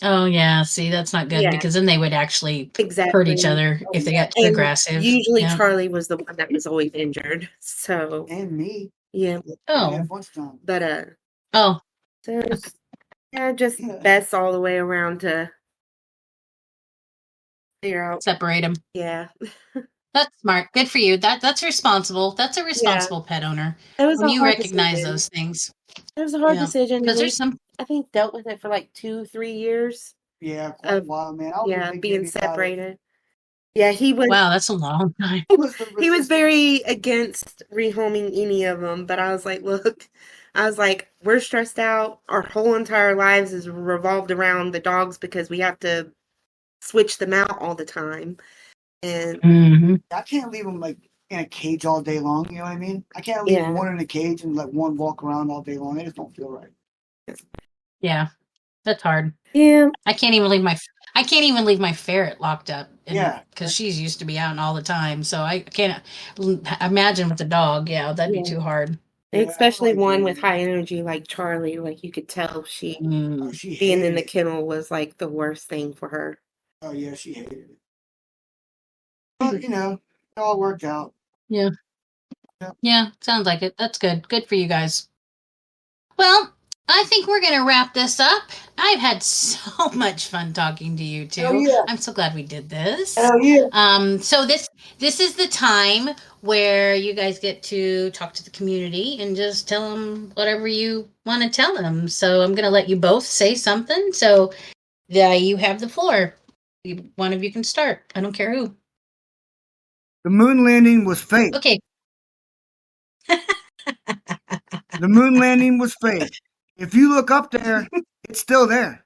S1: Oh yeah, see, that's not good, because then they would actually hurt each other if they got too aggressive.
S3: Usually Charlie was the one that was always injured. So
S2: and me.
S3: Yeah.
S1: Oh.
S3: But
S1: Oh.
S3: So just best all the way around to figure out.
S1: Separate them.
S3: Yeah.
S1: That's smart. Good for you. That's responsible. That's a responsible pet owner.
S3: It was
S1: when
S3: a
S1: you
S3: hard
S1: recognize
S3: decision.
S1: those things.
S3: It was a hard decision.
S1: Because there's some,
S3: I think, dealt with it for like 2-3 years.
S2: Yeah, quite a while, man.
S3: Being separated. Yeah, he was.
S1: Wow, that's a long time.
S3: He was very against rehoming any of them, but I was like, look, we're stressed out. Our whole entire lives is revolved around the dogs because we have to switch them out all the time. And
S2: I can't leave them like in a cage all day long. You know what I mean? I can't leave one in a cage and let one walk around all day long. They just don't feel right.
S1: Yeah, that's hard.
S3: Yeah,
S1: I can't even leave my ferret locked up. Because she's used to be out all the time, so I can't imagine with the dog. Yeah, that'd be too hard.
S3: Especially one with high energy like Charlie. Like, you could tell she being in the kennel was like the worst thing for her.
S2: Oh yeah, she hated it. But it all worked out.
S1: Yeah. Yeah, sounds like it. That's good. Good for you guys. Well, I think we're going to wrap this up. I've had so much fun talking to you two.
S2: Oh, yeah.
S1: I'm so glad we did this.
S2: Oh, yeah.
S1: So this is the time where you guys get to talk to the community and just tell them whatever you want to tell them. So I'm going to let you both say something. So you have the floor. One of you can start. I don't care who.
S2: The moon landing was fake.
S1: Okay.
S2: The moon landing was fake. If you look up there, it's still there.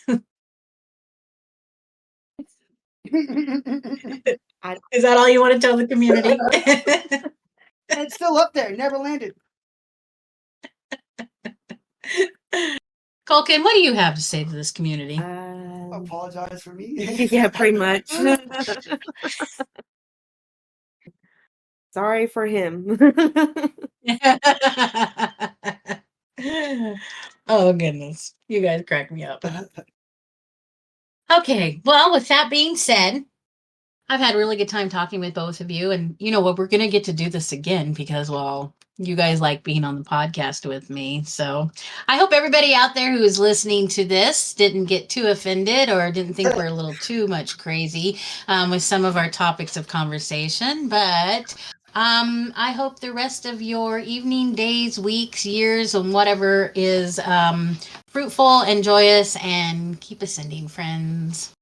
S1: Is that all you want to tell the community?
S2: It's still up there. Never landed.
S1: Colekin, what do you have to say to this community?
S2: Apologize for me.
S3: Yeah, pretty much. Sorry for him.
S1: Oh, goodness. You guys crack me up. Okay, well, with that being said, I've had a really good time talking with both of you. And you know what? We're going to get to do this again because, well, you guys like being on the podcast with me. So I hope everybody out there who is listening to this didn't get too offended or didn't think we're a little too much crazy with some of our topics of conversation. But I hope the rest of your evening, days, weeks, years, and whatever is fruitful and joyous, and keep ascending, friends.